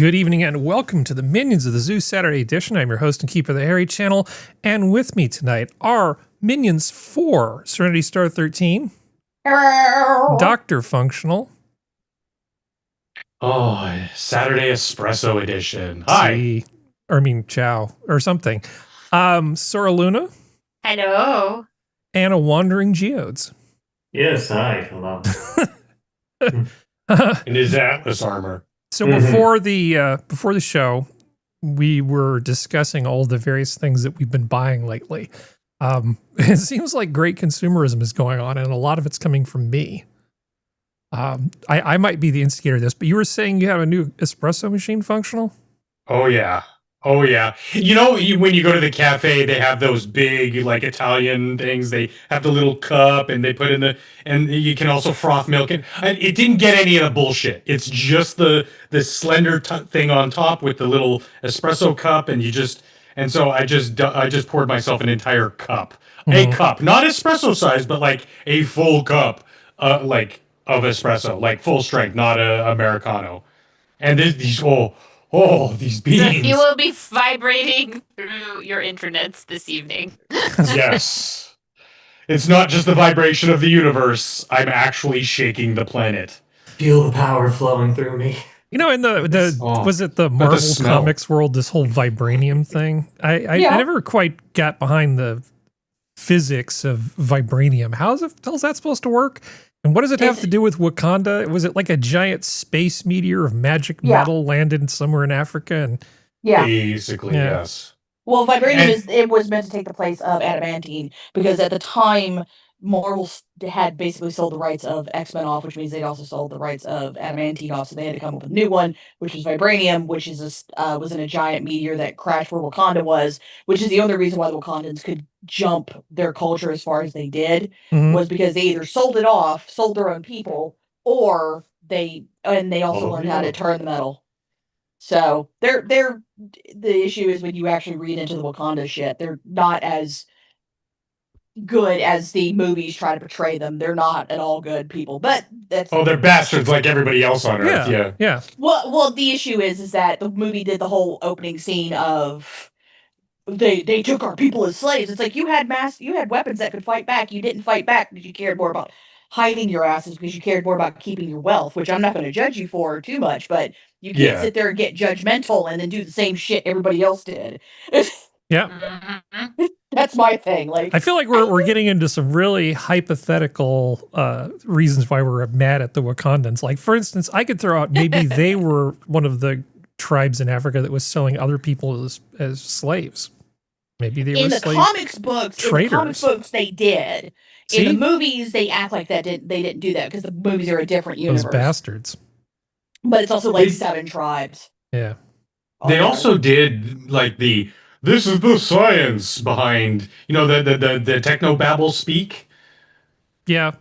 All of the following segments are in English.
Good evening and welcome to the Minions of the Zoo Saturday edition. I'm your host and keeper of the Harry channel, and with me tonight are Minions 4, Serenity Star 13, DrFunctional. Oh, Saturday Espresso edition. Hi. Ciao, or something. Sora Luna. Hello. And a Wandering Geodes. Yes, hi. Hello. In his Atlas armor. So before the show, we were discussing all the various things that we've been buying lately. It seems like great consumerism is going on, and a lot of it's coming from me. I might be the instigator of this, but you were saying you have a new espresso machine functional? Oh, yeah. Oh, yeah. You know, when you go to the cafe, they have those big, like, Italian things. They have the little cup, and they put in the... And you can also froth milk. And it didn't get any of the bullshit. It's just the slender thing on top with the little espresso cup, and you just... And so I just poured myself an entire cup. A cup. Not espresso size, but, like, a full cup, like, of espresso. Like, full strength, not a Americano. And these... Oh, these beans. So you will be vibrating through your internets this evening. Yes. It's not just the vibration of the universe. I'm actually shaking the planet. Feel the power flowing through me. You know, in was it the Marvel Comics world, this whole vibranium thing? I never quite got behind the physics of vibranium. How is that supposed to work? And what does it have to do with Wakanda? Was it like a giant space meteor of magic metal landed somewhere in Africa? And basically, yes. Well, vibranium it was meant to take the place of adamantine because at the time Marvel had basically sold the rights of X-Men off, which means they'd also sold the rights of adamantine off, so they had to come up with a new one, which was vibranium, which is was in a giant meteor that crashed where Wakanda was, which is the only reason why the Wakandans could jump their culture as far as they did, was because they either sold it off, sold their own people, or they also learned how to turn the metal. So the issue is when you actually read into the Wakanda shit, they're not as good as the movies try to portray them. They're not at all good people, but that's... Oh, they're bastards like everybody else on Earth, yeah. Well, the issue is that the movie did the whole opening scene of they took our people as slaves. It's like you had weapons that could fight back. You didn't fight back because you cared more about hiding your asses because you cared more about keeping your wealth, which I'm not going to judge you for too much, but you can't sit there and get judgmental and then do the same shit everybody else did. Yeah. That's my thing. Like, I feel like we're getting into some really hypothetical reasons why we're mad at the Wakandans. Like, for instance, I could throw out maybe they were one of the tribes in Africa that was selling other people as slaves. Maybe they were in the slave comics books. traders. In the comic books, they did. See? In the movies, they act like they didn't do that because the movies are a different universe. Those bastards. But it's also like 7 tribes. Yeah. They also did like this is the science behind, you know, the technobabble speak. Yeah.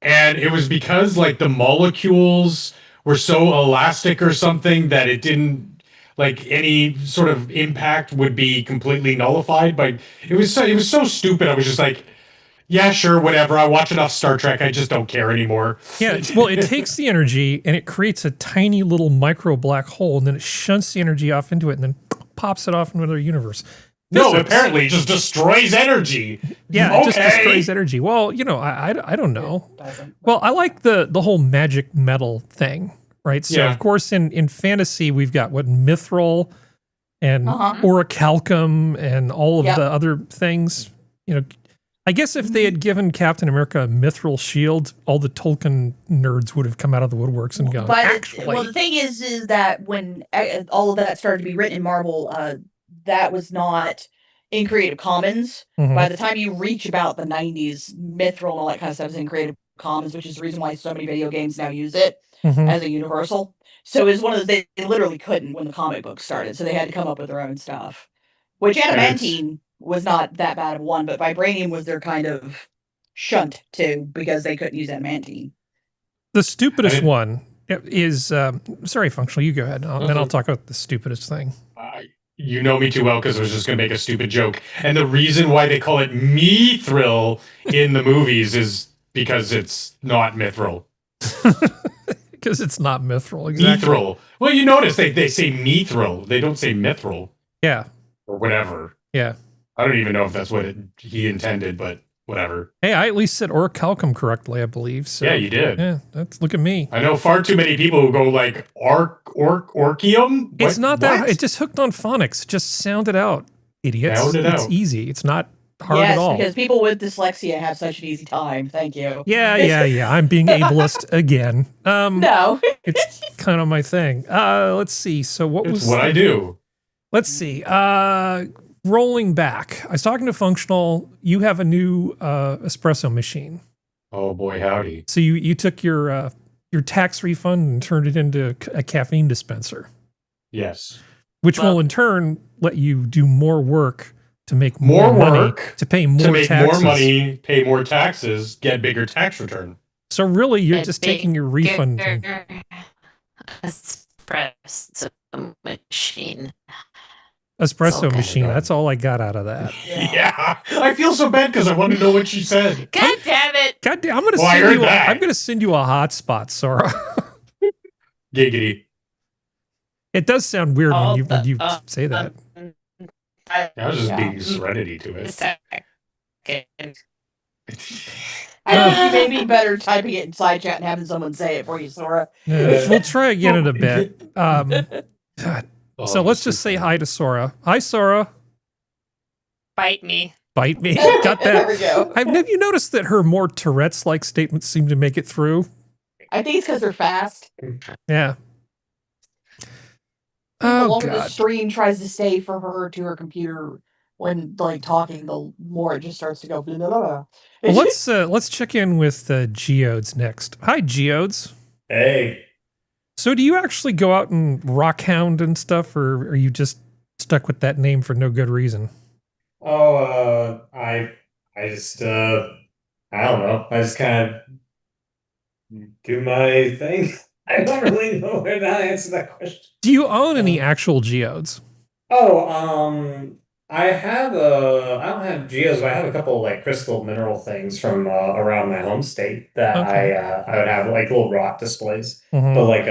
And it was because like the molecules were so elastic or something that it didn't, like, any sort of impact would be completely nullified. But it was so stupid. I was just like, yeah, sure, whatever. I watch enough Star Trek. I just don't care anymore. Yeah, well, it takes the energy and it creates a tiny little micro black hole, and then it shunts the energy off into it and then pops it off into another universe. No, apparently it just destroys energy. Yeah, it just destroys energy. Well, you know, I don't know. Well, I like the whole magic metal thing, right? So, of course, in fantasy, we've got mithril and orichalcum and all of the other things. You know, I guess if they had given Captain America a mithril shield, all the Tolkien nerds would have come out of the woodworks and gone, well, the thing is that when all of that started to be written in Marvel, that was not in Creative Commons. By the time you reach about the 90s, mithril and all that kind of stuff is in Creative Commons, which is the reason why so many video games now use it as a universal. So it was one of those, they literally couldn't when the comic books started, so they had to come up with their own stuff. Which adamantine was not that bad of one, but vibranium was their kind of shunt too, because they couldn't use adamantine. The stupidest one is, sorry, Functional, you go ahead, then I'll talk about the stupidest thing. You know me too well because I was just going to make a stupid joke. And the reason why they call it mithril in the movies is because it's not mithril. Because it's not mithril, exactly. Mithril. Well, you notice they say mithril. They don't say mithril. Yeah. Or whatever. Yeah. I don't even know if that's what he intended, but whatever. Hey, I at least said orichalcum correctly, I believe. So, yeah, you did. Yeah, look at me. I know far too many people who go like orchium. It's not that. It just hooked on phonics. Just sound it out, idiots. It's easy. It's not hard at all. Yes, because people with dyslexia have such an easy time. Thank you. Yeah. I'm being ableist again. No. It's kind of my thing. Let's see. So what I do. Let's see. Rolling back. I was talking to Functional. You have a new espresso machine. Oh boy, howdy. So you took your tax refund and turned it into a caffeine dispenser. Yes. Which will in turn let you do more work to make more money, to pay more to make taxes. more money, pay more taxes, get bigger tax return. So really, you're just taking your refund. Espresso machine. Espresso machine. That's all I got out of that. Yeah. I feel so bad because I want to know what she said. God damn it! God damn! I'm gonna send you a hotspot, Sora. Giggity. It does sound weird when you say that. I was just being serenity to it. I think you may be better typing it in side chat and having someone say it for you, Sora. We'll try again in a bit. God. So let's just say hi to Sora. Hi, Sora. Bite me. Bite me. Got that. There we go. Have you noticed that her more Tourette's-like statements seem to make it through? I think it's because they're fast. Yeah. The longer the stream tries to stay from her to her computer when talking, the more it just starts to go blah, blah, blah. Well, let's check in with Geodes next. Hi, Geodes. Hey. So do you actually go out and rockhound and stuff, or are you just stuck with that name for no good reason? Oh, I just I don't know. I just kind of do my thing. I don't really know where to answer that question. Do you own any actual geodes? Oh, I don't have geos, but I have a couple crystal mineral things from around my home state that I would have little rock displays. Mm-hmm. But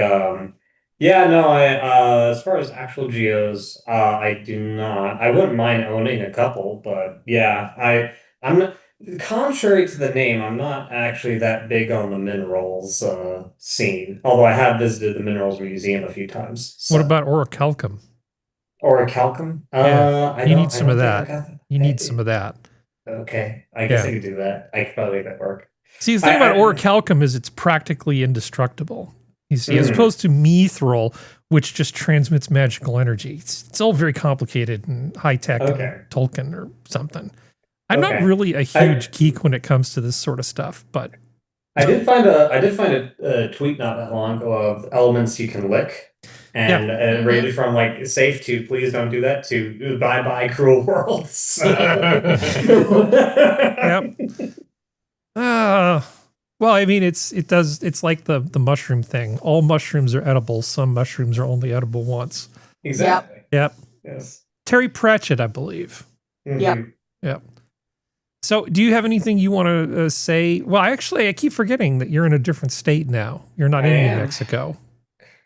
yeah, no, I as far as actual geos, I do not. I wouldn't mind owning a couple, but yeah, I'm not, contrary to the name, I'm not actually that big on the minerals scene. Although I have visited the Minerals Museum a few times. So. What about orichalcum? Orichalcum? You need some of that. You need some of that. Okay, I guess I could do that. I could probably make that work. See, the thing about orichalcum is it's practically indestructible. You see, as opposed to mithril, which just transmits magical energy. It's all very complicated and high tech, and Tolkien or something. I'm not really a huge geek when it comes to this sort of stuff, but I did find a tweet not that long ago of elements you can lick. And it rated from safe to please don't do that to bye bye cruel world. So. Yep. Well, I mean, it's like the mushroom thing. All mushrooms are edible. Some mushrooms are only edible once. Exactly. Yep. Yes. Terry Pratchett, I believe. Mm-hmm. Yep. So, do you have anything you want to say? Well, I keep forgetting that you're in a different state now. You're not in New Mexico.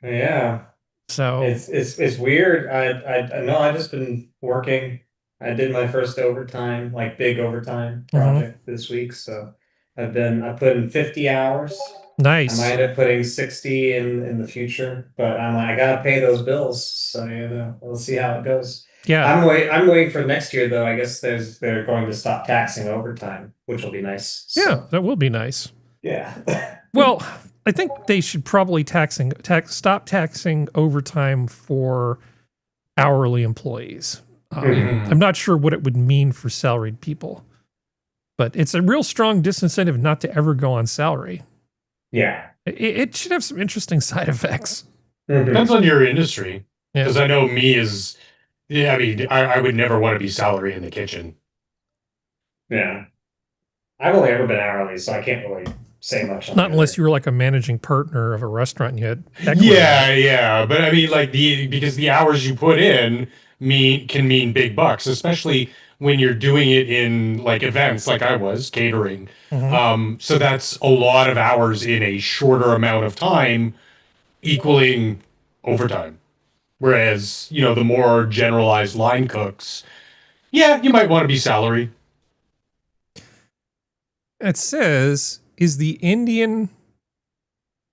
Yeah. So it's weird. I know I've just been working. I did my first overtime, big overtime project this week. So I put in 50 hours. Nice. I might end up putting 60 in the future, but I gotta pay those bills. So we'll see how it goes. Yeah. I'm waiting for next year though. I guess they're going to stop taxing overtime, which will be nice. Yeah, that will be nice. Yeah. Well, I think they should probably stop taxing overtime for hourly employees. I'm not sure what it would mean for salaried people, but it's a real strong disincentive not to ever go on salary. Yeah. It should have some interesting side effects. Depends on your industry. Yeah. Because I know me is, I mean, I would never want to be salary in the kitchen. Yeah. I've only ever been hourly, so I can't really say much on Not unless you were like a managing partner of a restaurant and you had equity. Yeah. But I mean, because the hours you put in can mean big bucks, especially when you're doing it in events like I was catering. So that's a lot of hours in a shorter amount of time equaling overtime. Whereas, you know, the more generalized line cooks, yeah, you might want to be salary. It says, is the Indian...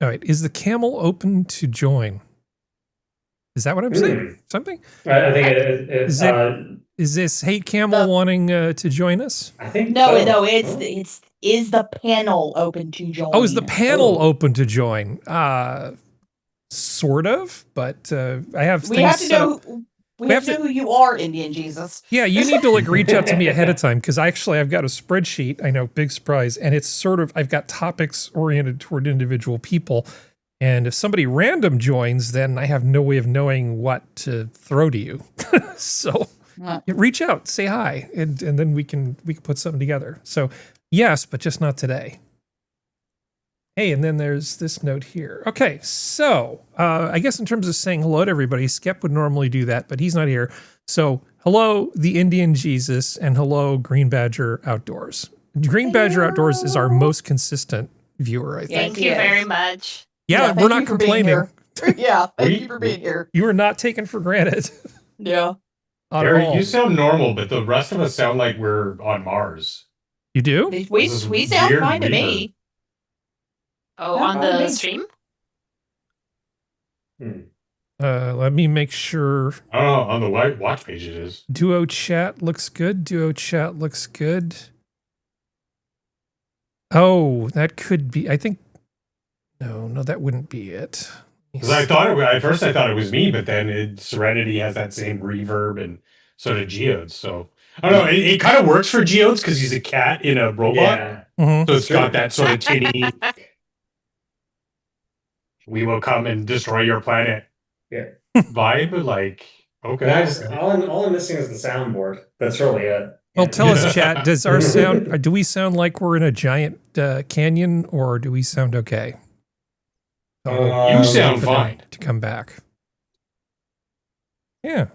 All right, is the camel open to join? Is that what I'm saying? Something? I think Is this Hate Camel wanting to join us? I think No, so. no, it's is the panel open to join? Oh, is the panel open to join? Sort of, but I have We things have to set know. up. We have to know who you are, Indian Jesus. Yeah, you need to like reach out to me ahead of time because I've got a spreadsheet. I know, big surprise, and it's sort of I've got topics oriented toward individual people, and if somebody random joins, then I have no way of knowing what to throw to you. So reach out, say hi, and then we can put something together. So yes, but just not today. Hey, and then there's this note here. Okay, so I guess in terms of saying hello to everybody, Skep would normally do that, but he's not here. So hello, the Indian Jesus, and hello, Green Badger Outdoors. Green Badger Outdoors is our most consistent viewer, I think. Thank you very much. Yeah, we're not complaining. Yeah, thank you for being here. You are not taken for granted. Yeah. Eric, you sound normal, but the rest of us sound like we're on Mars. You do? We sound fine to me. Oh, on the stream? Let me make sure. Oh, on the watch page it is. Duo chat looks good. Duo chat looks good. Oh, that could be. I think. No, that wouldn't be it. Because I thought at first I thought it was me, but then Serenity has that same reverb, and so did Geodes. So I don't know. It kind of works for Geodes because he's a cat in a robot. Yeah. Mm-hmm. So it's got that sort of tinny. We will come and destroy your planet. Yeah. Vibe, like okay. All I'm missing is the soundboard. That's really it. Well, tell us, chat. Does our sound? Do we sound like we're in a giant canyon, or do we sound okay? You sound fine. To come back. Yeah.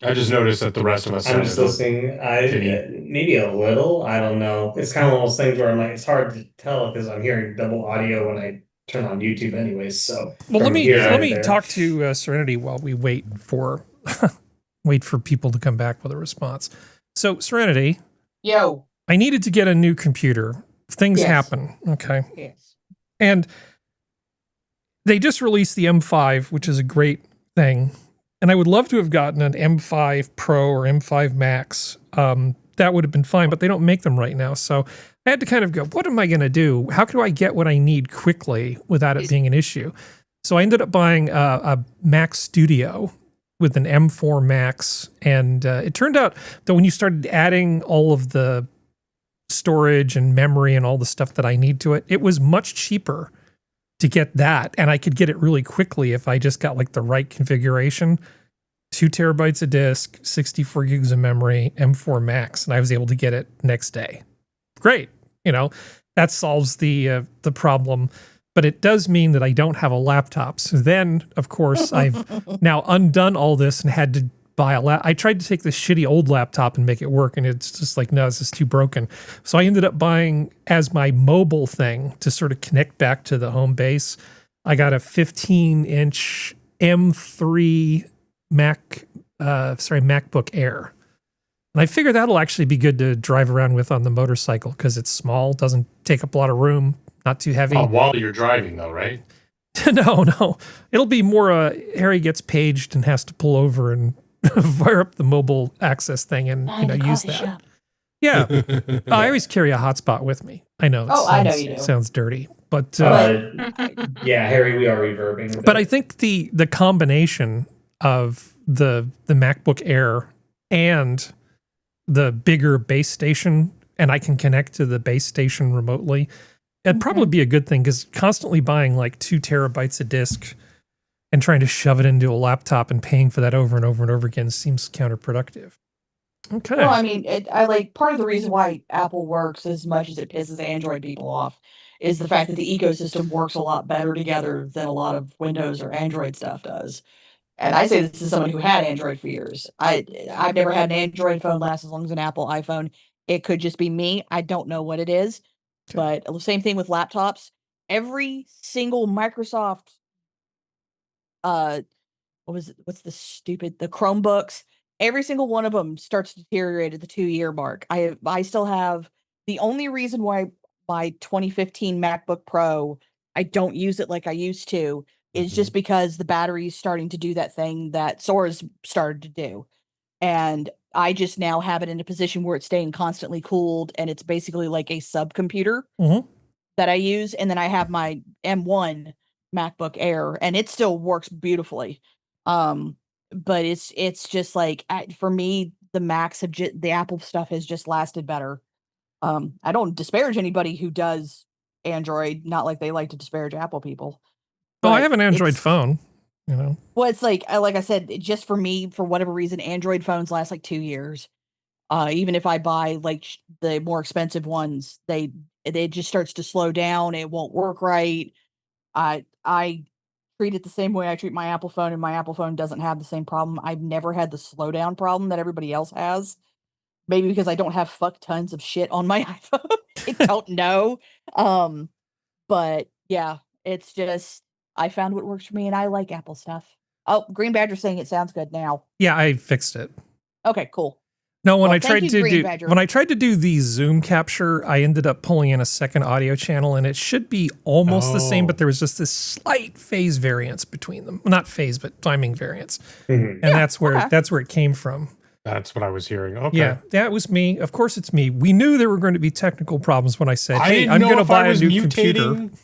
I just noticed that the rest of us. I'm just listening. Maybe a little. I don't know. It's kind of one of those things where I'm like, it's hard to tell because I'm hearing double audio when I turn on YouTube, anyways. So well, let me talk to Serenity while we wait for people to come back with a response. So Serenity, yo, I needed to get a new computer. Things happen, okay? Yes. And they just released the M5, which is a great thing. And I would love to have gotten an M5 Pro or M5 Max. That would have been fine, but they don't make them right now. So I had to kind of go, what am I going to do? How do I get what I need quickly without it being an issue? So I ended up buying a Mac Studio with an M4 Max. And it turned out that when you started adding all of the storage and memory and all the stuff that I need to it, it was much cheaper to get that. And I could get it really quickly if I just got like the right configuration. 2 terabytes of disk, 64 gigs of memory, M4 Max, and I was able to get it next day. Great. You know, that solves the problem, but it does mean that I don't have a laptop. So then, of course, I've now undone all this and had to buy I tried to take this shitty old laptop and make it work, and it's just like, no, this is too broken. So I ended up buying, as my mobile thing to sort of connect back to the home base, I got a 15-inch M3 MacBook Air. And I figure that'll actually be good to drive around with on the motorcycle because it's small, doesn't take up a lot of room, not too heavy. While you're driving, though, right? No. It'll be more Harry gets paged and has to pull over and fire up the mobile access thing and use that. Shop. Yeah. I always carry a hotspot with me. I know. I know you do. Sounds dirty. But yeah, Harry, we are reverbing. But I think the combination of the MacBook Air and the bigger base station, and I can connect to the base station remotely, it'd probably be a good thing because constantly buying like 2 terabytes of disk and trying to shove it into a laptop and paying for that over and over and over again seems counterproductive. Okay. Well, I mean, I like part of the reason why Apple works as much as it pisses Android people off is the fact that the ecosystem works a lot better together than a lot of Windows or Android stuff does. And I say this is someone who had Android for years. I've never had an Android phone last as long as an Apple iPhone. It could just be me. I don't know what it is. But the same thing with laptops. Every single Microsoft what's the Chromebooks. Every single one of them starts to deteriorate at the 2-year mark. I still have the only reason why my 2015 MacBook Pro, I don't use it like I used to, is just because the battery is starting to do that thing that Sora's started to do. And I just now have it in a position where it's staying constantly cooled, and it's basically like a subcomputer that I use. And then I have my M1 MacBook Air, and it still works beautifully. But it's just like, for me, the Macs have the Apple stuff has just lasted better. I don't disparage anybody who does Android, not like they like to disparage Apple people. Oh, I have an Android phone, you know. Well, it's like I said, just for me, for whatever reason, Android phones last like 2 years. Even if I buy like the more expensive ones, it just starts to slow down. It won't work right. I treat it the same way I treat my Apple phone, and my Apple phone doesn't have the same problem. I've never had the slowdown problem that everybody else has. Maybe because I don't have fuck tons of shit on my iPhone. I don't know. But yeah, it's just, I found what works for me, and I like Apple stuff. Oh, Green Badger saying it sounds good now. Yeah, I fixed it. Okay, cool. No, when I tried to do the Zoom capture, I ended up pulling in a second audio channel, and it should be almost the same, but there was just this slight phase variance between them. Well, not phase, but timing variance. And that's where it came from. That's what I was hearing. Okay. Yeah, that was me. Of course it's me. We knew there were going to be technical problems when I said, hey, I'm didn't know going to if buy I was a new computer. mutating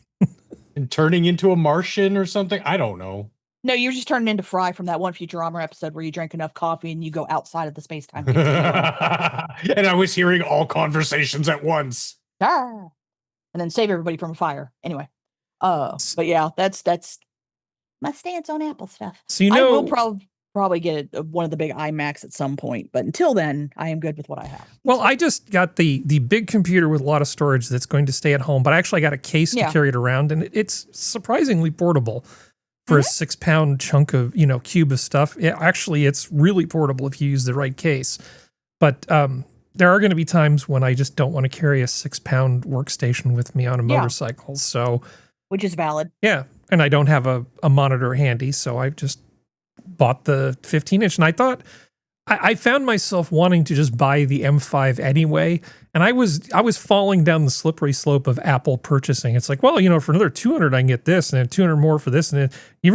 and turning into a Martian or something. I don't know. No, you're just turning into Fry from that one Futurama episode where you drink enough coffee and you go outside of the space-time continuum. And I was hearing all conversations at once. And then save everybody from a fire. Anyway. But yeah, that's my stance on Apple stuff. So you know, I will probably get one of the big iMacs at some point, but until then, I am good with what I have. Well, I just got the big computer with a lot of storage that's going to stay at home, but I actually got a case to carry it around, and it's surprisingly portable. For a 6-pound chunk of, cube of stuff. It's really portable if you use the right case. But there are going to be times when I just don't want to carry a 6-pound workstation with me on a motorcycle. So, which is valid. Yeah. And I don't have a monitor handy. So I just bought the 15-inch. And I thought, I found myself wanting to just buy the M5 anyway. And I was falling down the slippery slope of Apple purchasing. It's like, well, for another $200, I can get this, and then $200 more for this. And then you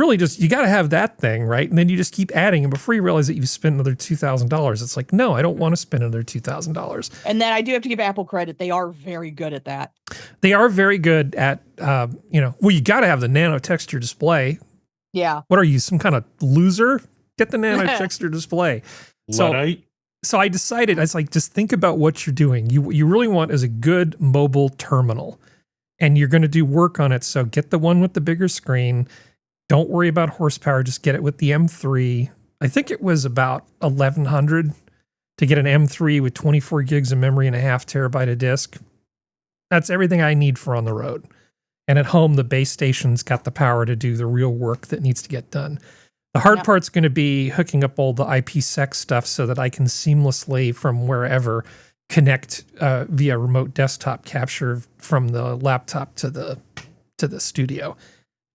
got to have that thing, right? And then you just keep adding. And before you realize that you've spent another $2,000, it's like, no, I don't want to spend another $2,000. And then I do have to give Apple credit. They are very good at that. They are very good at, you got to have the nano texture display. Yeah. What are you, some kind of loser? Get the nano texture display. So I decided, I was like, just think about what you're doing. You really want is a good mobile terminal, and you're going to do work on it. So get the one with the bigger screen. Don't worry about horsepower. Just get it with the M3. I think it was about $1,100 to get an M3 with 24 gigs of memory and a 0.5 terabyte of disk. That's everything I need for on the road. And at home, the base station's got the power to do the real work that needs to get done. The hard part's going to be hooking up all the IPsec stuff so that I can seamlessly, from wherever, connect via remote desktop capture from the laptop to the studio.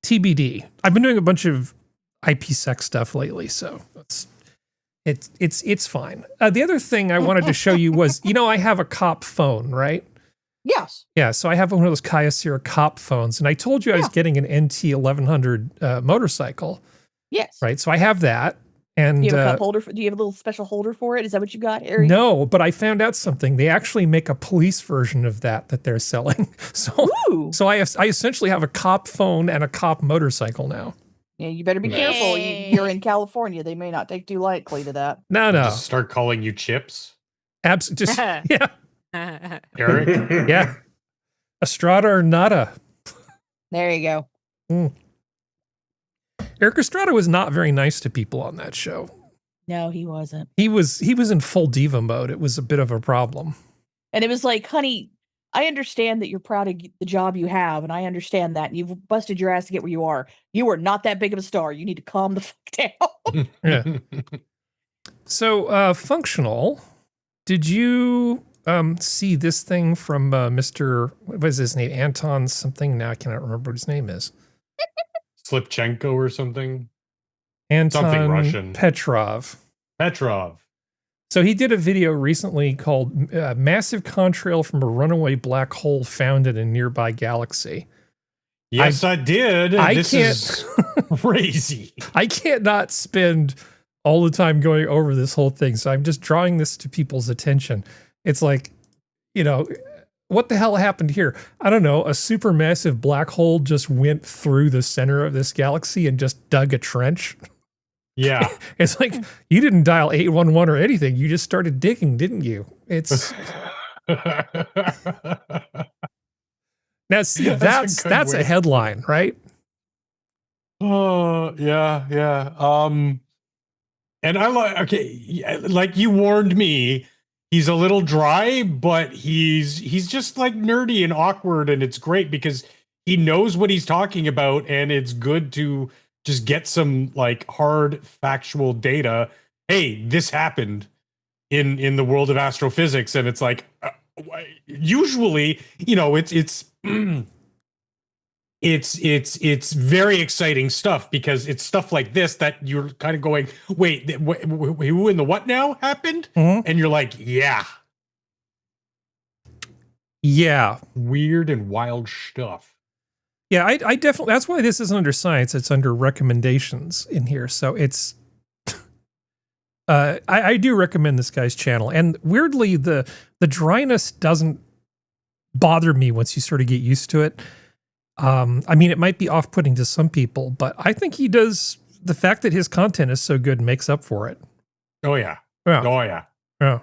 TBD. I've been doing a bunch of IPsec stuff lately, so it's fine. The other thing I wanted to show you was, I have a COP phone, right? Yes. Yeah, so I have one of those Kyocera COP phones, and I told you I was getting an NT 1100 motorcycle. Yes. Right. So I have that. And do you have a cup holder? Do you have a little special holder for it? Is that what you got, Harry? No, but I found out something. They actually make a police version of that they're selling. So I essentially have a COP phone and a COP motorcycle now. Yeah, you better be careful. You're in California. They may not take too lightly to that. No. Just start calling you Chips. Yeah. Eric. Yeah. Estrada or nada. There you go. Eric Estrada was not very nice to people on that show. No, he wasn't. He was in full diva mode. It was a bit of a problem. And it was like, honey, I understand that you're proud of the job you have, and I understand that. And you've busted your ass to get where you are. You are not that big of a star. You need to calm the fuck down. Yeah. So, Functional, did you see this thing from Mr. What is his name? Anton something? Now I cannot remember what his name is. Slipchenko or something. Something Russian. Petrov. So he did a video recently called Massive Contrail from a Runaway Black Hole Found in a Nearby Galaxy. Yes, I did. This is crazy. I can't not spend all the time going over this whole thing. So I'm just drawing this to people's attention. It's like, you know, what the hell happened here? I don't know. A supermassive black hole just went through the center of this galaxy and just dug a trench. Yeah. It's like, you didn't dial 811 or anything. You just started digging, didn't you? It's now see, that's a headline, right? Oh, yeah. And I like you warned me, he's a little dry, but he's just like nerdy and awkward, and it's great because he knows what he's talking about, and it's good to just get some like hard factual data. Hey, this happened in the world of astrophysics, and it's like usually, you know, it's it's very exciting stuff because it's stuff like this that you're kind of going, wait, who in the what now happened? Mm-hmm. And you're like, yeah, weird and wild stuff. Yeah, I definitely, that's why this isn't under science, it's under recommendations in here. So it's, I do recommend this guy's channel. And weirdly, the dryness doesn't bother me once you sort of get used to it. I mean, it might be off-putting to some people, but I think he does, the fact that his content is so good makes up for it. Oh, yeah. Yeah. Oh, yeah. Yeah.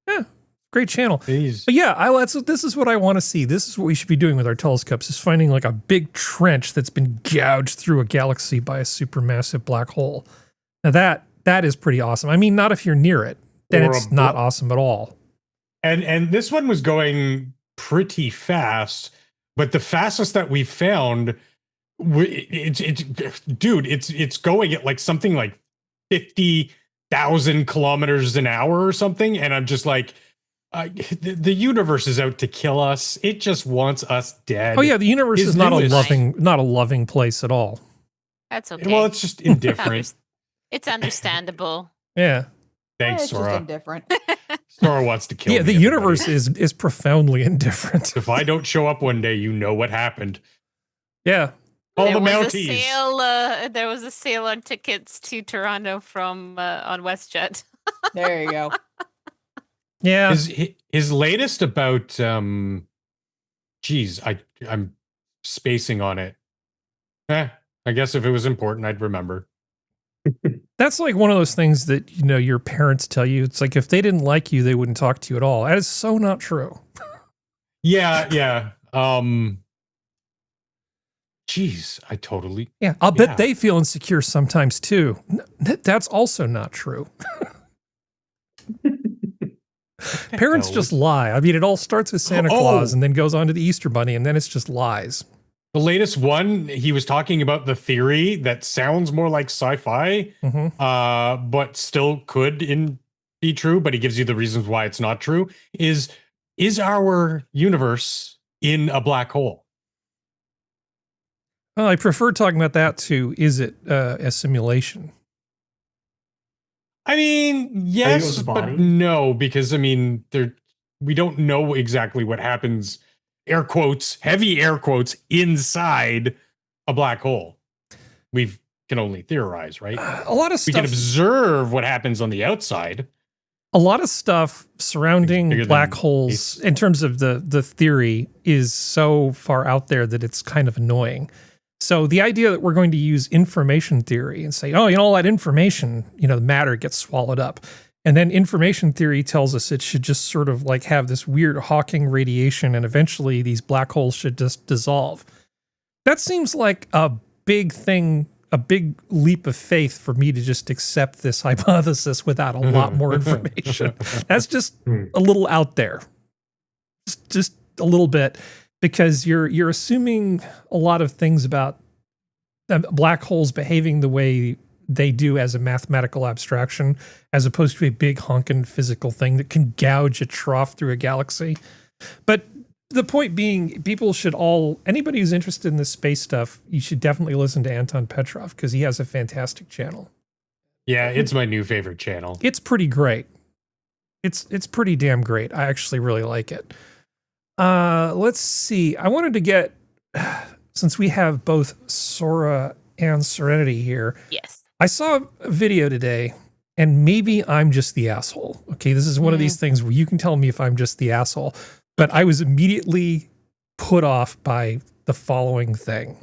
Yeah. Great channel. Jeez. But yeah, this is what I want to see. This is what we should be doing with our telescopes, is finding like a big trench that's been gouged through a galaxy by a supermassive black hole. Now that is pretty awesome. I mean, not if you're near it, then it's not awesome at all. And this one was going pretty fast, but the fastest that we found, it's going at like something like 50,000 kilometers an hour or something, and I'm just like, the universe is out to kill us. It just wants us dead. Oh yeah, the universe is not a loving place at all. That's okay. Well, it's just indifferent. It's understandable. Yeah. Thanks, It's Sora. just indifferent. Sora wants to kill me. Yeah, the universe is profoundly indifferent. If I don't show up one day, you know what happened. Yeah. All the Mounties. There was a sale on tickets to Toronto from on WestJet. There you go. Yeah. His latest about geez, I'm spacing on it. I guess if it was important, I'd remember. That's like one of those things that, you know, your parents tell you. It's like, if they didn't like you, they wouldn't talk to you at all. That is so not true. Yeah. Geez, I totally. Yeah, I'll bet they feel insecure sometimes too. That's also not true. Parents just lie. I mean, it all starts with Santa Claus and then goes on to the Easter Bunny, and then it's just lies. The latest one, he was talking about the theory that sounds more like sci-fi, but still could be true, but he gives you the reasons why it's not true, is our universe in a black hole? Well, I prefer talking about that to, is it a simulation? I mean, yes, but no, because I mean, we don't know exactly what happens, air quotes, heavy air quotes, inside a black hole. We can only theorize, right? A lot of stuff. We can observe what happens on the outside. A lot of stuff surrounding black holes, in terms of the theory, is so far out there that it's kind of annoying. So the idea that we're going to use information theory and say, oh, you know, all that information, you know, the matter gets swallowed up. And then information theory tells us it should just sort of like have this weird Hawking radiation, and eventually these black holes should just dissolve. That seems like a big thing, a big leap of faith for me to just accept this hypothesis without a lot more information. That's just a little out there. Just a little bit. Because you're assuming a lot of things about black holes behaving the way they do as a mathematical abstraction, as opposed to a big honking physical thing that can gouge a trough through a galaxy. But the point being, anybody who's interested in this space stuff, you should definitely listen to Anton Petrov because he has a fantastic channel. Yeah, it's my new favorite channel. It's pretty great. It's pretty damn great. I actually really like it. Let's see. I wanted to get, since we have both Sora and Serenity here. Yes. I saw a video today, and maybe I'm just the asshole. Okay, this is one of these things where you can tell me if I'm just the asshole. But I was immediately put off by the following thing.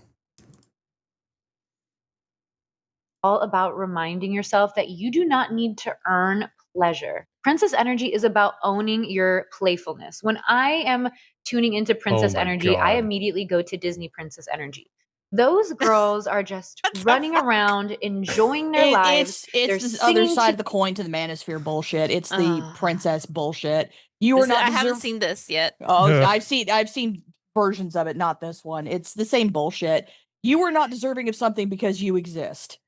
All about reminding yourself that you do not need to earn pleasure. Princess energy is about owning your playfulness. When I am tuning into princess energy, I immediately go to Disney princess energy. Those girls are just running around, enjoying their lives. It's the other side of the coin to the manosphere bullshit. It's the princess bullshit. You are not. I haven't seen this yet. Oh, yeah. I've seen versions of it, not this one. It's the same bullshit. You are not deserving of something because you exist.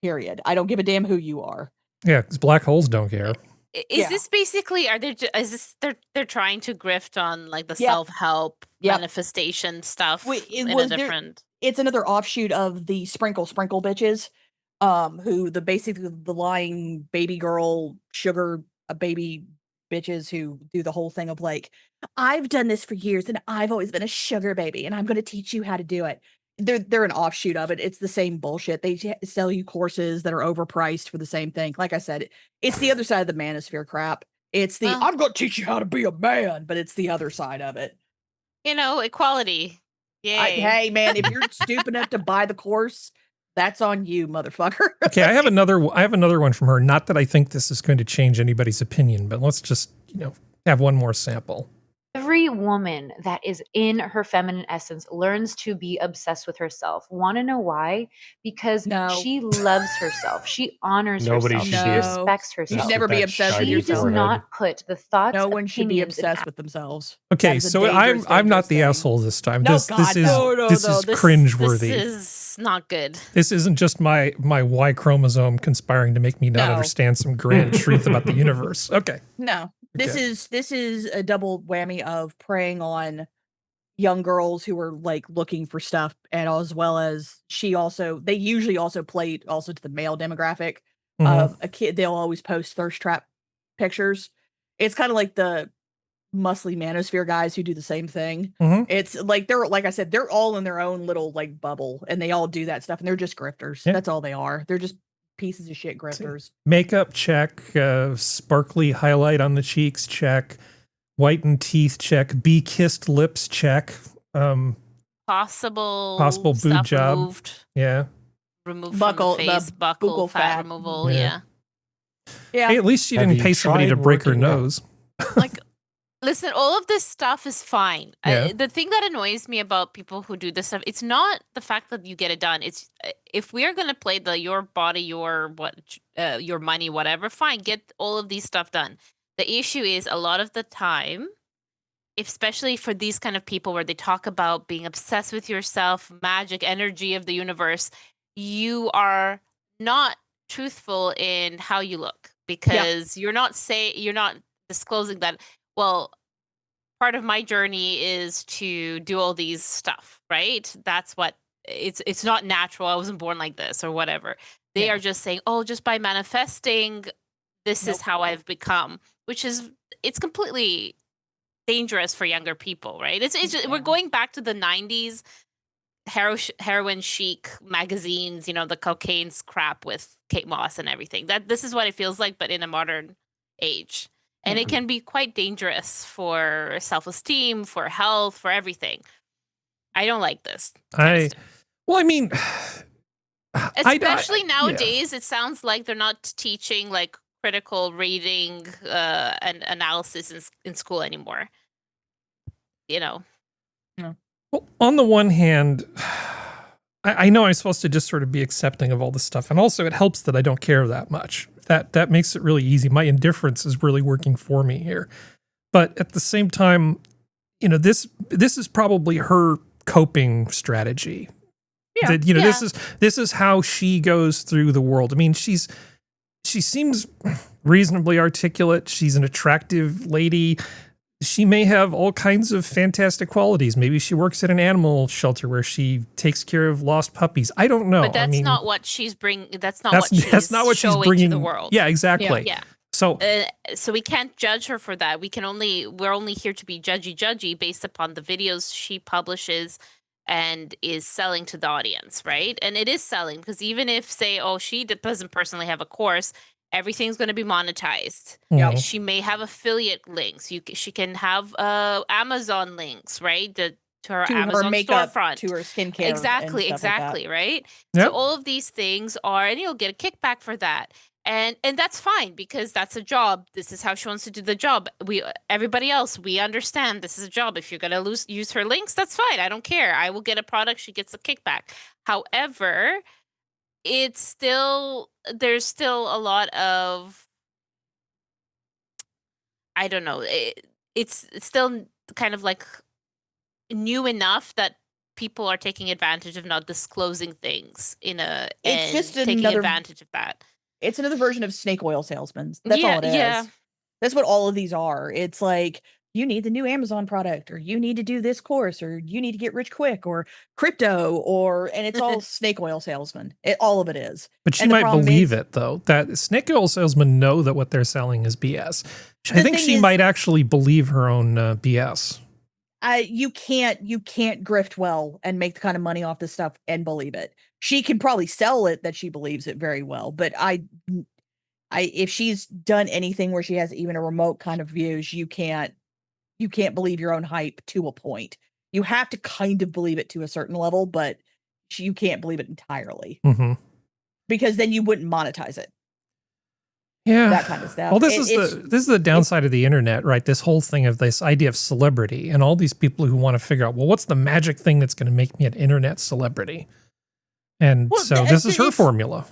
Period. I don't give a damn who you are. Yeah, because black holes don't care. Is this basically? They're trying to grift on like the self-help manifestation stuff It's another offshoot of the sprinkle bitches, who basically the lying baby girl sugar baby bitches who do the whole thing of like, I've done this for years and I've always been a sugar baby and I'm going to teach you how to do it. They're an offshoot of it. It's the same bullshit. They sell you courses that are overpriced for the same thing. Like I said, it's the other side of the manosphere crap. It's the I'm going to teach you how to be a man, but it's the other side of it. Equality. Yay. Hey man, if you're stupid enough to buy the course, that's on you, motherfucker. Okay, I have another one from her. Not that I think this is going to change anybody's opinion, but let's just, have one more sample. Every woman that is in her feminine essence learns to be obsessed with herself. Want to know why? Because she loves herself. She honors herself. She respects herself. You should never be obsessed with yourself. She does not put the thoughts. No one should be obsessed with themselves. Okay, so I'm not the asshole this time. This is cringeworthy. This is not good. This isn't just my Y chromosome conspiring to make me not understand some grand truth about the universe. Okay. No. This is a double whammy of preying on young girls who are like looking for stuff, and as well as they usually also play to the male demographic of a kid. They'll always post thirst trap pictures. It's kind of like the muscly manosphere guys who do the same thing. It's like like I said, they're all in their own little like bubble, and they all do that stuff, and they're just grifters. That's all they are. They're just pieces of shit grifters. Makeup check, sparkly highlight on the cheeks check, whitened teeth check, bee-kissed lips check, possible boob job removed. Removed buckle, from the face, buckle fat removal. Yeah. Hey, at least she didn't pay somebody to break her nose. Like, listen, all of this stuff is fine. The thing that annoys me about people who do this stuff, it's not the fact that you get it done. It's if we are going to play the your body, your money, whatever, fine, get all of these stuff done. The issue is a lot of the time, especially for these kind of people where they talk about being obsessed with yourself, magic, energy of the universe, you are not truthful in how you look because you're not disclosing that. Well, part of my journey is to do all these stuff, right? That's what it's not natural. I wasn't born like this or whatever. They are just saying, oh, just by manifesting, this is how I've become, it's completely dangerous for younger people, right? We're going back to the 90s heroin chic magazines, the cocaine's crap with Kate Moss and everything. This is what it feels like, but in a modern age. And it can be quite dangerous for self-esteem, for health, for everything. I don't like this. Especially nowadays, it sounds like they're not teaching like critical reading and analysis in school anymore. Well, on the one hand, I know I'm supposed to just sort of be accepting of all this stuff. And also it helps that I don't care that much. That makes it really easy. My indifference is really working for me here. But at the same time, this is probably her coping strategy. Yeah. This is how she goes through the world. I mean, she seems reasonably articulate. She's an attractive lady. she may have all kinds of fantastic qualities. Maybe she works at an animal shelter where she takes care of lost puppies. I don't know. But that's not what she's bringing. That's not what she's bringing to the world. Yeah, exactly. Yeah. So we can't judge her for that. We're only here to be judgy based upon the videos she publishes and is selling to the audience, right? And it is selling because even if say, she doesn't personally have a course, everything's going to be monetized. Yeah. She may have affiliate links. She can have Amazon links, right? To her Amazon makeup, storefront, to her skincare. Exactly, like right? Yep. So all of these things are, and you'll get a kickback for that. And that's fine because that's a job. This is how she wants to do the job. Everybody else, we understand this is a job. If you're going to use her links, that's fine. I don't care. I will get a product. She gets a kickback. However, there's still a lot of, I don't know. It's still kind of like new enough that people are taking advantage of not disclosing things taking advantage of that. It's another version of snake oil salesmen. That's all it is. Yeah. That's what all of these are. It's like, you need the new Amazon product, or you need to do this course, or you need to get rich quick, or crypto, and it's all snake oil salesmen. All of it is. But she might believe it, though. That snake oil salesmen know that what they're selling is BS. I think she might actually believe her own BS. You can't grift well and make the kind of money off this stuff and believe it. She can probably sell it that she believes it very well, but if she's done anything where she has even a remote kind of views, you can't believe your own hype to a point. You have to kind of believe it to a certain level, but you can't believe it entirely. Mm-hmm. Because then you wouldn't monetize it. Yeah. That kind of stuff. Well, this is the downside of the internet, right? This whole thing of this idea of celebrity and all these people who want to figure out, well, what's the magic thing that's going to make me an internet celebrity? And this is her formula.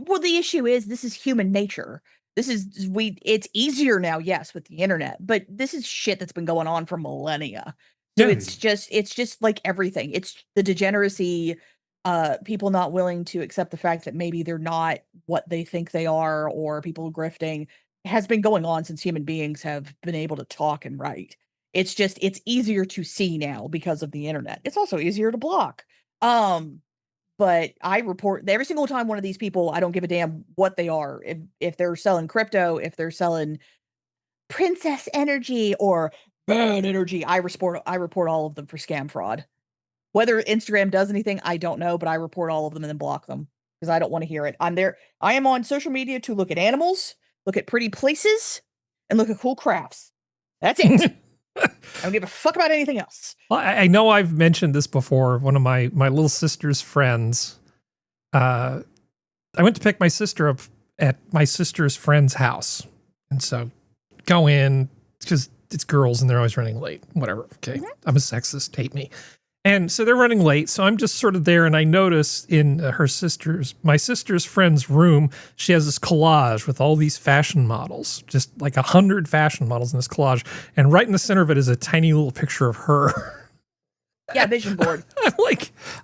Well, the issue is this is human nature. It's easier now, yes, with the internet, but this is shit that's been going on for millennia. So it's just like everything. It's the degeneracy, people not willing to accept the fact that maybe they're not what they think they are, or people grifting has been going on since human beings have been able to talk and write. It's easier to see now because of the internet. It's also easier to block. But I report every single time one of these people, I don't give a damn what they are. If they're selling crypto, if they're selling princess energy or bad energy, I report all of them for scam fraud. Whether Instagram does anything, I don't know, but I report all of them and then block them because I don't want to hear it. I am on social media to look at animals, look at pretty places, and look at cool crafts. That's it. I don't give a fuck about anything else. Well, I know I've mentioned this before. One of my little sister's friends, I went to pick my sister up at my sister's friend's house. And so go in, because it's girls and they're always running late. Whatever. Okay. Mm-hmm. I'm a sexist. Hate me. And so they're running late. So I'm just sort of there. And I notice in my sister's friend's room, she has this collage with all these fashion models, just like 100 fashion models in this collage. And right in the center of it is a tiny little picture of her. Yeah, vision board.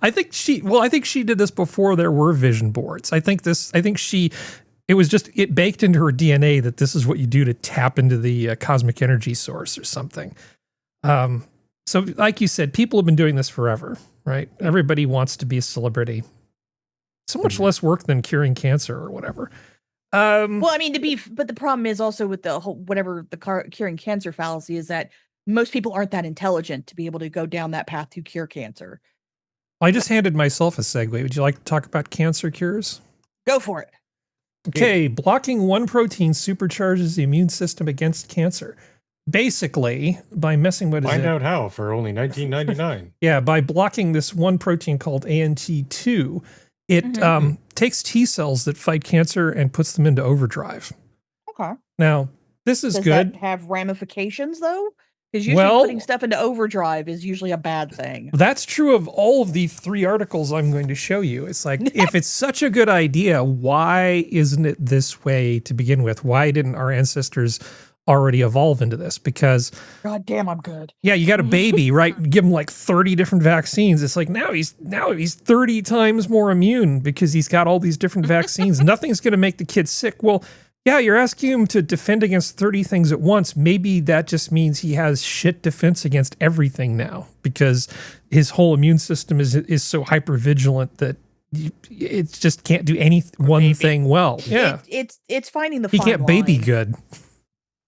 I think she did this before there were vision boards. It was just, it baked into her DNA that this is what you do to tap into the cosmic energy source or something. So like you said, people have been doing this forever, right? Everybody wants to be a celebrity. So much less work than curing cancer or whatever. Well, I mean, but the problem is also with the whole, curing cancer fallacy is that most people aren't that intelligent to be able to go down that path to cure cancer. I just handed myself a segue. Would you like to talk about cancer cures? Go for it. Okay, blocking one protein supercharges the immune system against cancer. Basically, by messing with Find out how for only $19.99. Yeah, by blocking this one protein called ANT2, it takes T cells that fight cancer and puts them into overdrive. Okay. Now, this is Does good. That have ramifications, though? Because usually putting stuff into overdrive is usually a bad thing. That's true of all of the 3 articles I'm going to show you. It's like, if it's such a good idea, why isn't it this way to begin with? Why didn't our ancestors already evolve into this? Because God damn, I'm good. Yeah, you got a baby, right? Give him like 30 different vaccines. It's like now he's 30 times more immune because he's got all these different vaccines. Nothing's going to make the kid sick. Well, Yeah, you're asking him to defend against 30 things at once. Maybe that just means he has shit defense against everything now because his whole immune system is so hyper vigilant that it just can't do one thing well. Yeah, it's finding the he fine can't baby line. good.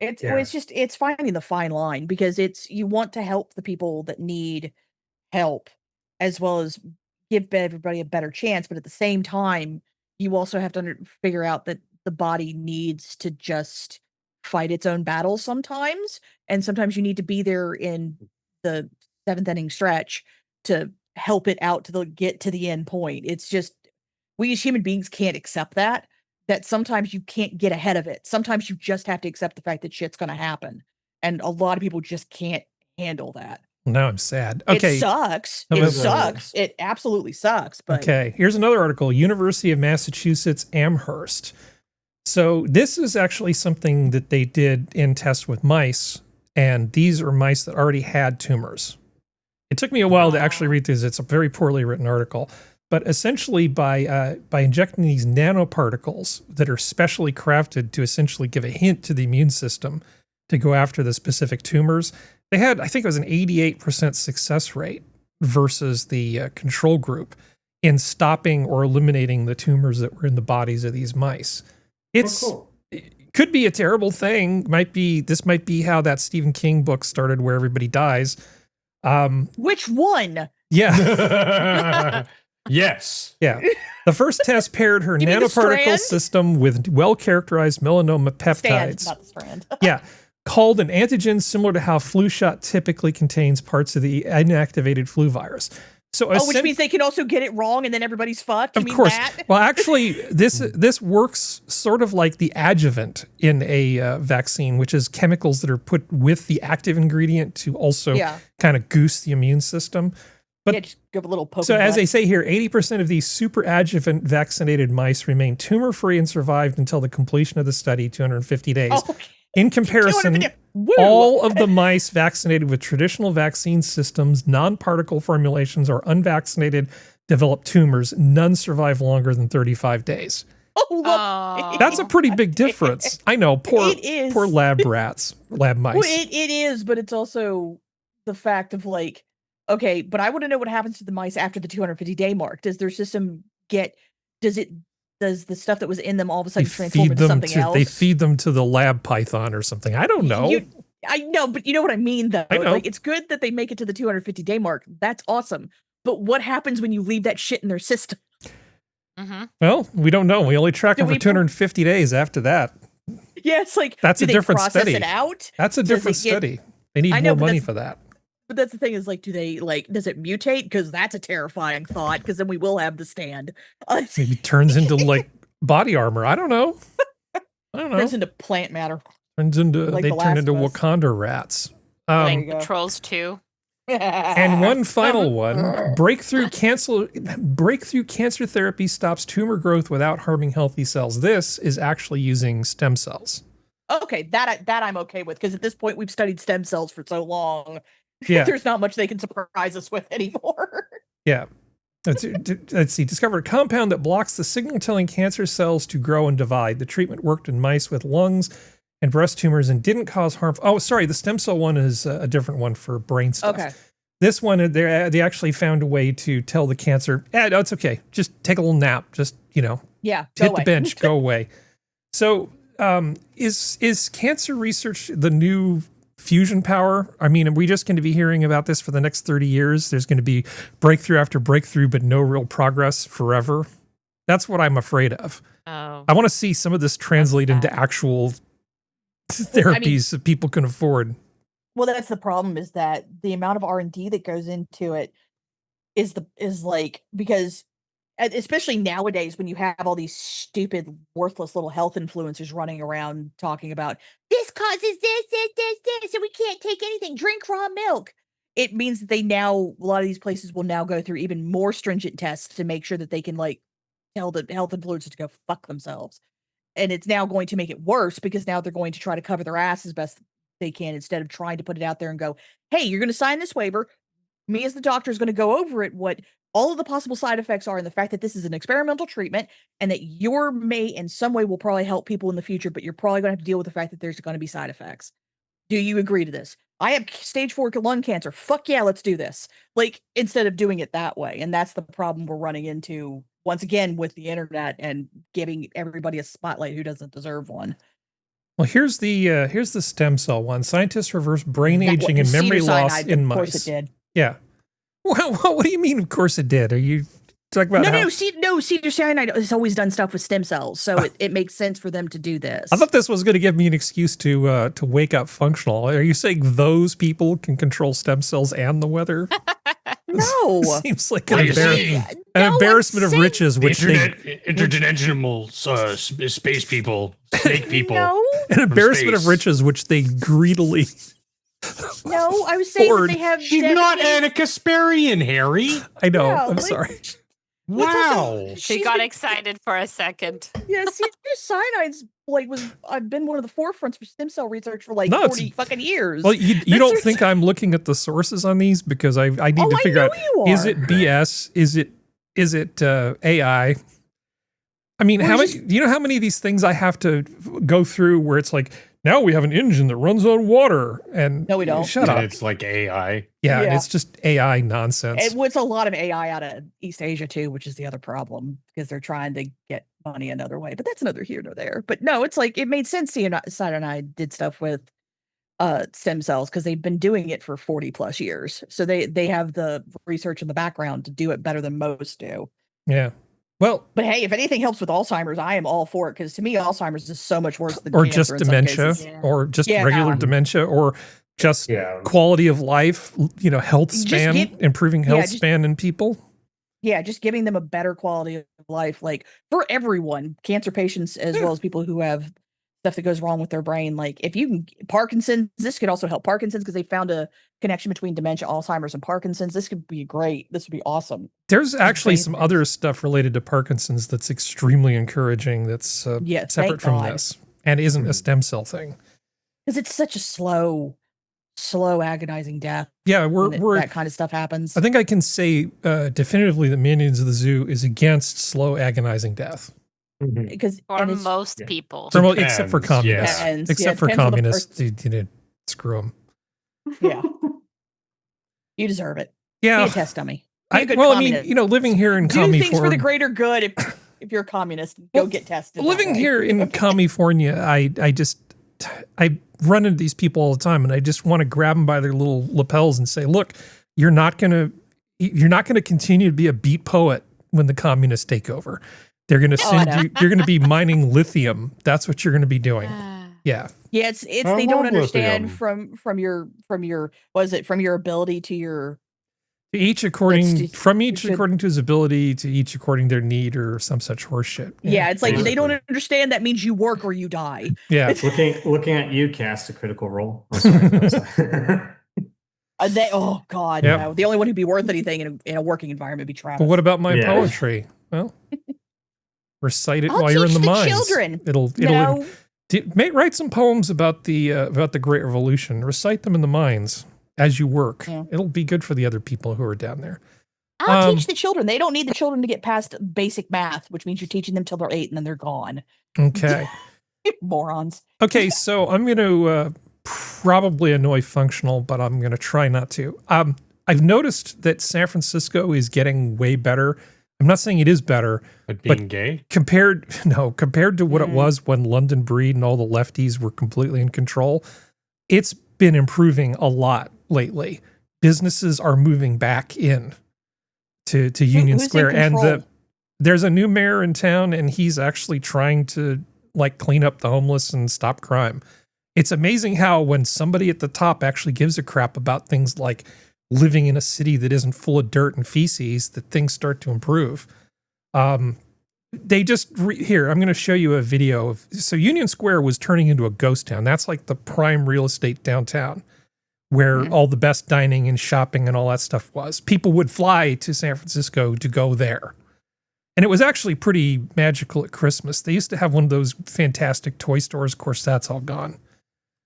It's finding the fine line because you want to help the people that need help as well as give everybody a better chance, but at the same time, you also have to figure out that the body needs to just fight its own battles sometimes, and sometimes you need to be there in the 7th inning stretch to help it out to get to the end point. It's just we as human beings can't accept that sometimes you can't get ahead of it. Sometimes you just have to accept the fact that shit's going to happen, and a lot of people just can't handle that. Now I'm sad. Okay. It sucks. It sucks. It absolutely sucks. But okay, here's another article, University of Massachusetts Amherst. So this is actually something that they did in tests with mice, and these are mice that already had tumors. It took me a while to actually read this. It's a very poorly written article. But essentially by injecting these nanoparticles that are specially crafted to essentially give a hint to the immune system to go after the specific tumors, they had, I think it was an 88% success rate versus the control group in stopping or eliminating the tumors that were in the bodies of these mice. It could be a terrible thing. This might be how that Stephen King book started, where everybody dies. Which one? Yeah. Yes. Yeah. The first test paired her nanoparticle system with well-characterized melanoma peptides. Not the strand. Yeah. Called an antigen similar to how flu shot typically contains parts of the inactivated flu virus. So which means they can also get it wrong and then everybody's fucked? Of course. Well, actually, this works sort of like the adjuvant in a vaccine, which is chemicals that are put with the active ingredient to also kind of goose the immune system. But just give a little poke. So as they say here, 80% of these super adjuvant vaccinated mice remain tumor-free and survived until the completion of the study, 250 days. Oh, okay. In comparison, all of the mice vaccinated with traditional vaccine systems, non-particle formulations, or unvaccinated develop tumors. None survive longer than 35 days. Oh, that's a pretty big difference. I know, poor lab rats, lab mice. Well, it is, but it's also the fact of like, okay, but I want to know what happens to the mice after the 250-day mark. Does their system does the stuff that was in them all of a sudden transform into something else? They feed them to the lab python or something. I don't know. I know, but you know what I mean, though. I know. Like, it's good that they make it to the 250-day mark. That's awesome. But what happens when you leave that shit in their system? Mm-hmm. Well, we don't know. We only track them for 250 days after that. Yeah, it's like, that's a different study. It out? That's a different study. They need more money for that. But that's the thing is, like, does it mutate? Because that's a terrifying thought, because then we will have the stand. Maybe turns into, like, body armor. I don't know. Turns into plant matter. They turn into Wakanda rats. Trolls too. And one final one. Breakthrough cancer therapy stops tumor growth without harming healthy cells. This is actually using stem cells. Okay, that I'm okay with, because at this point we've studied stem cells for so long. Yeah. There's not much they can surprise us with anymore. Yeah. Let's see. Discovered a compound that blocks the signal telling cancer cells to grow and divide. The treatment worked in mice with lungs and breast tumors and didn't cause harm. Oh, sorry. The stem cell one is a different one for brain stuff. Okay. This one, they actually found a way to tell the cancer, no, it's okay. Just take a little nap. Just, hit the bench, go away. So is cancer research the new fusion power? I mean, are we just going to be hearing about this for the next 30 years? There's going to be breakthrough after breakthrough, but no real progress forever. That's what I'm afraid of. Oh. I want to see some of this translate into actual therapies that people can afford. Well, that's the problem, is that the amount of R&D that goes into it is because especially nowadays when you have all these stupid, worthless little health influencers running around talking about this causes this, so we can't take anything, drink raw milk. It means that a lot of these places will now go through even more stringent tests to make sure that they can tell the health influencers to go fuck themselves. And it's now going to make it worse, because now they're going to try to cover their ass as best they can, instead of trying to put it out there and go, hey, you're going to sign this waiver. Me as the doctor is going to go over it, what all of the possible side effects are, and the fact that this is an experimental treatment and that your may in some way will probably help people in the future, but you're probably going to have to deal with the fact that there's going to be side effects. Do you agree to this? I have stage 4 lung cancer. Fuck yeah, let's do this. Like, instead of doing it that way. And that's the problem we're running into once again with the internet and giving everybody a spotlight who doesn't deserve one. Well, here's the stem cell one. Scientists reverse brain aging and memory loss in mice. Of course it did. Yeah. Well, what do you mean? Of course it did. Are you talking about? No, cedar cyanide has always done stuff with stem cells, so it makes sense for them to do this. I thought this was going to give me an excuse to wake up functional. Are you saying those people can control stem cells and the weather? No, seems like an embarrassment of riches. Which interdimensional space people, snake people, an embarrassment of riches, which they greedily. No, I was saying that they have. She's not Anna Kasparian, Harry. I know. Yeah, I'm sorry. Wow. She got excited for a second. Yeah, cedar cyanide's I've been one of the forefronts for stem cell research for 40 fucking years. Well, you don't think I'm looking at the sources on these because I need to figure out, is it BS? Is it AI? I mean, do you know how many of these things I have to go through where it's like, now we have an engine that runs on water, and no, we don't. Shut up. It's like AI. Yeah, it's just AI nonsense. It's a lot of AI out of East Asia too, which is the other problem because they're trying to get money another way. But that's another here nor there. But no, it's like it made sense. Cyanide did stuff with stem cells because they've been doing it for 40 plus years, so they have the research in the background to do it better than most do. Yeah. Well, but hey, if anything helps with Alzheimer's, I am all for it because to me, Alzheimer's is so much worse than or just dementia, or just regular dementia, or just quality of life. Health span, improving health span in people. Yeah, just giving them a better quality of life, like for everyone, cancer patients as well as people who have stuff that goes wrong with their brain. Like if you can Parkinson's, this could also help Parkinson's because they found a connection between dementia, Alzheimer's, and Parkinson's. This could be great. This would be awesome. There's actually some other stuff related to Parkinson's that's extremely encouraging. That's separate from this and isn't a stem cell thing. Because it's such a slow, agonizing death. Yeah, we're that kind of stuff happens. I think I can say definitively that Minions of the Zoo is against slow, agonizing death. Because for most people, except for communists, except for communists, screw them. Yeah, you deserve it. Yeah, be a test dummy. Living here in do things for the greater good. If you're a communist, go get tested. Living here in California, I run into these people all the time, and I just want to grab them by their little lapels and say, "Look, you're not gonna continue to be a beat poet when the communists take over. They're going to send you. You're going to be mining lithium. That's what you're going to be doing." Yeah. Yeah. It's they don't understand from your ability to your. Each according to his ability, to each according to their need, or some such horseshit. Yeah, it's like they don't understand that means you work or you die. Yeah. Looking at you cast a critical role. Oh God, no. The only one who'd be worth anything in a working environment would be Travis. But what about my poetry? Well, recite it while you're in the mines. Children. It'll write some poems about the Great Revolution. Recite them in the mines as you work. Yeah. It'll be good for the other people who are down there. I'll teach the children. They don't need the children to get past basic math, which means you're teaching them till they're 8 and then they're gone. Okay. Morons. Okay, so I'm going to probably annoy Functional, but I'm going to try not to. I've noticed that San Francisco is getting way better. I'm not saying it is better, but being gay compared to what it was when London Breed and all the lefties were completely in control. It's been improving a lot lately. Businesses are moving back in to Union Square, and there's a new mayor in town, and he's actually trying to clean up the homeless and stop crime. It's amazing how when somebody at the top actually gives a crap about things like living in a city that isn't full of dirt and feces, that things start to improve. They just here, I'm going to show you a video so Union Square was turning into a ghost town. That's like the prime real estate downtown where all the best dining and shopping and all that stuff was. People would fly to San Francisco to go there. And it was actually pretty magical at Christmas. They used to have one of those fantastic toy stores. Of course, that's all gone.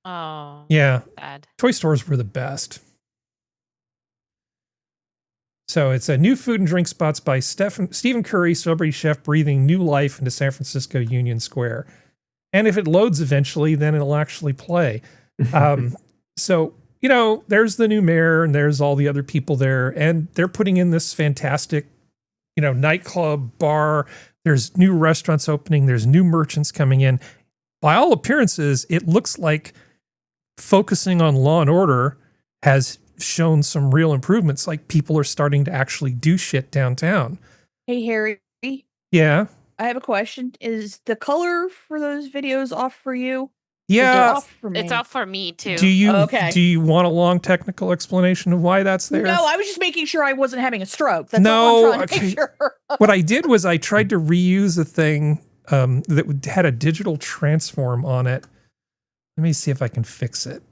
Oh. Yeah. Bad. Toy stores were the best. So it's a new food and drink spots by Stephen Curry, celebrity chef, breathing new life into San Francisco Union Square. And if it loads eventually, then it'll actually play. So, you know, there's the new mayor and there's all the other people there. And they're putting in this fantastic, you know, nightclub, bar. There's new restaurants opening. There's new merchants coming in. By all appearances, it looks like focusing on law and order has shown some real improvements. Like people are starting to actually do shit downtown. Hey, Harry. Yeah. I have a question. Is the color for those videos off for you? Yeah. Off for me? It's off for me too. Do you want a long technical explanation of why that's there? No, I was just making sure I wasn't having a stroke. That's No, all I'm trying to make sure. What I did was I tried to reuse a thing that had a digital transform on it. Let me see if I can fix it.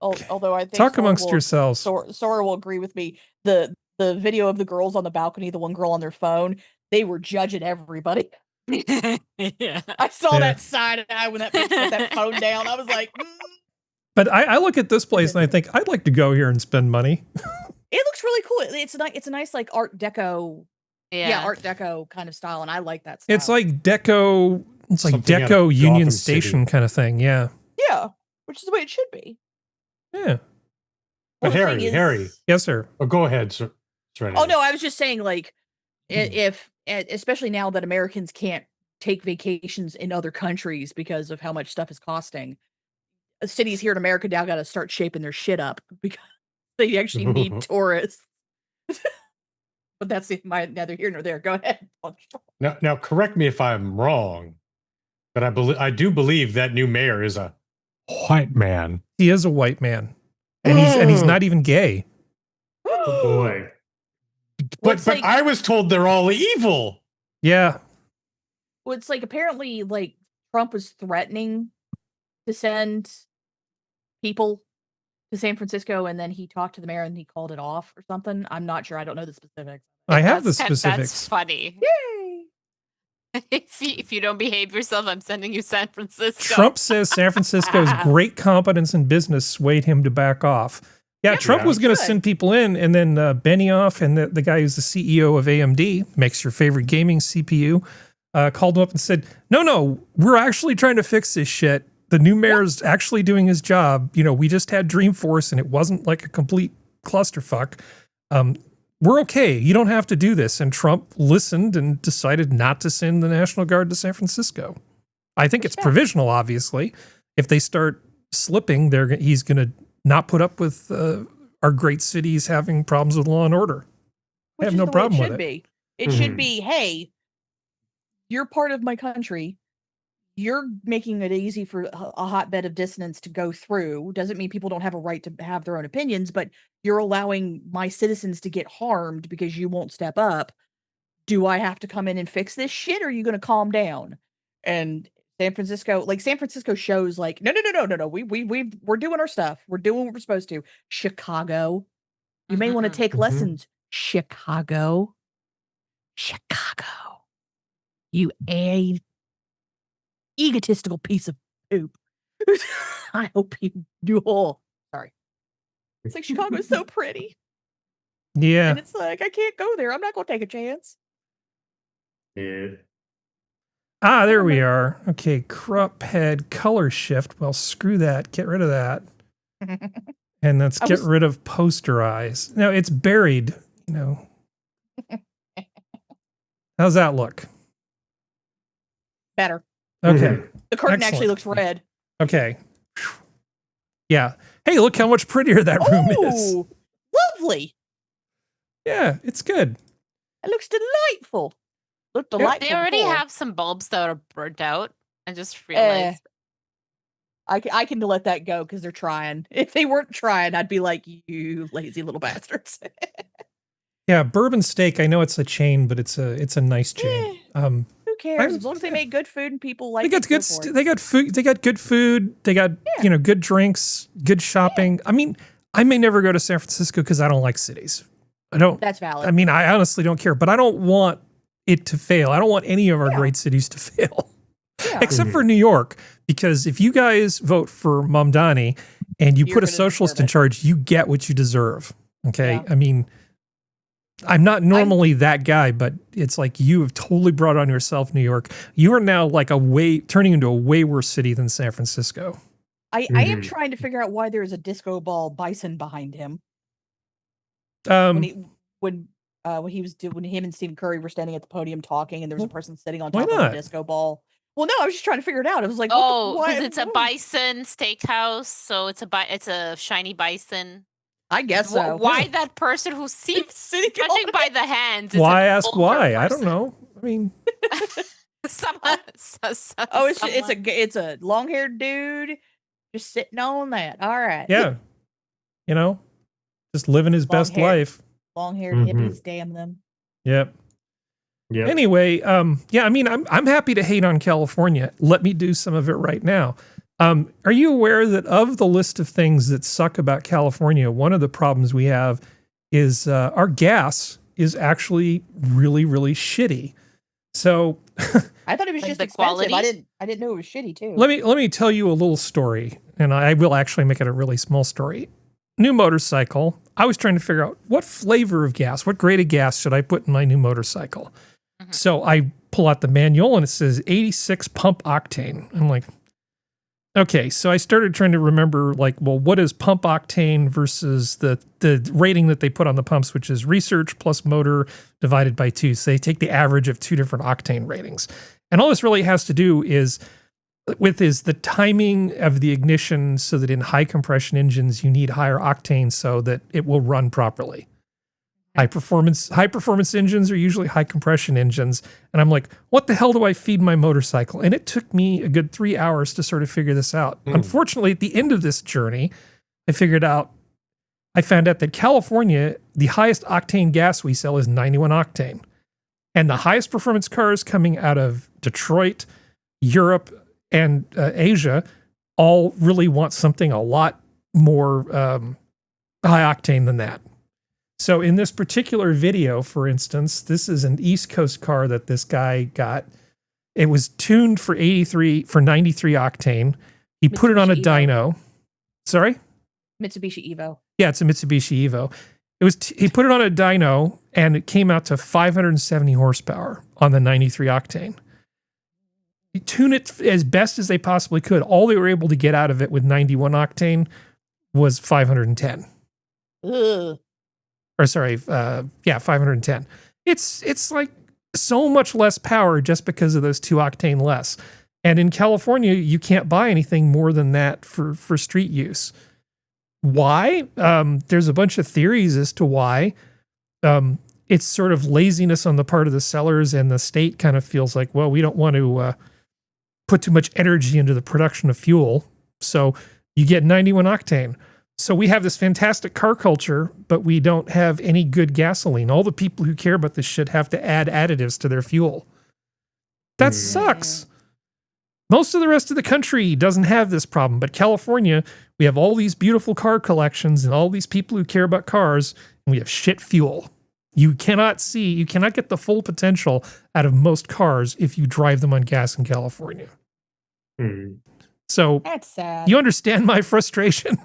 Although I think Talk amongst yourselves. Sora will agree with me. The video of the girls on the balcony, the one girl on their phone, they were judging everybody. Yeah. I saw that side eye when that bitch put that phone down. I was like, But I look at this place and I think I'd like to go here and spend money. It looks really cool. It's a nice like Art Deco, Art Deco kind of style, and I like that style. It's like Deco. It's like Something out Deco of Union Gotham Station City. kind of thing. Yeah. Yeah, which is the way it should be. Yeah. But Well, the thing Harry. is- Yes, sir. Oh, go ahead, sir. Serenity. Oh no, I was just saying like, if especially now that Americans can't take vacations in other countries because of how much stuff is costing, cities here in America now got to start shaping their shit up because they actually need tourists. But that's neither here nor there. Go ahead. Now, correct me if I'm wrong, but I do believe that new mayor is a white man. He is a white man, and he's not even gay. Oh boy. But I was told they're all evil. Yeah. Well, it's like apparently like Trump was threatening to send people to San Francisco, and then he talked to the mayor and he called it off or something. I'm not sure. I don't know the specifics. I have the That's specifics. funny. Yay! If you don't behave yourself, I'm sending you San Francisco. Trump says San Francisco's great competence in business swayed him to back off. Yeah, Trump was going to send people in, and then Benioff and the guy who's the CEO of AMD, makes your favorite gaming CPU, called him up and said, no, we're actually trying to fix this shit. The new mayor's actually doing his job. You know, we just had Dreamforce, and it wasn't like a complete clusterfuck. We're okay. You don't have to do this. And Trump listened and decided not to send the National Guard to San Francisco. I think it's provisional, obviously. If they start slipping, he's going to not put up with our great cities having problems with law and order. I have no problem with it. It should be, hey, you're part of my country. You're making it easy for a hotbed of dissonance to go through. Doesn't mean people don't have a right to have their own opinions, but you're allowing my citizens to get harmed because you won't step up. Do I have to come in and fix this shit, or are you going to calm down? And San Francisco shows like, no. We're doing our stuff. We're doing what we're supposed to. Chicago, you may want to take lessons. Chicago, you egotistical piece of poop. I hope you do. Sorry. It's like Chicago is so pretty. Yeah. And it's like, I can't go there. I'm not going to take a chance. Yeah. Ah, there we are. Okay, crop head color shift. Well, screw that. Get rid of that. And let's get rid of poster eyes. No, it's buried, you know. How's that look? Better. Okay. The curtain Excellent. actually looks red. Okay. Yeah. Hey, look how much prettier that room is. Lovely. Yeah, it's good. It looks delightful. Look delightful. They already before. have some bulbs that are burnt out. I just realized. I can let that go because they're trying. If they weren't trying, I'd be like, you lazy little bastards. Yeah, Bourbon Steak. I know it's a chain, but it's a nice chain. Who cares? As long as they make good food and people like they got good. They got food. They got good food. They got good drinks, good shopping. I mean, I may never go to San Francisco because I don't like cities. I don't. That's valid. I mean, I honestly don't care, but I don't want it to fail. I don't want any of our great cities to fail, except for New York. Because if you guys vote for Mamdani and you put a socialist in charge, you get what you deserve. Okay, I mean, I'm not normally that guy, but it's like you have totally brought on yourself, New York. You are now like turning into a way worse city than San Francisco. I am trying to figure out why there is a disco ball bison behind him. When him and Stephen Curry were standing at the podium talking, and there was a person sitting on top of a disco ball. Well, no, I was just trying to figure it out. It was like, because it's a bison steakhouse, so it's a shiny bison. I guess so. Why that person who seems touching by the hands? Why ask why? I don't know. I mean, it's a long-haired dude just sitting on that. All right. Yeah. Just living his best life. Long-haired hippies, damn them. Yep. Yeah. Anyway, I mean, I'm happy to hate on California. Let me do some of it right now. Are you aware that of the list of things that suck about California, one of the problems we have is our gas is actually really, really shitty. So I thought it was just expensive. Quality? I didn't know it was shitty too. Let me tell you a little story, and I will actually make it a really small story. New motorcycle. I was trying to figure out what flavor of gas, what grade of gas should I put in my new motorcycle. So I pull out the manual and it says 86 pump octane. I'm like, okay. So I started trying to remember, like, well, what is pump octane versus the rating that they put on the pumps, which is research plus motor divided by 2. So they take the average of 2 different octane ratings. And all this really has to do is the timing of the ignition, so that in high compression engines, you need higher octane so that it will run properly. High performance engines are usually high compression engines. And I'm like, what the hell do I feed my motorcycle? And it took me a good 3 hours to sort of figure this out. Unfortunately, at the end of this journey, I found out that California, the highest octane gas we sell is 91 octane. And the highest performance cars coming out of Detroit, Europe, and Asia all really want something a lot more high octane than that. So in this particular video, for instance, this is an East Coast car that this guy got. It was tuned for 93 octane. He put it on a dyno. Sorry? Mitsubishi Evo. Yeah, it's a Mitsubishi Evo. He put it on a dyno and it came out to 570 horsepower on the 93 octane. You tune it as best as they possibly could. All they were able to get out of it with 91 octane was 510. Ugh. Or sorry, 510. It's like so much less power just because of those 2 octane less. And in California, you can't buy anything more than that for street use. Why? There's a bunch of theories as to why. It's sort of laziness on the part of the sellers, and the state kind of feels like, well, we don't want to put too much energy into the production of fuel. So you get 91 octane. So we have this fantastic car culture, but we don't have any good gasoline. All the people who care about this shit have to add additives to their fuel. That sucks. Most of the rest of the country doesn't have this problem, but California, we have all these beautiful car collections and all these people who care about cars, and we have shit fuel. You cannot get the full potential out of most cars if you drive them on gas in California. So that's sad. You understand my frustration?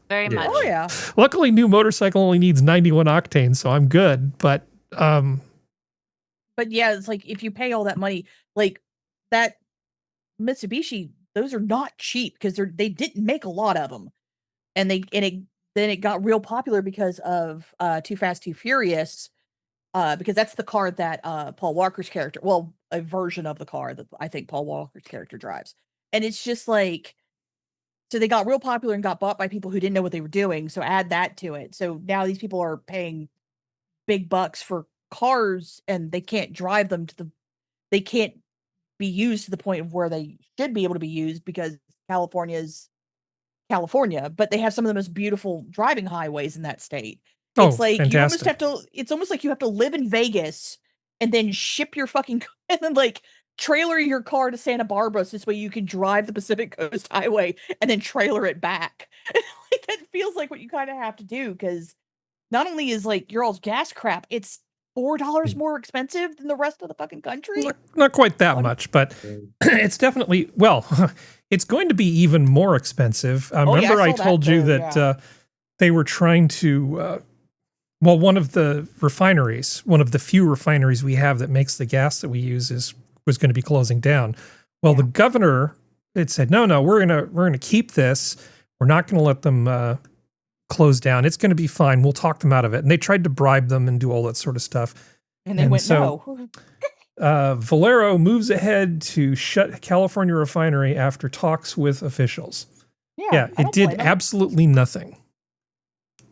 Very much. Oh yeah. Luckily, new motorcycle only needs 91 octane, so I'm good. But yeah, it's like if you pay all that money, like that Mitsubishi, those are not cheap because they didn't make a lot of them, and then it got real popular because of Too Fast, Too Furious, because that's the car that Paul Walker's character, well, a version of the car that I think Paul Walker's character drives, and it's just like. So they got real popular and got bought by people who didn't know what they were doing. So add that to it. So now these people are paying big bucks for cars and they can't drive them they can't be used to the point of where they should be able to be used because California's California, but they have some of the most beautiful driving highways in that state. It's like fantastic. It's almost like you have to live in Vegas and then ship your fucking, and then like trailer your car to Santa Barbara so this way you can drive the Pacific Coast Highway and then trailer it back. Like that feels like what you kind of have to do because not only is like your all's gas crap, it's $4 more expensive than the rest of the fucking country. Not quite that much, but it's definitely, well, it's going to be even more expensive. Remember I told you that they were trying to Well, one of the few refineries we have that makes the gas that we use was going to be closing down. Well, the governor had said, no, we're gonna keep this. We're not going to let them close down. It's going to be fine. We'll talk them out of it. And they tried to bribe them and do all that sort of stuff. And they went, no. Valero moves ahead to shut California refinery after talks with officials. Yeah, it did absolutely nothing.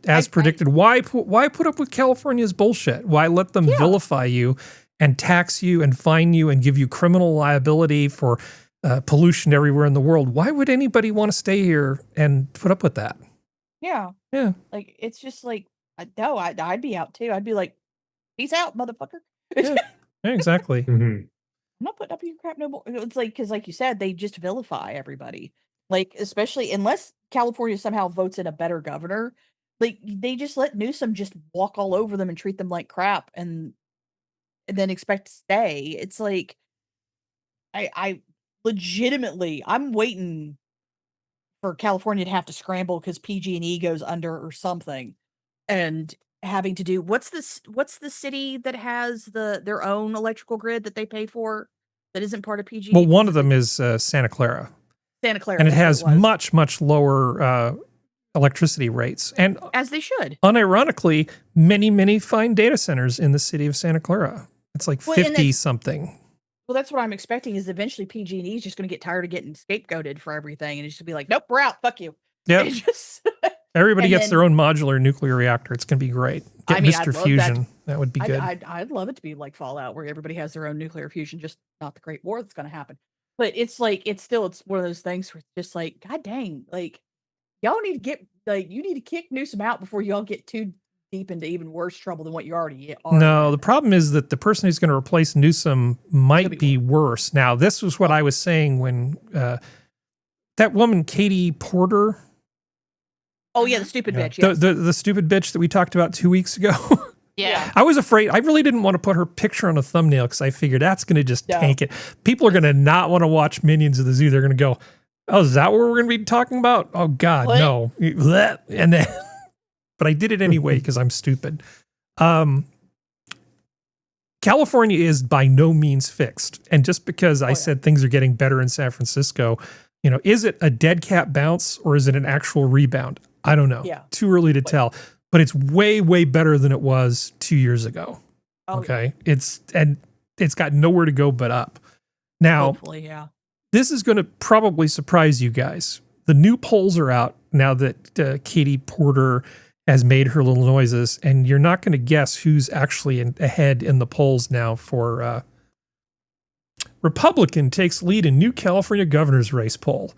As predicted. Why put up with California's bullshit? Why let them vilify you and tax you and fine you and give you criminal liability for pollution everywhere in the world? Why would anybody want to stay here and put up with that? Yeah. Yeah. Like, it's just like, no, I'd be out too. I'd be like, peace out, motherfucker. Yeah, exactly. I'm not putting up with your crap no more. It's like, because like you said, they just vilify everybody. Like, especially unless California somehow votes in a better governor, like they just let Newsom just walk all over them and treat them like crap and then expect to stay. It's like, I legitimately, I'm waiting for California to have to scramble because PG&E goes under or something, and having to do what's the city that has their own electrical grid that they pay for that isn't part of PG&E? Well, one of them is Santa Clara. Santa Clara, and it has much lower electricity rates, and as they should. Unironically, many fine data centers in the city of Santa Clara. It's like 50 something. Well, that's what I'm expecting. Is eventually PG&E is just going to get tired of getting scapegoated for everything, and it's just be like, nope, we're out. Fuck you. Yeah. Everybody gets their own modular nuclear reactor. It's going to be great. Get Mr. Fusion. That would be good. I'd love it to be like Fallout, where everybody has their own nuclear fusion, just not the Great War that's going to happen. But it's like, it's one of those things where it's just like, God dang, like, y'all need to get, like, you need to kick Newsom out before y'all get too deep into even worse trouble than what you already are. No, the problem is that the person who's going to replace Newsom might be worse. Now, this was what I was saying when that woman, Katie Porter. Oh, yeah, the stupid bitch. Yes. The stupid bitch that we talked about 2 weeks ago. Yeah. I was afraid. I really didn't want to put her picture on a thumbnail because I figured that's going to just tank it. People are going to not want to watch Minions of the Zoo. They're going to go, oh, is that what we're going to be talking about? Oh, God, no. And then, but I did it anyway because I'm stupid. California is by no means fixed. And just because I said things are getting better in San Francisco, you know, is it a dead cat bounce or is it an actual rebound? I don't know. Yeah. Too early to tell. But it's way better than it was 2 years ago. Oh, okay. Yeah. It's got nowhere to go but up. Now, hopefully, this is going to probably surprise you guys. The new polls are out now that Katie Porter has made her little noises, and you're not going to guess who's actually ahead in the polls now for Republican takes lead in new California governor's race poll.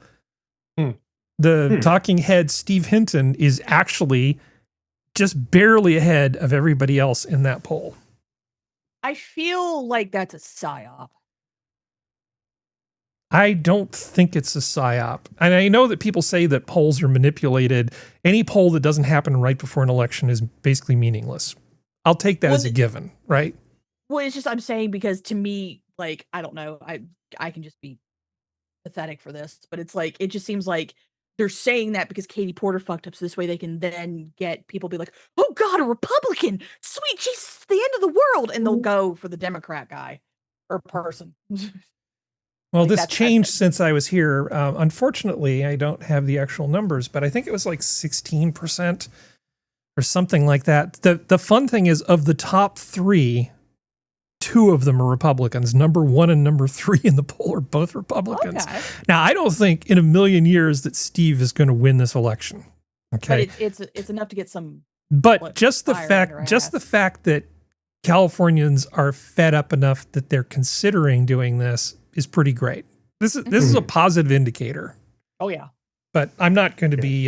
The talking head Steve Hinton is actually just barely ahead of everybody else in that poll. I feel like that's a psyop. I don't think it's a psyop. And I know that people say that polls are manipulated. Any poll that doesn't happen right before an election is basically meaningless. I'll take that as a given, right? Well, it's just, I'm saying, because to me, like, I don't know, I can just be pathetic for this, but it's like, it just seems like they're saying that because Katie Porter fucked up, so this way they can then get people be like, oh God, a Republican, sweet, she's the end of the world, and they'll go for the Democrat guy or person. Well, like this changed since I was here. Unfortunately, I don't have the actual numbers, but I think it was like 16% or something like that. The fun thing is, of the top three, two of them are Republicans. Number 1 and number 3 in the poll are both Republicans. Okay. Now, I don't think in a million years that Steve is going to win this election. Okay, but it's enough to get some. But just the fact that Californians are fed up enough that they're considering doing this is pretty great. This is a positive indicator. Oh yeah. But I'm not going to be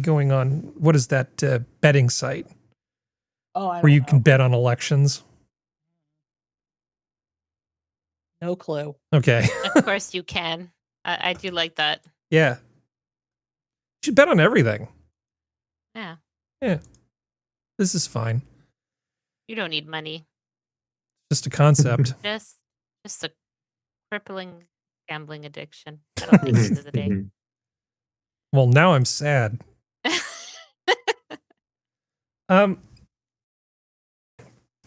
going on, what is that betting site? Where you can bet on elections. No clue. Okay. Of course you can. I do like that. Yeah. You should bet on everything. Yeah. Yeah. This is fine. You don't need money. Just a concept. just a crippling gambling addiction. I don't think at the end of the day. Well, now I'm sad.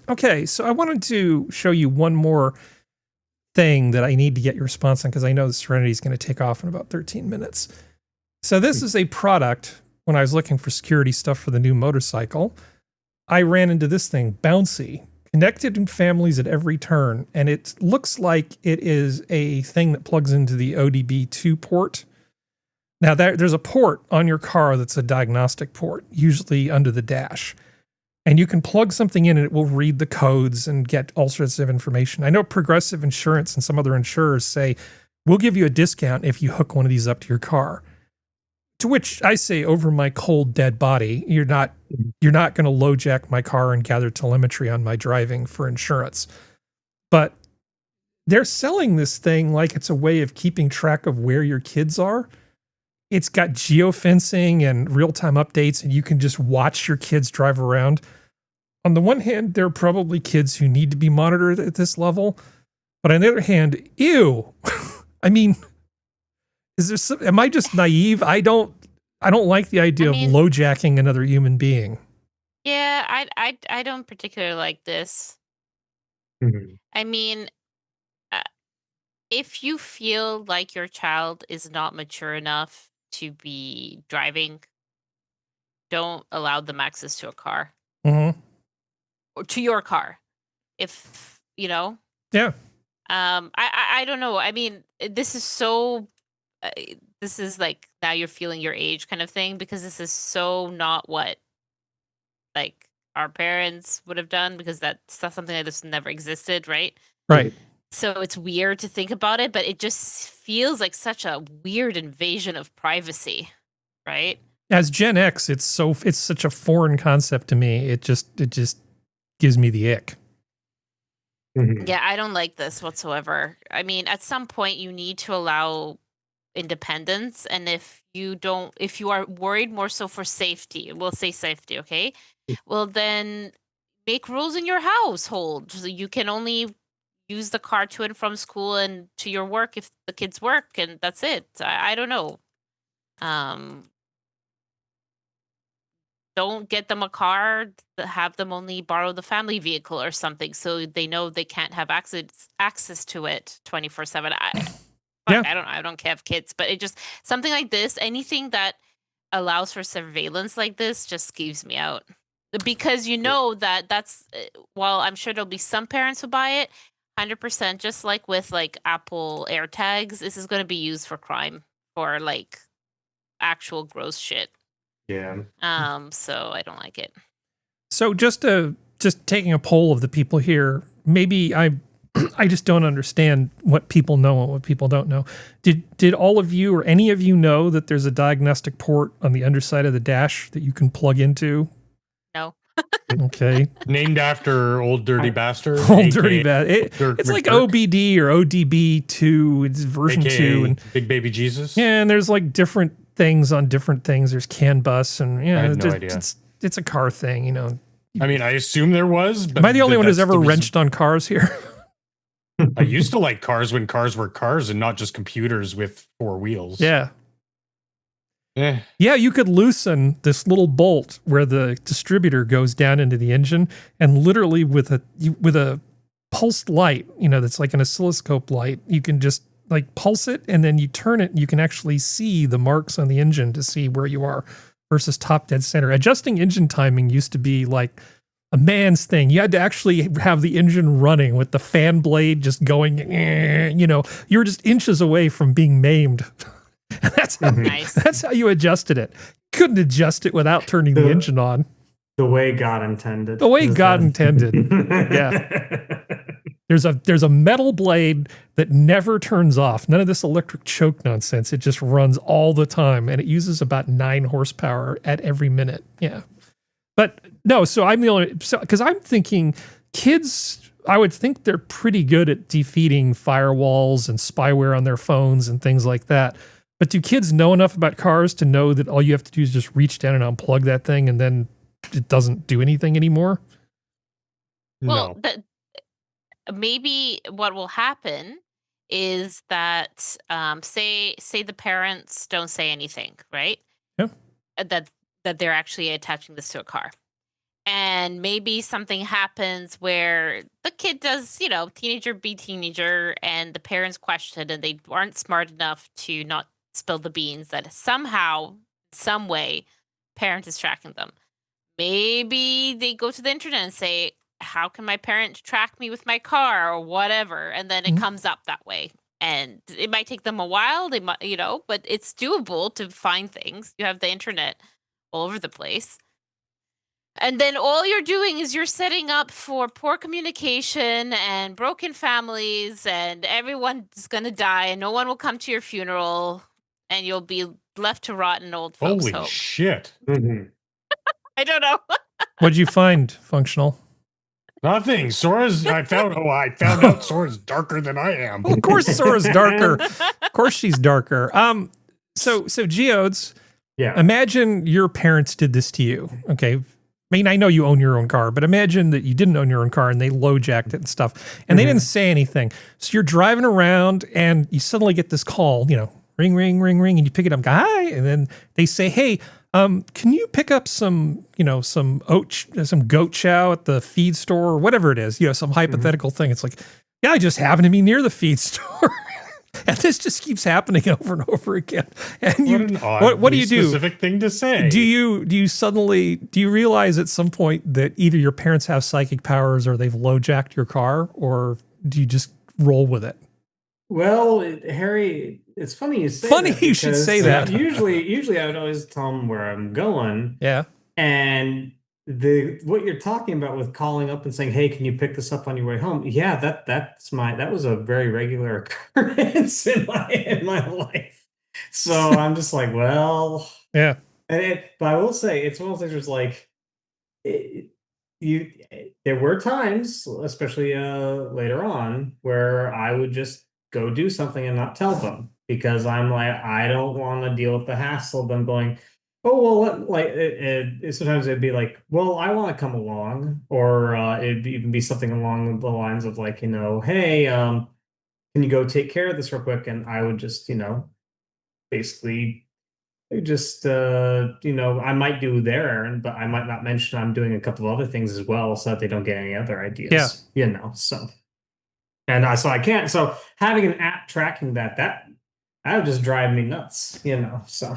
Okay, so I wanted to show you one more thing that I need to get your response on because I know the Serenity is going to take off in about 13 minutes. So this is a product. When I was looking for security stuff for the new motorcycle, I ran into this thing, Bouncy, connected in families at every turn. And it looks like it is a thing that plugs into the ODB2 port. Now there's a port on your car that's a diagnostic port, usually under the dash. And you can plug something in and it will read the codes and get all sorts of information. I know Progressive Insurance and some other insurers say, we'll give you a discount if you hook one of these up to your car. To which I say, over my cold, dead body, you're not going to LoJack my car and gather telemetry on my driving for insurance. But they're selling this thing like it's a way of keeping track of where your kids are. It's got geofencing and real-time updates, and you can just watch your kids drive around. On the one hand, there are probably kids who need to be monitored at this level. But on the other hand, ew. I mean, am I just naive? I don't like the idea of LoJacking another human being. Yeah, I don't particularly like this. Mhm. I mean, if you feel like your child is not mature enough to be driving, don't allow them access to a car. Mm-hmm. Or to your car. If, Yeah. I don't know. I mean, this is so this is like now you're feeling your age kind of thing, because this is so not what like our parents would have done, because that's something like this never existed, right? Right. So it's weird to think about it, but it just feels like such a weird invasion of privacy, right? As Gen X, it's such a foreign concept to me. It just gives me the ick. Mhm. Yeah, I don't like this whatsoever. I mean, at some point you need to allow independence, and if you are worried more so for safety, we'll say safety, okay? Well, then make rules in your household. So you can only use the car to and from school and to your work if the kids work, and that's it. I don't know. Don't get them a car, have them only borrow the family vehicle or something, so they know they can't have access to it 24/7. Yeah. I don't have kids, but it just something like this, anything that allows for surveillance like this just skeeves me out. Because you know that's while I'm sure there'll be some parents who buy it, 100%, just like with like Apple AirTags, this is going to be used for crime, for like actual gross shit. Yeah. So I don't like it. So just taking a poll of the people here, maybe I just don't understand what people know and what people don't know. Did all of you or any of you know that there's a diagnostic port on the underside of the dash that you can plug into? No. Okay. Named after Old Dirty Bastard. Old Dirty Bastard. It's like OBD or ODB2. It's version 2. And Big Baby Jesus. Yeah, and there's like different things on different things. There's CAN bus, and I had no idea. It's a car thing, you know. I mean, I assume there was. But am I the only one who's ever wrenched on cars here? I used to like cars when cars were cars and not just computers with 4 wheels. Yeah. Eh. Yeah, you could loosen this little bolt where the distributor goes down into the engine, and literally with a pulsed light, you know, that's like an oscilloscope light, you can just like pulse it, and then you turn it and you can actually see the marks on the engine to see where you are versus top dead center. Adjusting engine timing used to be like a man's thing. You had to actually have the engine running with the fan blade just going, you know, you were just inches away from being maimed. That's how you adjusted it. Couldn't adjust it without turning the engine on. The way God intended. The way God intended. Yeah. There's a metal blade that never turns off. None of this electric choke nonsense. It just runs all the time, and it uses about 9 horsepower at every minute. Yeah. But no, so I'm the only, because I'm thinking kids, I would think they're pretty good at defeating firewalls and spyware on their phones and things like that. But do kids know enough about cars to know that all you have to do is just reach down and unplug that thing, and then it doesn't do anything anymore? Well, No. Maybe what will happen is that say the parents don't say anything, right? Yeah. That they're actually attaching this to a car. and maybe something happens where the kid does, teenager be teenager, and the parents question and they aren't smart enough to not spill the beans, that somehow, some way, parent is tracking them. Maybe they go to the internet and say, how can my parent track me with my car or whatever? And then it comes up that way. And it might take them a while, they might, but it's doable to find things. You have the internet all over the place. And then all you're doing is you're setting up for poor communication and broken families, and everyone's going to die, and no one will come to your funeral, and you'll be left to rot in old folks' Holy home. shit. I don't know. What'd you find, Functional? Nothing. I found out Sora's darker than I am. Well, of course Sora's darker. Of course she's darker. So Geodes, imagine your parents did this to you, okay? I mean, I know you own your own car, but imagine that you didn't own your own car and they low-jacked it and stuff, and they didn't say anything. So you're driving around and you suddenly get this call, ring, ring, ring, ring, and you pick it up, go, hi, and then they say, hey, can you pick up some goat chow at the feed store or whatever it is, some hypothetical thing. It's like, yeah, I just happen to be near the feed store. And this just keeps happening over and over again. And what do you do? Specific thing to say. Do you realize at some point that either your parents have psychic powers or they've low-jacked your car, or do you just roll with it? Well, Harry, it's funny you say Funny that you should say that. Usually I would always tell them where I'm going. Yeah. And what you're talking about with calling up and saying, hey, can you pick this up on your way home? Yeah, that was a very regular occurrence in my life. So I'm just like, well, yeah. But I will say it's one of those things where it's like there were times, especially later on, where I would just go do something and not tell them, because I'm like, I don't want to deal with the hassle of them going, oh, well, sometimes it'd be like, well, I want to come along, or it'd even be something along the lines of like, hey, can you go take care of this real quick? And I would just, basically just, I might do their errand, but I might not mention I'm doing a couple of other things as well, so that they don't get any other ideas. Yeah. So. And so I can't. So having an app tracking that would just drive me nuts, so.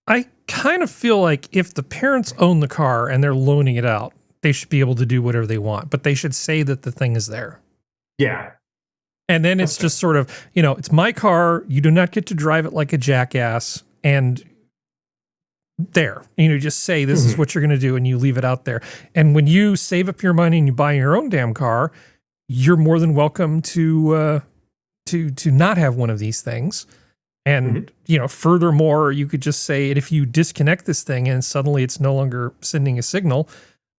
I kind of feel like if the parents own the car and they're loaning it out, they should be able to do whatever they want, but they should say that the thing is there. Yeah. And then it's just sort of, it's my car. You do not get to drive it like a jackass. And there, just say this is what you're going to do, and you leave it out there. And when you save up your money and you buy your own damn car, you're more than welcome to not have one of these things. And, furthermore, you could just say if you disconnect this thing and suddenly it's no longer sending a signal,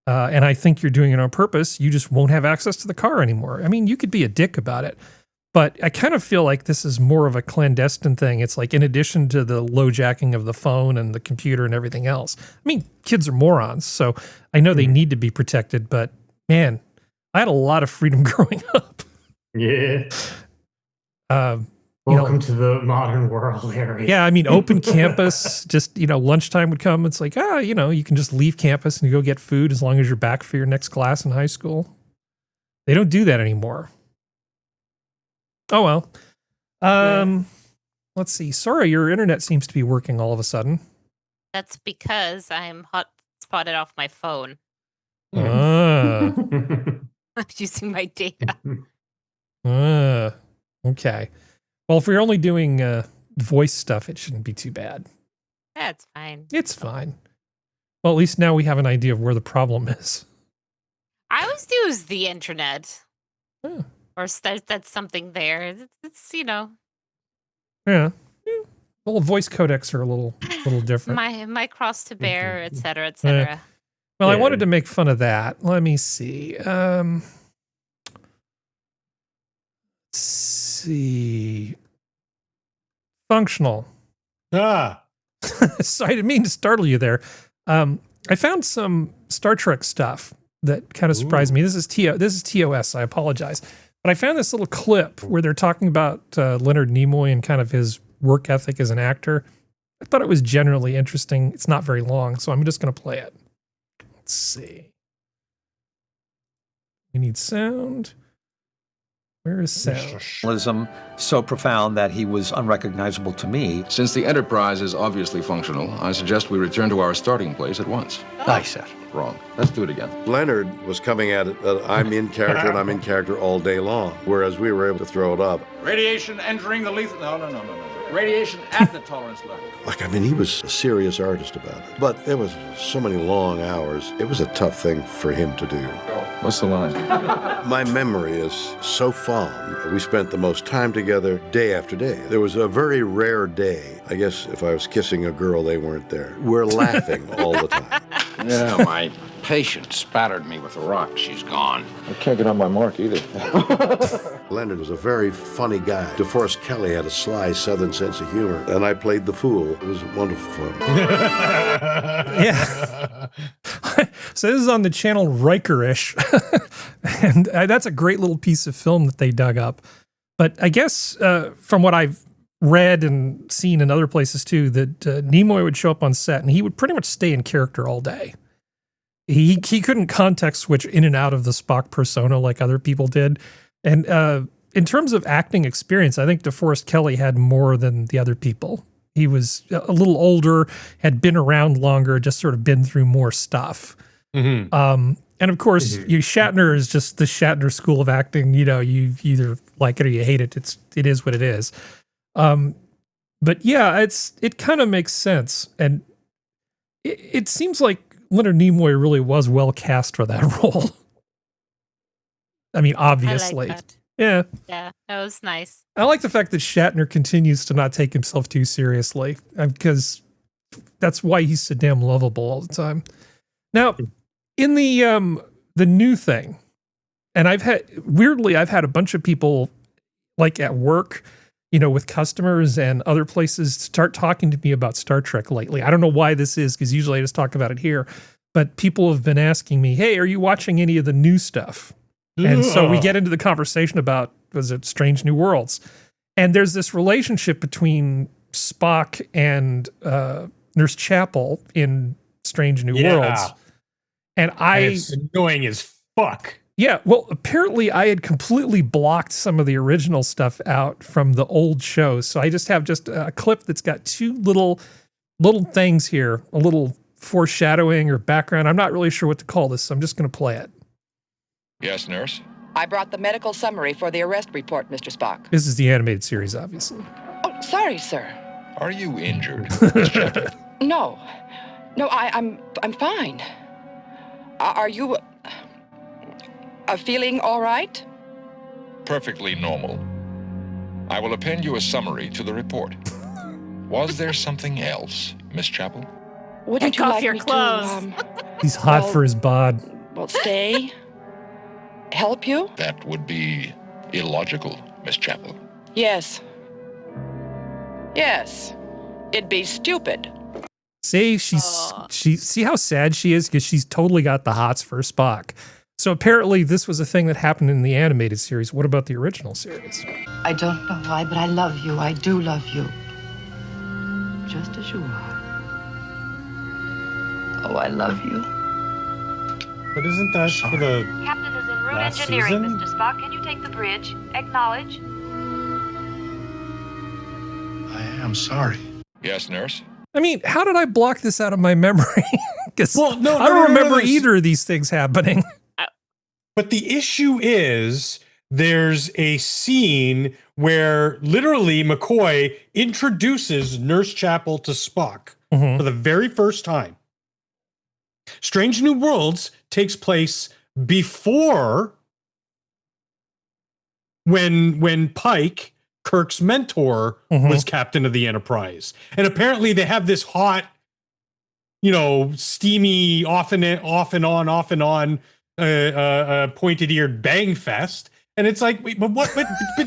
and I think you're doing it on purpose, you just won't have access to the car anymore. I mean, you could be a dick about it, but I kind of feel like this is more of a clandestine thing. It's like, in addition to the low jacking of the phone and the computer and everything else, I mean, kids are morons, so I know they need to be protected, but man, I had a lot of freedom growing up. Yeah. Welcome to the modern world, Harry. Yeah, I mean, open campus, just, lunchtime would come. It's like, you can just leave campus and go get food as long as you're back for your next class in high school. They don't do that anymore. Oh, well. Let's see. Sora, your internet seems to be working all of a sudden. That's because I'm hot-spotted off my phone. I'm using my data. Okay. Well, if we're only doing voice stuff, it shouldn't be too bad. That's fine. It's fine. Well, at least now we have an idea of where the problem is. I always use the internet. Or that's something there. It's Yeah. Well, voice codecs are a little different. My cross to bear, et cetera, et cetera. Well, I wanted to make fun of that. Let me see. Let's see. Functional. So I didn't mean to startle you there. I found some Star Trek stuff that kind of surprised me. This is TUES. I apologize. But I found this little clip where they're talking about Leonard Nimoy and kind of his work ethic as an actor. I thought it was generally interesting. It's not very long, so I'm just going to play it. Let's see. We need sound. Where is sound? So profound that he was unrecognizable to me. Since the Enterprise is obviously functional, I suggest we return to our starting place at once. Nice, sir. Wrong. Let's do it again. Leonard was coming at it, I'm in character and I'm in character all day long, whereas we were able to throw it up. Radiation entering the lethal... No. Radiation at the tolerance level. Like, I mean, he was a serious artist about it. But there was so many long hours. It was a tough thing for him to do. What's the line? My memory is so fond. We spent the most time together day after day. There was a very rare day. I guess if I was kissing a girl, they weren't there. We're laughing all the time. Yeah, my patient spattered me with a rock. She's gone. I can't get on my mark either. Leonard was a very funny guy. DeForest Kelley had a sly Southern sense of humor, and I played the fool. It was wonderful fun. Yeah. So this is on the channel Rikerish, and that's a great little piece of film that they dug up. But I guess from what I've read and seen in other places too, that Nimoy would show up on set and he would pretty much stay in character all day. He couldn't context switch in and out of the Spock persona like other people did. And in terms of acting experience, I think DeForest Kelley had more than the other people. He was a little older, had been around longer, just sort of been through more stuff. And of course, Shatner is just the Shatner school of acting. You know, you either like it or you hate it. It is what it is. But yeah, it kind of makes sense. And it seems like Leonard Nimoy really was well cast for that role. I mean, obviously. I like that. Yeah. Yeah, that was nice. I like the fact that Shatner continues to not take himself too seriously, because that's why he's so damn lovable all the time. Now, in the new thing, and I've had a bunch of people like at work, you know, with customers and other places start talking to me about Star Trek lately. I don't know why this is, because usually I just talk about it here, but people have been asking me, hey, are you watching any of the new stuff? And so we get into the conversation about, was it Strange New Worlds? And there's this relationship between Spock and Nurse Chapel in Strange New Worlds. And it's annoying as fuck. Yeah, well, apparently I had completely blocked some of the original stuff out from the old shows. So I just have a clip that's got two little things here, a little foreshadowing or background. I'm not really sure what to call this, so I'm just going to play it. Yes, nurse? I brought the medical summary for the arrest report, Mr. Spock. This is the animated series, obviously. Oh, sorry, sir. Are you injured, Miss Chapel? No, I'm fine. Are you feeling all right? Perfectly normal. I will append you a summary to the report. Was there something else, Miss Chapel? Wouldn't Take you off like your me clothes. He's hot for his bod. Well, stay? Help you? That would be illogical, Miss Chapel. Yes. Yes. It'd be stupid. See, see how sad she is, because she's totally got the hots for Spock. So apparently this was a thing that happened in the animated series. What about the original series? I don't know why, but I love you. I do love you. Just as you are. Oh, I love you. But isn't that for the Captain is en route last engineering, season? Mr. Spock. Can you take the bridge? Acknowledge. I am sorry. Yes, nurse? I mean, how did I block this out of my memory? Because Well, I don't remember either of these things happening. But the issue is there's a scene where literally McCoy introduces Nurse Chapel to Spock for the very first time. Strange New Worlds takes place before when Pike, Kirk's mentor, was captain of the Enterprise. And apparently they have this hot, you know, steamy, off and on, pointed-eared bang fest. And it's like, wait, but what?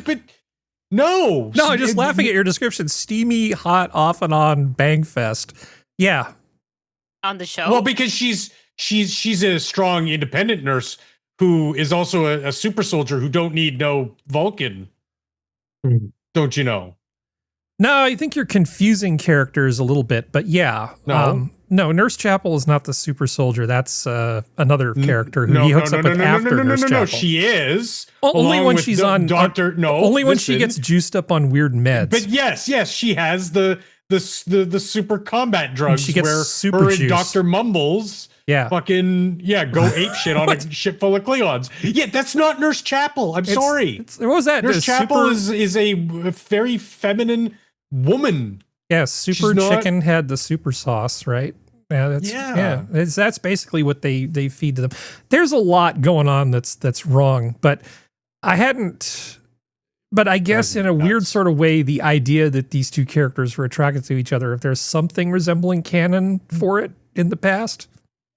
But no. No, just laughing at your description. Steamy, hot, off and on, bang fest. Yeah. On the show? Well, because she's a strong, independent nurse who is also a super soldier who don't need no Vulcan. Don't you know? No, I think you're confusing characters a little bit, but yeah. No, Nurse Chapel is not the super soldier. That's another character who he hooks up with after Nurse Chapel. She is. Only when she's on Doctor. No, only when she gets juiced up on weird meds. But yes, she has the super combat drugs. She gets where super her and juice. Dr. Mumbles. Fucking go ape shit on a ship full of Klingons. Yeah, that's not Nurse Chapel. I'm sorry. What was that? Nurse Chapel is a very feminine woman. Yeah, Super Chicken had the super sauce, right? Yeah, that's basically what they feed to them. There's a lot going on that's wrong, but I guess in a weird sort of way, the idea that these two characters were attracted to each other, if there's something resembling canon for it in the past.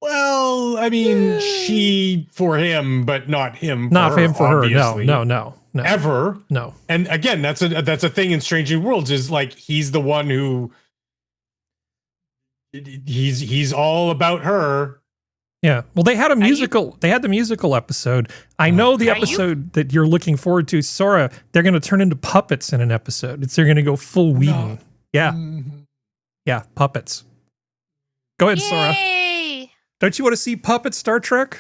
Well, I mean, she for him, but not him. Not him for her. Obviously. No. Ever. No. And again, that's a thing in Strange New Worlds is like he's the one who he's all about her. Yeah. Well, they had a musical. They had the musical episode. I know the episode that you're looking forward to, Sora. They're going to turn into puppets in an episode. They're going to go full Whedon. Yeah. Yeah. Puppets. Go ahead, Sora. Don't you want to see puppet Star Trek?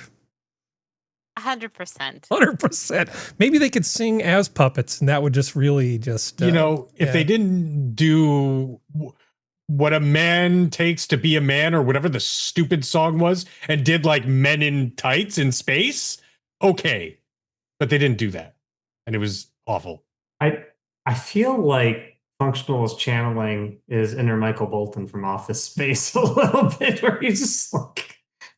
100%. 100%. Maybe they could sing as puppets, and that would just really just if they didn't do what a man takes to be a man or whatever the stupid song was and did like Men in Tights in space, okay, but they didn't do that, and it was awful. I feel like Functional is channeling his inner Michael Bolton from Office Space a little bit, where he's just like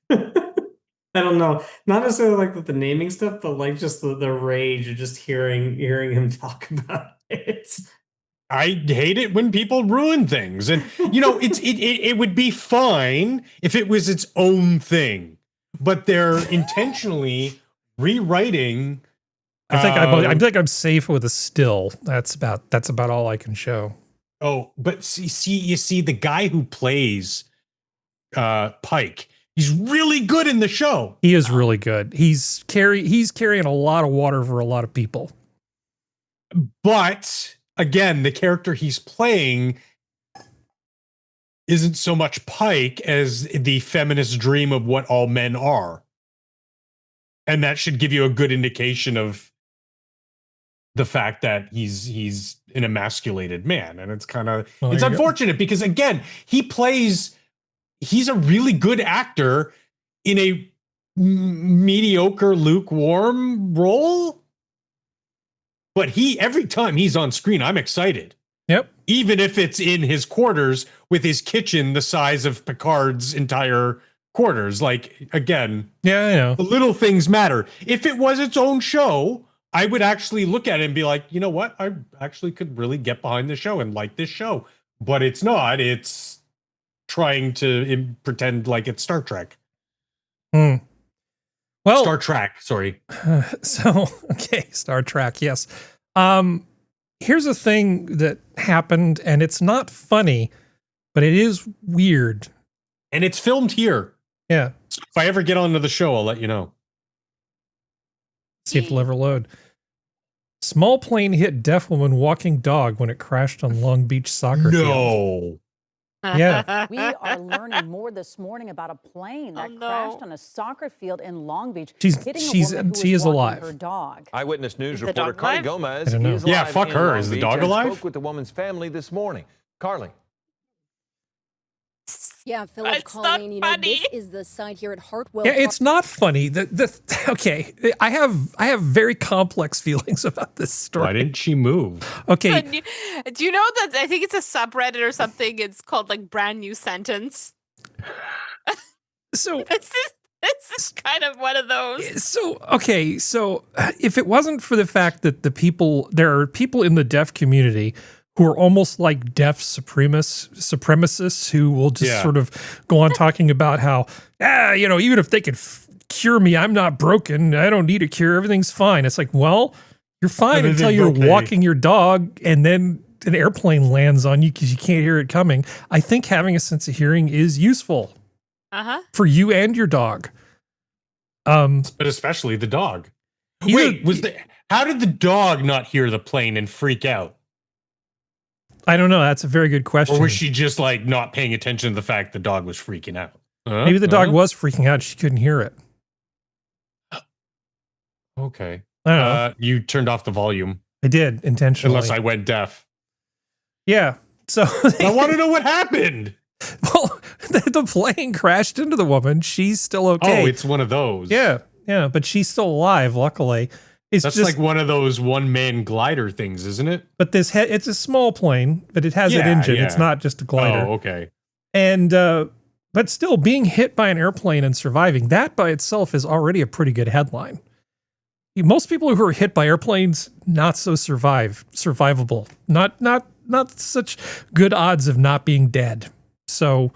I don't know, not necessarily like the naming stuff, but like just the rage of just hearing him talk about it. I hate it when people ruin things, and it would be fine if it was its own thing, but they're intentionally rewriting. I think I'm safe with a still. That's about all I can show. Oh, but you see the guy who plays Pike. He's really good in the show. He is really good. He's carrying a lot of water for a lot of people. But again, the character he's playing isn't so much Pike as the feminist dream of what all men are. And that should give you a good indication of the fact that he's an emasculated man. And it's kind of, it's unfortunate because again, he's a really good actor in a mediocre, lukewarm role. But every time he's on screen, I'm excited. Yep. Even if it's in his quarters with his kitchen the size of Picard's entire quarters. Like, again, I know. The little things matter. If it was its own show, I would actually look at it and be like, you know what? I actually could really get behind the show and like this show. But it's not. It's trying to pretend like it's Star Trek. Well, Star Trek, sorry. Star Trek, yes. Here's a thing that happened, and it's not funny, but it is weird. And it's filmed here. Yeah. So if I ever get onto the show, I'll let you know. See if it'll ever load. Small plane hit deaf woman walking dog when it crashed on Long Beach soccer field. No. Yeah. We are learning more this morning about a plane that crashed on a soccer field in Long Beach. She is alive. Her dog. Eyewitness News reporter Carly Gomez. I don't know. Is Yeah, live fuck in her. Long Is the Beach dog and alive? Spoke with the woman's family this morning. Carly. Yeah, Philip calling. This is the site here at Hartwell. Yeah, it's not funny. Okay, I have very complex feelings about this story. Why didn't she move? Okay. Do you know that I think it's a subreddit or something? It's called like Brand New Sentence. So this is kind of one of those. So if it wasn't for the fact that there are people in the deaf community who are almost like deaf supremacists who will just sort of go on talking about how, even if they could cure me, I'm not broken. I don't need a cure. Everything's fine. It's like, well, you're fine until you're walking your dog and then an airplane lands on you because you can't hear it coming. I think having a sense of hearing is useful for you and your dog. But especially the dog. Wait, how did the dog not hear the plane and freak out? I don't know. That's a very good question. Or was she just like not paying attention to the fact the dog was freaking out? Maybe the dog was freaking out. She couldn't hear it. Okay. I don't know. You turned off the volume. I did intentionally. Unless I went deaf. Yeah. So I want to know what happened. Well, the plane crashed into the woman. She's still okay. Oh, it's one of those. Yeah. Yeah. But she's still alive, luckily. It's That's just like one of those one-man glider things, isn't it? But it's a small plane, but it has an engine. Yeah. It's not just a glider. Oh, okay. And but still, being hit by an airplane and surviving, that by itself is already a pretty good headline. Most people who are hit by airplanes, not so survivable. Not such good odds of not being dead. So,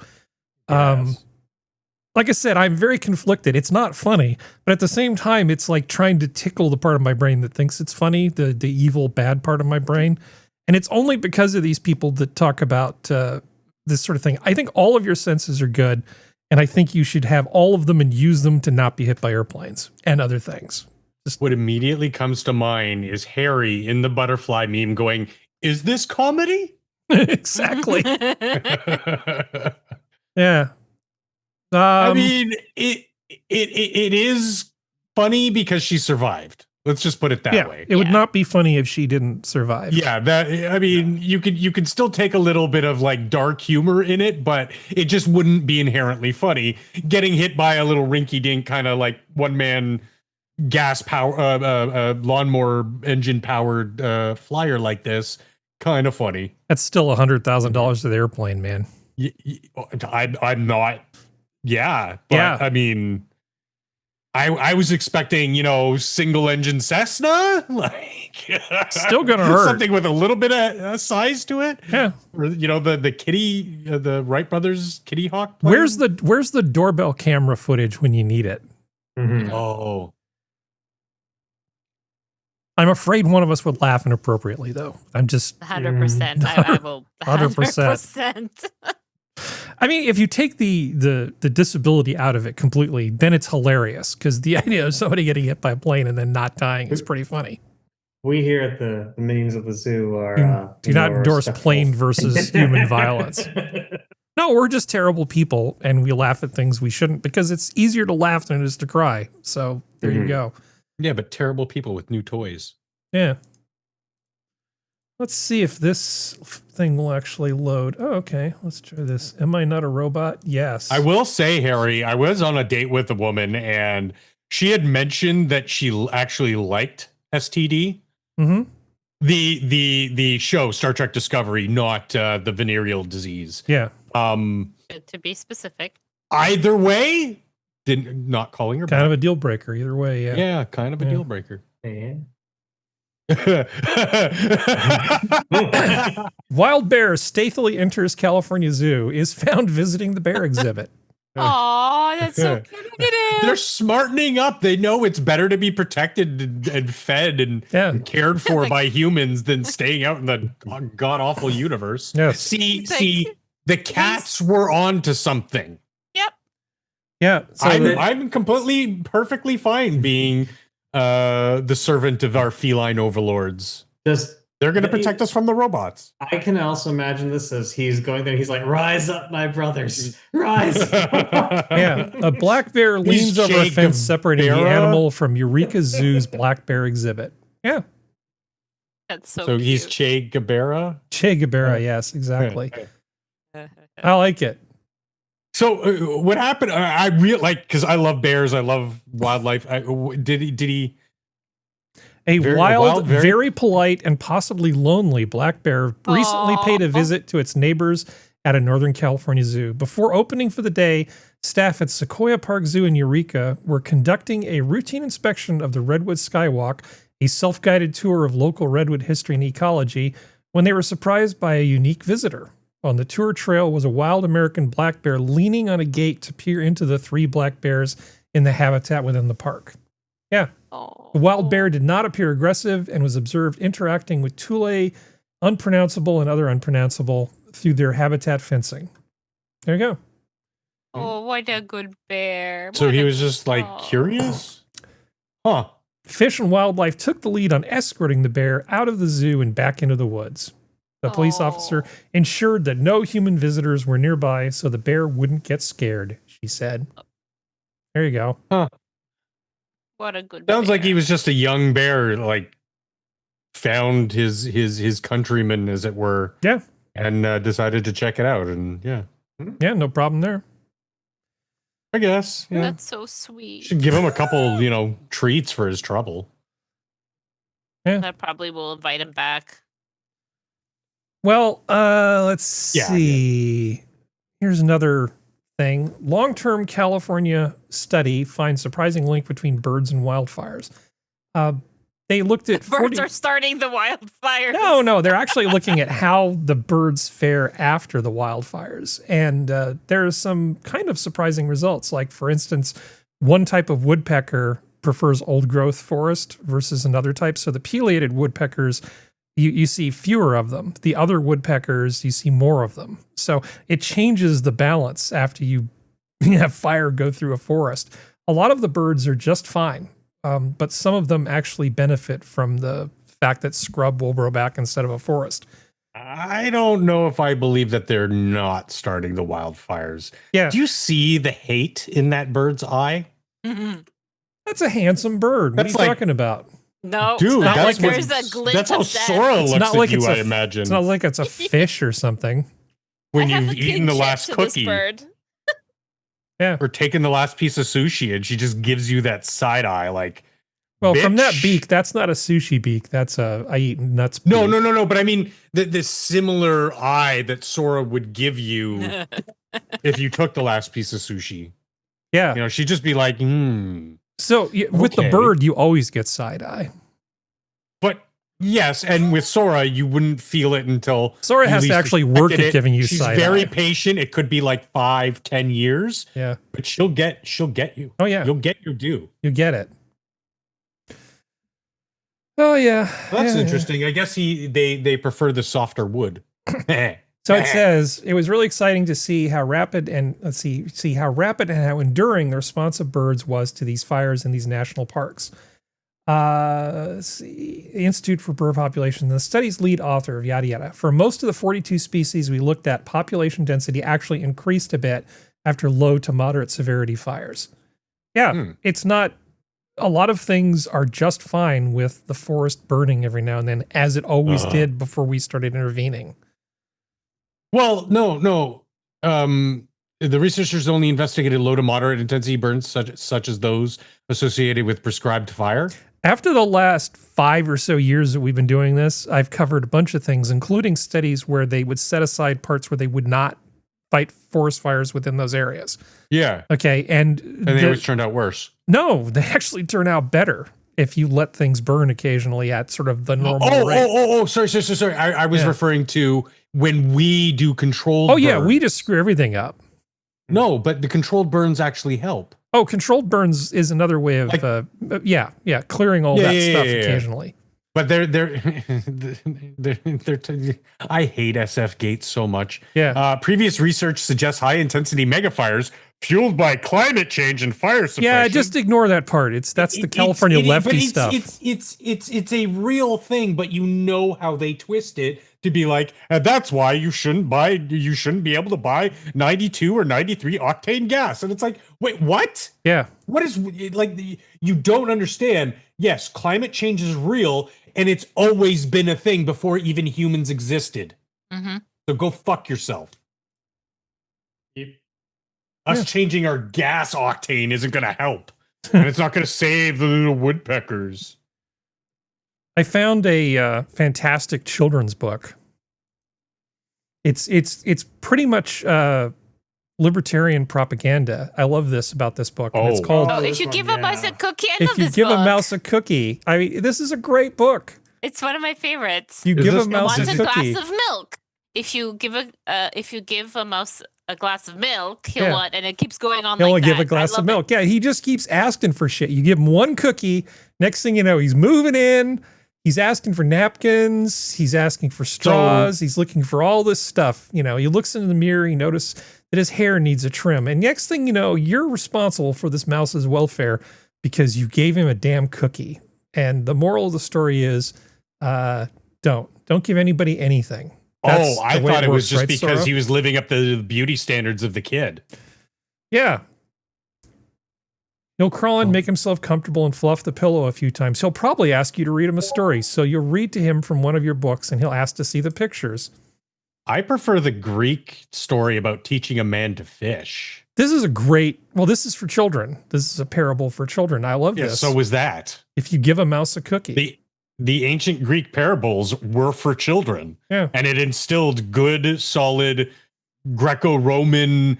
like I said, I'm very conflicted. It's not funny, but at the same time, it's like trying to tickle the part of my brain that thinks it's funny, the evil, bad part of my brain. And it's only because of these people that talk about this sort of thing. I think all of your senses are good, and I think you should have all of them and use them to not be hit by airplanes and other things. What immediately comes to mind is Harry in the butterfly meme going, "Is this comedy?" Exactly. Yeah. I mean, it is funny because she survived. Let's just put it that way. It would not be funny if she didn't survive. Yeah, I mean, you could still take a little bit of like dark humor in it, but it just wouldn't be inherently funny. Getting hit by a little rinky-dink kind of like one-man gas power lawnmower engine powered flyer like this, kind of funny. That's still $100,000 to the airplane, man. I'm not. Yeah, but I mean, I was expecting, single engine Cessna, like still gonna hurt. Something with a little bit of size to it. Yeah, or, the Kitty, the Wright brothers Kitty Hawk plane. Where's the doorbell camera footage when you need it? Mm-hmm. Oh, I'm afraid one of us would laugh inappropriately, though. I'm just 100%. I will 100%. I mean, if you take the disability out of it completely, then it's hilarious because the idea of somebody getting hit by a plane and then not dying is pretty funny. We here at the Minions of the Zoo are do not endorse plane versus human violence. No, we're just terrible people, and we laugh at things we shouldn't because it's easier to laugh than it is to cry. So there you go. Yeah, but terrible people with new toys. Yeah. Let's see if this thing will actually load. Oh, okay. Let's try this. Am I not a robot? Yes. I will say, Harry, I was on a date with a woman, and she had mentioned that she actually liked STD. Mm-hmm. The show Star Trek Discovery, not the venereal disease. Yeah. To be specific. Either way, not calling her kind back. of a deal breaker. Either way, yeah. Yeah, kind of a deal breaker. Yeah. Wild bear stealthily enters California Zoo, is found visiting the bear exhibit. Oh, that's so cute. They're smartening up. They know it's better to be protected and fed and cared for by humans than staying out in the god awful universe. Yes. See, the cats were on to something. Yep. Yeah. So I'm perfectly fine being the servant of our feline overlords. They're going to protect us from the robots. I can also imagine this as he's going there. He's like, "Rise up, my brothers, rise!" Yeah, a black bear leans over a fence separating the animal from Eureka Zoo's black bear exhibit. Yeah, that's so. So cute. he's Che Guevara. Che Guevara, yes, exactly. I like it. So what happened? I really because I love bears. I love wildlife. Did he? A wild, very polite, and possibly lonely black bear recently paid a visit to its neighbors at a Northern California zoo. Before opening for the day, staff at Sequoia Park Zoo in Eureka were conducting a routine inspection of the Redwood Skywalk, a self-guided tour of local redwood history and ecology, when they were surprised by a unique visitor. On the tour trail was a wild American black bear leaning on a gate to peer into the 3 black bears in the habitat within the park. Yeah. The wild bear did not appear aggressive and was observed interacting with Thule, unpronounceable and other unpronounceable, through their habitat fencing. There you go. Oh, what a good bear. So he was just curious? Huh. Fish and Wildlife took the lead on escorting the bear out of the zoo and back into the woods. The police officer ensured that no human visitors were nearby so the bear wouldn't get scared, she said. There you go. Huh. What a good Sounds like bear. he was just a young bear, like found his countrymen, as it were. Yeah. And decided to check it out. And yeah. Yeah, no problem there. I guess. Yeah. That's so sweet. Should give him a couple, treats for his trouble. Yeah. That probably will invite him back. Well, let's see. Here's another thing. Long-term California study finds surprising link between birds and wildfires. They looked at Birds are starting the wildfires. No, they're actually looking at how the birds fare after the wildfires. And there are some kind of surprising results. Like, for instance, one type of woodpecker prefers old-growth forest versus another type. So the pileated woodpeckers, you see fewer of them. The other woodpeckers, you see more of them. So it changes the balance after you have fire go through a forest. A lot of the birds are just fine. But some of them actually benefit from the fact that scrub will grow back instead of a forest. I don't know if I believe that they're not starting the wildfires. Yeah. Do you see the hate in that bird's eye? Mm-hmm. That's a handsome bird. What are you talking about? No, dude, that's like there's a glint that's how of death. Sora It's looks not at like you, it's I imagine. It's not like it's a fish or something. When I have you've a eaten the kinship last to this cookie. bird. Yeah. Or taken the last piece of sushi, and she just gives you that side eye, like, Well, from that bitch. beak, that's not a sushi beak. That's a I eat nuts beak. No. But I mean, the similar eye that Sora would give you if you took the last piece of sushi. Yeah. She'd just be like, So with the okay. bird, you always get side eye. But yes, and with Sora, you wouldn't feel it until Sora you has to least actually work expected at it. giving you She's side very eye. patient. It could be like 5-10 years. Yeah. But she'll get you. Oh yeah. You'll get your due. You get it. Oh yeah. Well, that's Yeah, interesting. I guess they prefer the softer wood. So it says it was really exciting to see how rapid and how rapid and how enduring the response of birds was to these fires in these national parks. Let's see, the Institute for Bird Population, the study's lead author, yada yada. For most of the 42 species we looked at, population density actually increased a bit after low to moderate severity fires. Yeah, it's not. A lot of things are just fine with the forest burning every now and then, as it always did before we started intervening. Well, no. The researchers only investigated low to moderate intensity burns, such as those associated with prescribed fire. After the last 5 or so years that we've been doing this, I've covered a bunch of things, including studies where they would set aside parts where they would not fight forest fires within those areas. Yeah. Okay, and they always turned out worse. No, they actually turn out better if you let things burn occasionally at sort of the normal rate. Sorry. I was referring to when we do controlled burns. Yeah, burns. we just screw everything up. No, but the controlled burns actually help. Oh, controlled burns is another way of, clearing all that stuff occasionally. But they're I hate SF Gates so much. Yeah. Previous research suggests high intensity megafires fueled by climate change and fire suppression. Yeah, just ignore that part. That's the California lefty stuff. It's a real thing, but you know how they twist it to be like, that's why you shouldn't be able to buy 92 or 93 octane gas. And it's like, wait, what? Yeah. What is like you don't understand? Yes, climate change is real, and it's always been a thing before even humans existed. Mm-hmm. So go fuck yourself. Us changing our gas octane isn't going to help, and it's not going to save the little woodpeckers. I found a fantastic children's book. It's pretty much libertarian propaganda. I love this about this book. And it's called if you give a mouse a cookie, I love this book. If you give a mouse a cookie, I mean, this is a great book. It's one of my favorites. You give a mouse a cookie. Wants a glass of milk. If you give a mouse a glass of milk, he'll want, and it keeps going on. He'll like give that. a glass of milk. Yeah, he just keeps asking for shit. You give him one cookie. Next thing you know, he's moving in. He's asking for napkins. He's asking for straws. He's looking for all this stuff. You know, he looks into the mirror. He notices that his hair needs a trim. And next thing you know, you're responsible for this mouse's welfare because you gave him a damn cookie. And the moral of the story is, don't give anybody anything. That's I the way thought it was works, just right, because Sora? he was living up to the beauty standards of the kid. Yeah. He'll crawl in, make himself comfortable, and fluff the pillow a few times. He'll probably ask you to read him a story. So you'll read to him from one of your books, and he'll ask to see the pictures. I prefer the Greek story about teaching a man to fish. This is a great, well, this is for children. This is a parable for children. I love this. So was that. If you give a mouse a cookie. The ancient Greek parables were for children. Yeah. And it instilled good, solid Greco-Roman,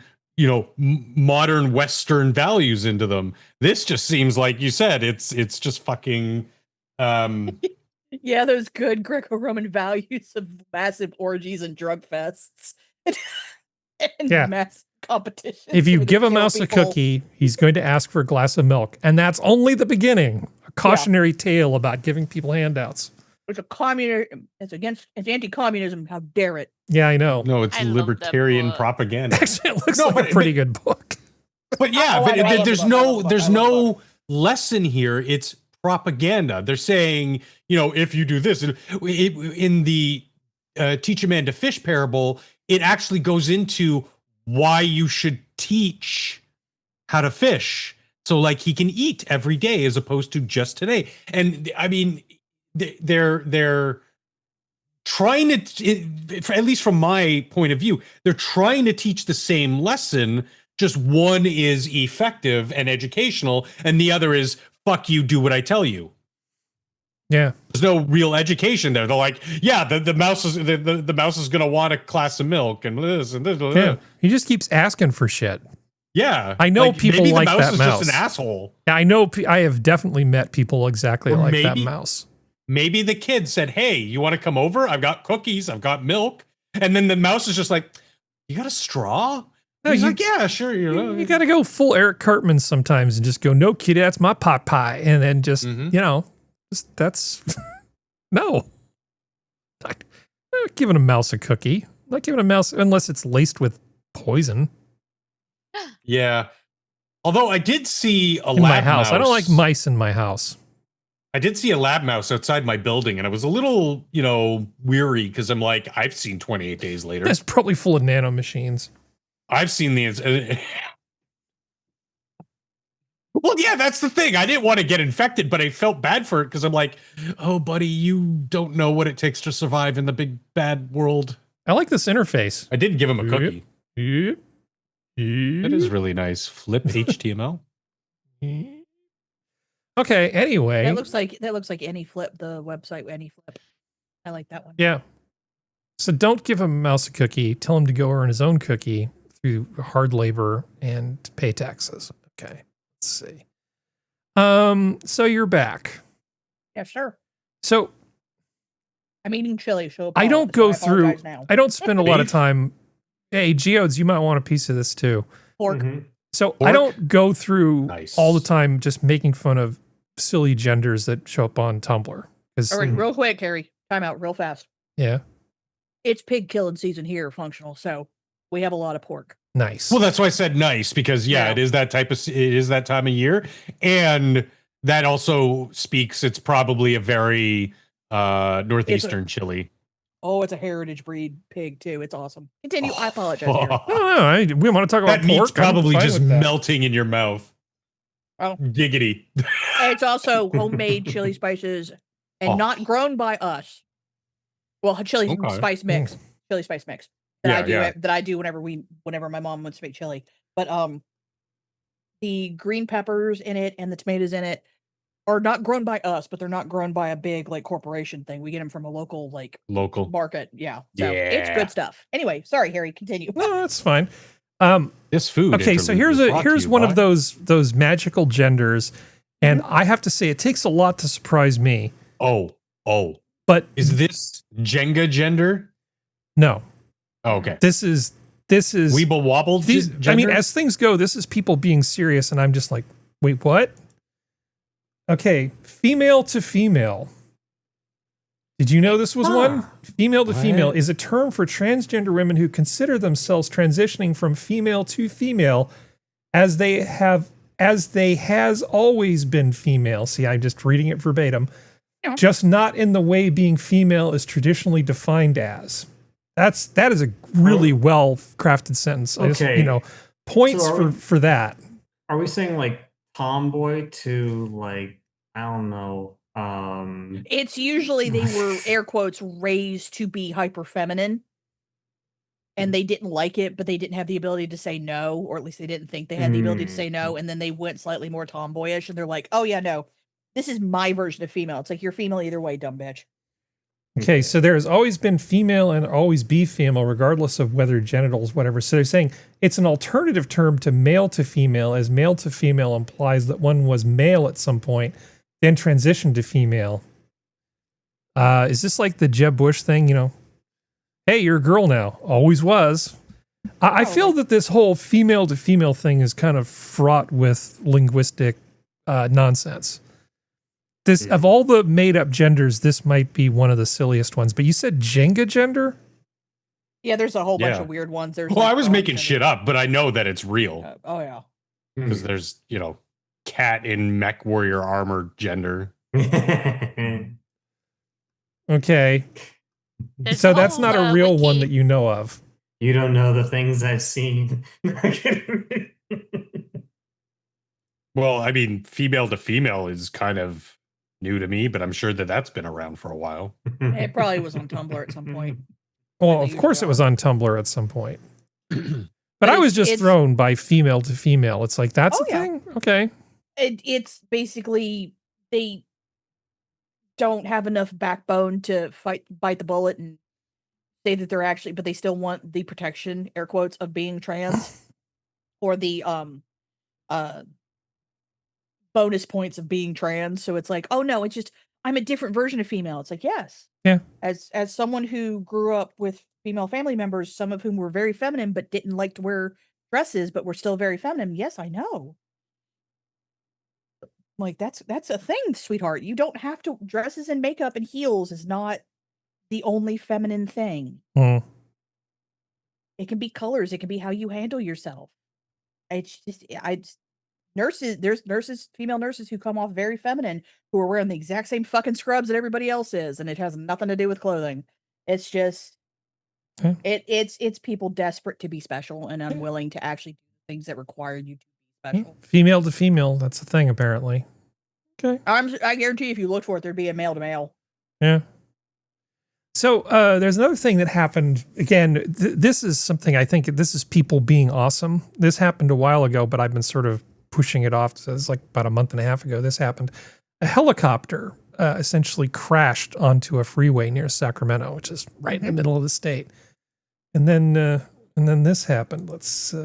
modern Western values into them. This just seems like you said, it's just fucking Yeah, those good Greco-Roman values of massive orgies and drug fests. and mass competition. If you give a mouse a cookie, he's going to ask for a glass of milk. And that's only the beginning. A cautionary tale about giving people handouts. It's it's anti-communism. How dare it? Yeah, I know. No, it's libertarian propaganda. Actually, it looks like a pretty good book. But yeah, there's no lesson here. It's propaganda. They're saying, if you do this, in the teach a man to fish parable, it actually goes into why you should teach how to fish. So like he can eat every day as opposed to just today. And I mean, they're trying to, at least from my point of view, they're trying to teach the same lesson. Just one is effective and educational, and the other is fuck you, do what I tell you. Yeah, there's no real education there. They're like, yeah, the mouse is the mouse is gonna want a glass of milk and this and this. Yeah, he just keeps asking for shit. Yeah, I know people like that mouse. Maybe the mouse is just an asshole. Yeah, I know. I have definitely met people exactly like that mouse. Maybe the kid said, "Hey, you want to come over? I've got cookies. I've got milk." And then the mouse is just like, "You got a straw?" No, he's like, "Yeah, sure." You got to go full Eric Cartman sometimes and just go, "No, kid, that's my pot pie," and then just that's no. I'm not giving a mouse a cookie. I'm not giving a mouse unless it's laced with poison. Yeah. Although I did see a in lab my house. mouse. I don't like mice in my house. I did see a lab mouse outside my building, and I was a little, weary because I'm like, I've seen 28 Days Later. It's probably full of nano machines. I've seen the. Well, yeah, that's the thing. I didn't want to get infected, but I felt bad for it because I'm like, oh, buddy, you don't know what it takes to survive in the big bad world. I like this interface. I did give him a cookie. Yep. That is really nice. Flip HTML. Okay. Anyway, that looks like AnyFlip, the website AnyFlip. I like that one. Yeah. So don't give a mouse a cookie. Tell him to go earn his own cookie through hard labor and pay taxes. Okay. Let's see. So you're back. Yeah, sure. So I'm eating chili. So I don't go through. I don't spend a lot of time. Hey, Geodes, you might want a piece of this too. Pork. Mm-hmm. So I don't go through all the time just making fun of silly genders that show up on Tumblr. All right, real quick, Harry. Time out real fast. Yeah. It's pig killing season here, functional. So we have a lot of pork. Nice. Well, that's why I said nice, because it is that time of year. And that also speaks, it's probably a very northeastern chili. Oh, it's a heritage breed pig too. It's awesome. Continue. I apologize. No, we want to talk about that pork. Meat's probably just melting in your mouth. Oh, giggity. It's also homemade chili spices and not grown by us. Well, chili spice mix, chili spice mix that I do whenever my mom wants to make chili. But the green peppers in it and the tomatoes in it are not grown by us, but they're not grown by a big corporation thing. We get them from a local market. Yeah. So it's good stuff. Anyway, sorry, Harry, continue. No, that's fine. This food. Okay, so here's one of those magical genders, and I have to say it takes a lot to surprise me. Oh. But is this Jenga gender? No. Oh, okay. This is Weeble Wobble gender? I mean, as things go, this is people being serious, and I'm just like, wait, what? Okay, female to female. Did you know this was one? Female to female is a term for transgender women who consider themselves transitioning from female to female as they has always been female. See, I'm just reading it verbatim. Just not in the way being female is traditionally defined as. That is a really well crafted sentence. I just, points for that. Are we saying like tomboy to like, I don't know. It's usually they were air quotes raised to be hyper feminine. And they didn't like it, but they didn't have the ability to say no, or at least they didn't think they had the ability to say no. And then they went slightly more tomboyish, and they're like, "Oh yeah, no, this is my version of female." It's like you're female either way, dumb bitch. Okay, so there has always been female and always be female, regardless of whether genitals, whatever. So they're saying it's an alternative term to male to female, as male to female implies that one was male at some point, then transitioned to female. Is this like the Jeb Bush thing? Hey, you're a girl now. Always was. I feel that this whole female to female thing is kind of fraught with linguistic nonsense. This of all the made up genders, this might be one of the silliest ones. But you said Jenga gender? Yeah, there's a whole bunch of weird ones. There's I was making shit up, but I know that it's real. Oh yeah. Because there's, cat in mech warrior armor gender. Okay. So that's not a real one that you know of. You don't know the things I've seen. Well, I mean, female to female is kind of new to me, but I'm sure that that's been around for a while. It probably was on Tumblr at some point. Well, of course it was on Tumblr at some point. But I was just thrown by female to female. It's like, that's a thing? Okay. It's basically they don't have enough backbone to bite the bullet and say that they're actually, but they still want the protection, air quotes, of being trans or the bonus points of being trans. So it's like, oh no, it's just I'm a different version of female. It's like, yes. Yeah. As someone who grew up with female family members, some of whom were very feminine but didn't like to wear dresses but were still very feminine. Yes, I know. Like that's a thing, sweetheart. You don't have to dresses and makeup and heels is not the only feminine thing. Mm. It can be colors, it can be how you handle yourself. There's female nurses who come off very feminine who are wearing the exact same fucking scrubs that everybody else is, and it has nothing to do with clothing. It's just it's people desperate to be special and unwilling to actually do things that require you to be special. Female to female, that's the thing apparently. Okay. I guarantee if you looked for it, there'd be a male to male. Yeah. So there's another thing that happened. Again, this is something I think this is people being awesome. This happened a while ago, but I've been sort of pushing it off. So it's like about a month and a half ago this happened. A helicopter essentially crashed onto a freeway near Sacramento, which is right in the middle of the state. And then this happened. Let's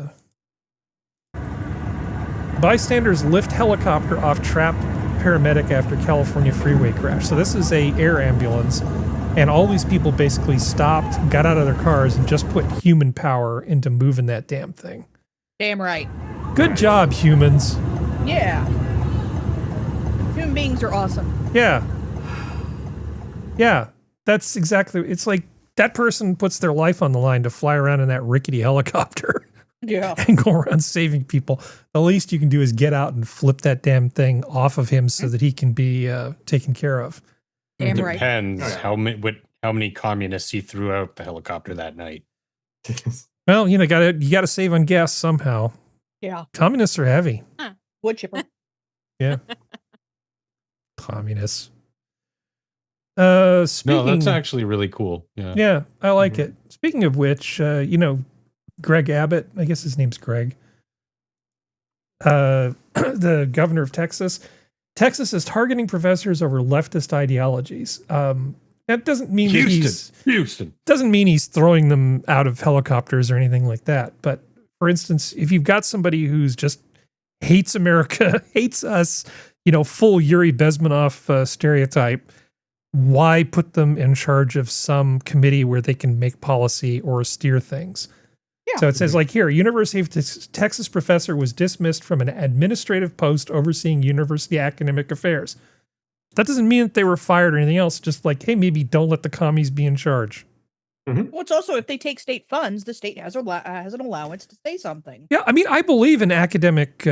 bystanders lift helicopter off trapped paramedic after California freeway crash. So this is a air ambulance, and all these people basically stopped, got out of their cars, and just put human power into moving that damn thing. Damn right. Good job, humans. Yeah. Human beings are awesome. Yeah. Yeah. That's exactly, it's like that person puts their life on the line to fly around in that rickety helicopter. Yeah. And go around saving people. The least you can do is get out and flip that damn thing off of him so that he can be taken care of. Damn right. Depends how many communists he threw out the helicopter that night. Well, you gotta save on gas somehow. Yeah. Communists are heavy. Wood chipper. Yeah. Communists. Speaking, no, that's actually really cool. Yeah. Yeah, I like it. Speaking of which, Greg Abbott, I guess his name's Greg, the governor of Texas. Texas is targeting professors over leftist ideologies. That doesn't mean Houston doesn't mean he's throwing them out of helicopters or anything like that. But for instance, if you've got somebody who's just hates America, hates us, full Yuri Bezmenov stereotype, why put them in charge of some committee where they can make policy or steer things? Yeah. So it says like here, University of Texas professor was dismissed from an administrative post overseeing university academic affairs. That doesn't mean that they were fired or anything else. Just like, hey, maybe don't let the commies be in charge. Mm-hmm. Well, it's also if they take state funds, the state has an allowance to say something. Yeah, I mean, I believe in academic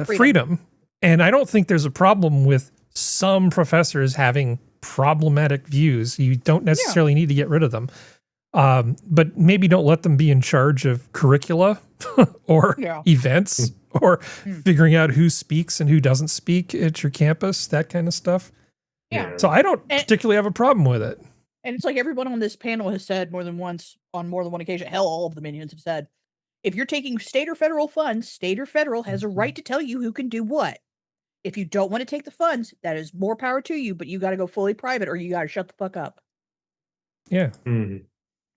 freedom, and I don't think there's a problem with some professors having problematic views. You don't necessarily need to get rid of them. But maybe don't let them be in charge of curricula or events or figuring out who speaks and who doesn't speak at your campus, that kind of stuff. Yeah. So I don't particularly have a problem with it. And it's like everyone on this panel has said more than once, on more than one occasion, hell, all of the minions have said, if you're taking state or federal funds, state or federal has a right to tell you who can do what. If you don't want to take the funds, that is more power to you, but you got to go fully private or you got to shut the fuck up. Yeah.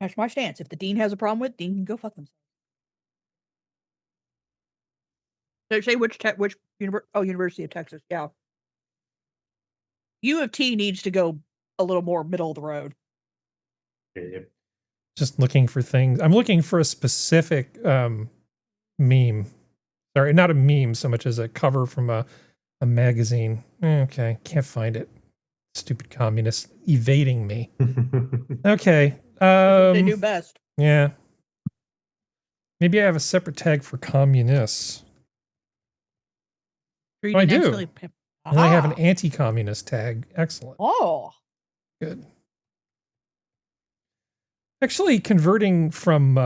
That's my stance. If the dean has a problem with it, dean can go fuck themselves. They say which University of Texas. Yeah. U of T needs to go a little more middle of the road. Just looking for things. I'm looking for a specific meme. Sorry, not a meme so much as a cover from a magazine. Okay, can't find it. Stupid communists evading me. Okay. They do best. Yeah. Maybe I have a separate tag for communists. Oh, I do. And I have an anti-communist tag. Excellent. Oh. Good. Actually, converting from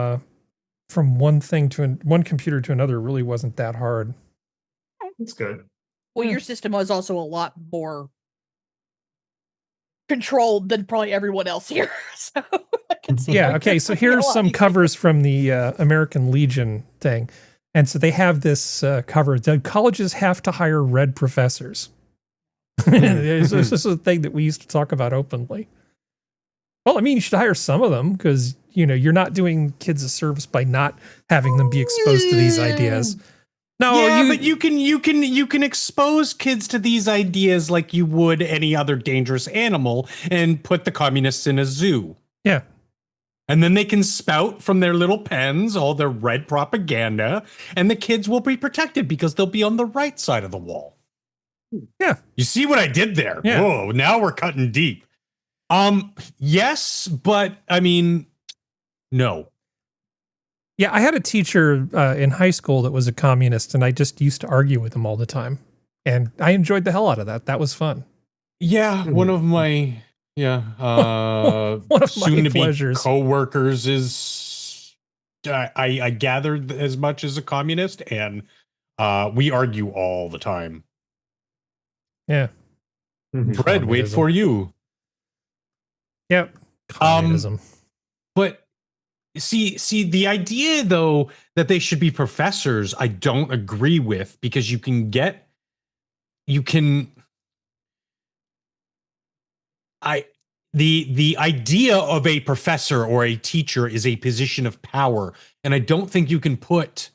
one thing to one computer to another really wasn't that hard. That's good. Well, your system was also a lot more controlled than probably everyone else here. So I can see. Yeah. Okay. So here's some covers from the American Legion thing, and so they have this cover. The colleges have to hire red professors. This is a thing that we used to talk about openly. Well, I mean, you should hire some of them because, you're not doing kids a service by not having them be exposed to these ideas. No, but you can expose kids to these ideas like you would any other dangerous animal and put the communists in a zoo. Yeah. And then they can spout from their little pens all their red propaganda, and the kids will be protected because they'll be on the right side of the wall. Yeah. You see what I did there? Yeah. Whoa, now we're cutting deep. Yes, but I mean, no. Yeah, I had a teacher in high school that was a communist, and I just used to argue with him all the time. And I enjoyed the hell out of that. That was fun. Yeah, one of my one of soon my to be pleasures. co-workers is I gathered as much as a communist, and we argue all the time. Yeah. Bread, wait for you. Yep. Communism. But see, the idea though that they should be professors, I don't agree with, because the idea of a professor or a teacher is a position of power, and I don't think you can put,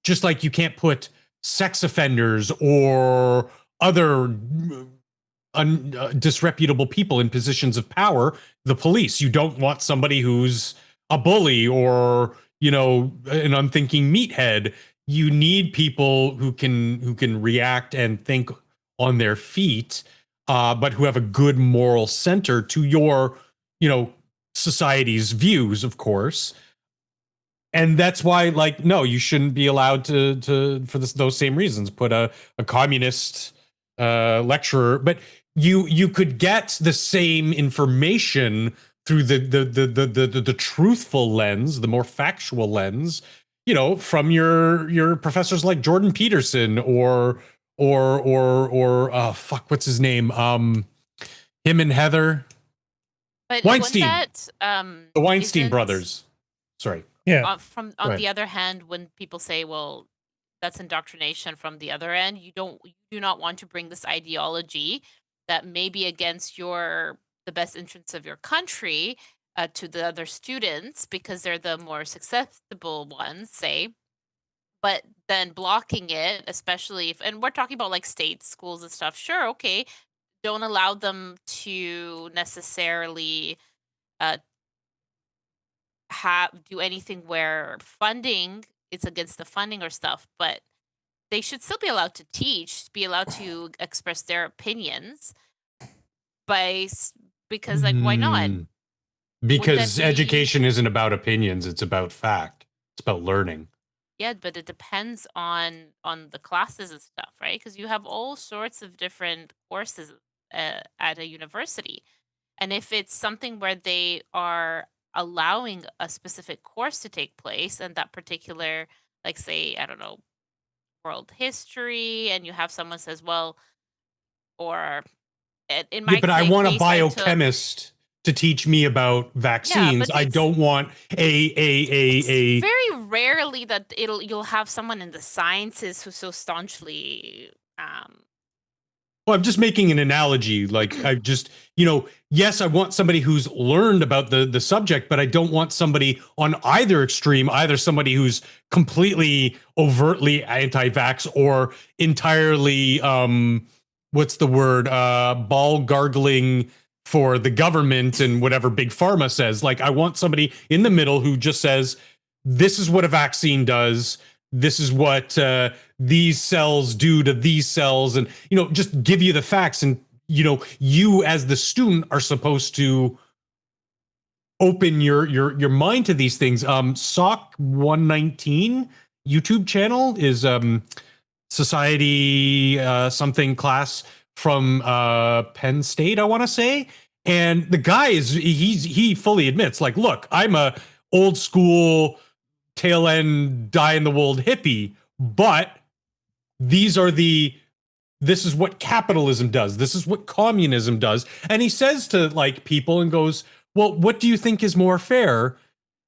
just like you can't put sex offenders or other disreputable people in positions of power. The police, you don't want somebody who's a bully or an unthinking meathead. You need people who can react and think on their feet, but who have a good moral center to your society's views, of course. And that's why, no, you shouldn't be allowed to for those same reasons put a communist lecturer, but you could get the same information through the truthful lens, the more factual lens, from your professors like Jordan Peterson or what's his name? Him and Heather. But Weinstein. The Weinstein brothers. Sorry. Yeah. On the other hand, when people say, well, that's indoctrination from the other end, you do not want to bring this ideology that may be against the best interests of your country to the other students because they're the more susceptible ones, say, but then blocking it, especially and we're talking about like state schools and stuff. Sure, okay, don't allow them to necessarily do anything where funding it's against the funding or stuff, but they should still be allowed to teach, be allowed to express their opinions because why not? Because education isn't about opinions, it's about fact. It's about learning. Yeah, but it depends on the classes and stuff, right? Because you have all sorts of different courses at a university. And if it's something where they are allowing a specific course to take place, and that particular, like, say, I don't know, world history, and you have someone says, well, or in my but I want a case, I took biochemist to teach me about vaccines. I it's don't want a very rarely that you'll have someone in the sciences who's so staunchly Well, I'm just making an analogy. Like, I just, yes, I want somebody who's learned about the subject, but I don't want somebody on either extreme, either somebody who's completely overtly anti-vax or entirely, what's the word, ball gargling for the government and whatever big pharma says. Like, I want somebody in the middle who just says, this is what a vaccine does. This is what these cells do to these cells, and just give you the facts. And you as the student are supposed to open your mind to these things. SOC 119 YouTube channel is society something class from Penn State, I want to say, and the guy he fully admits, like, look, I'm a old school tail end die in the wold hippie, but this is what capitalism does. This is what communism does. And he says to like people and goes, well, what do you think is more fair?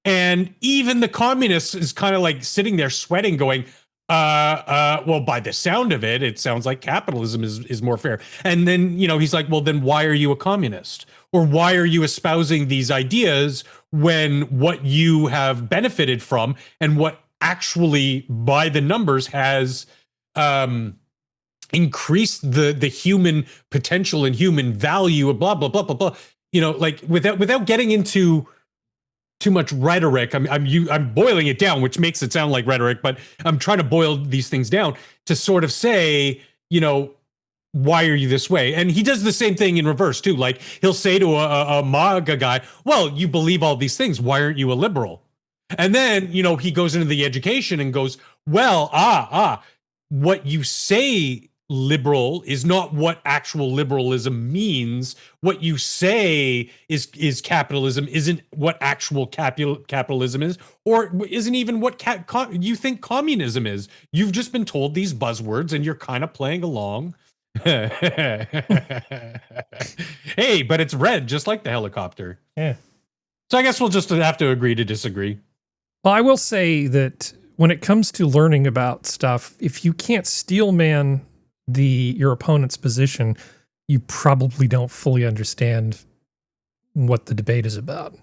And even the communist is kind of like sitting there sweating going, well, by the sound of it, it sounds like capitalism is more fair. And then, he's like, well, then why are you a communist? Or why are you espousing these ideas when what you have benefited from and what actually by the numbers has increased the human potential and human value, blah, blah, blah, blah, blah. Like without getting into too much rhetoric, I'm boiling it down, which makes it sound like rhetoric, but I'm trying to boil these things down to sort of say, why are you this way? And he does the same thing in reverse too. Like, he'll say to a MAGA guy, well, you believe all these things. Why aren't you a liberal? And then, he goes into the education and goes, well, what you say liberal is not what actual liberalism means. What you say is capitalism isn't what actual capitalism is, or isn't even what you think communism is. You've just been told these buzzwords and you're kind of playing along. Hey, but it's red, just like the helicopter. Yeah. So I guess we'll just have to agree to disagree. Well, I will say that when it comes to learning about stuff, if you can't steelman your opponent's position, you probably don't fully understand what the debate is about.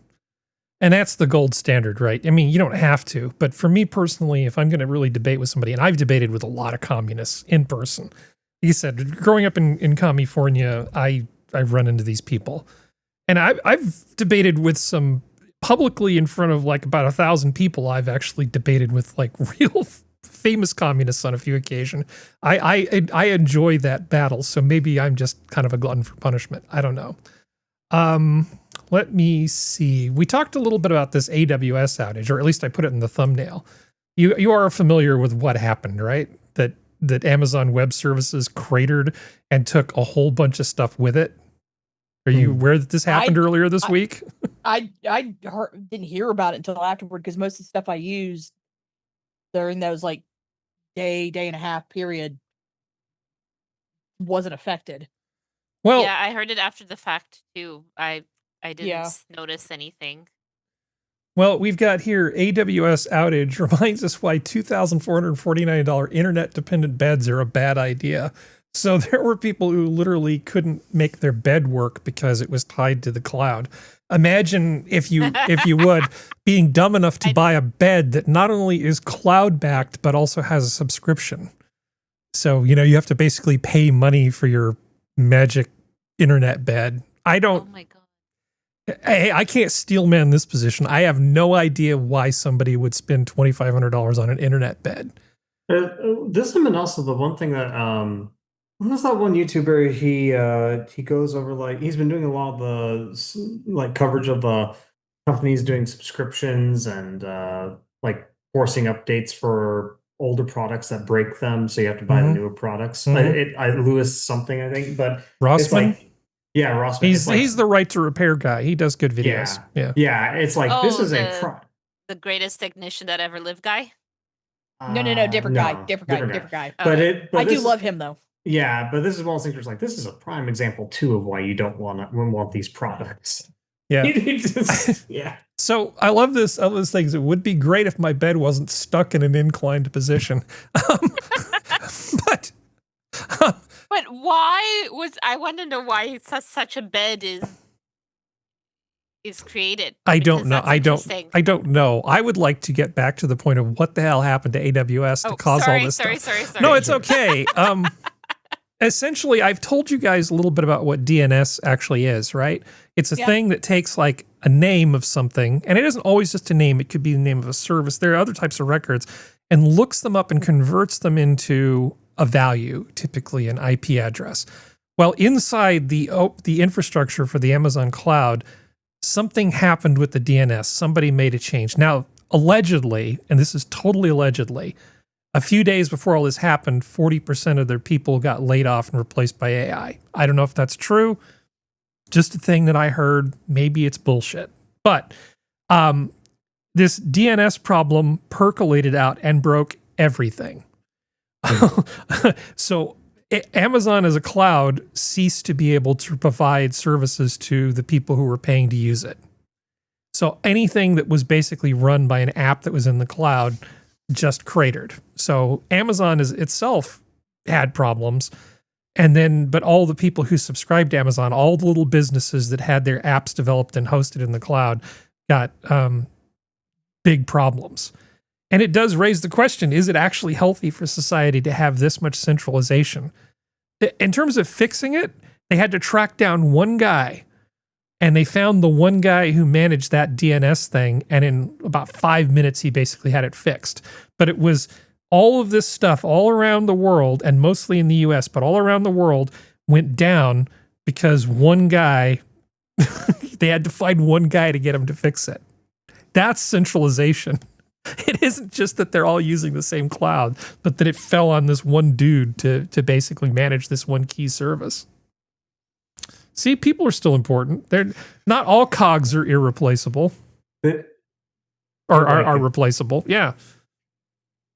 And that's the gold standard, right? I mean, you don't have to, but for me personally, if I'm going to really debate with somebody, and I've debated with a lot of communists in person, like you said, growing up in California, I've run into these people. And I've debated with some publicly in front of like about 1,000 people. I've actually debated with like real famous communists on a few occasions. I enjoy that battle, so maybe I'm just kind of a glutton for punishment. I don't know. Let me see. We talked a little bit about this AWS outage, or at least I put it in the thumbnail. You are familiar with what happened, right? That Amazon Web Services cratered and took a whole bunch of stuff with it. Are you aware that this happened earlier this week? I didn't hear about it until afterward, because most of the stuff I used during those like day and a half period wasn't affected. Well, yeah, I heard it after the fact too. I didn't notice anything. Well, we've got here AWS outage reminds us why $2,449 internet-dependent beds are a bad idea. So there were people who literally couldn't make their bed work because it was tied to the cloud. Imagine if you would, being dumb enough to buy a bed that not only is cloud-backed but also has a subscription. So, you have to basically pay money for your magic internet bed. Oh my God. I can't steelman this position. I have no idea why somebody would spend $2,500 on an internet bed. This has been also the one thing that what was that one YouTuber? He goes over, like, he's been doing a lot of the like coverage of companies doing subscriptions and like forcing updates for older products that break them, so you have to buy the newer products. Lewis something, I think, but Rossman? it's like, Yeah, Ross. He's the right to repair guy. He does good videos. Yeah. It's like this is the greatest technician that ever lived guy. No, different guy. But I do love him though. Yeah, but this is one of those things where it's like this is a prime example too of why you don't want these products. Yeah. Yeah. So I love this. I love these things. It would be great if my bed wasn't stuck in an inclined position. But why I want to know why such a bed is created. I don't know. I don't know. I would like to get back to the point of what the hell happened to AWS to cause all this stuff. Sorry. No, it's okay. Essentially, I've told you guys a little bit about what DNS actually is, right? It's a thing that takes like a name of something, and it isn't always just a name. It could be the name of a service. There are other types of records, and looks them up and converts them into a value, typically an IP address. Well, inside the infrastructure for the Amazon cloud, something happened with the DNS. Somebody made a change. Now, allegedly, and this is totally allegedly, a few days before all this happened, 40% of their people got laid off and replaced by AI. I don't know if that's true. Just a thing that I heard. Maybe it's bullshit. But this DNS problem percolated out and broke everything. So Amazon as a cloud ceased to be able to provide services to the people who were paying to use it. So anything that was basically run by an app that was in the cloud just cratered. So Amazon itself had problems. But all the people who subscribed to Amazon, all the little businesses that had their apps developed and hosted in the cloud got big problems. And it does raise the question, is it actually healthy for society to have this much centralization? In terms of fixing it, they had to track down one guy, and they found the one guy who managed that DNS thing, and in about 5 minutes, he basically had it fixed. But it was all of this stuff all around the world, and mostly in the US, but all around the world, went down because one guy, they had to find one guy to get him to fix it. That's centralization. It isn't just that they're all using the same cloud, but that it fell on this one dude to basically manage this one key service. See, people are still important. They're not all cogs are irreplaceable. Are replaceable. Yeah.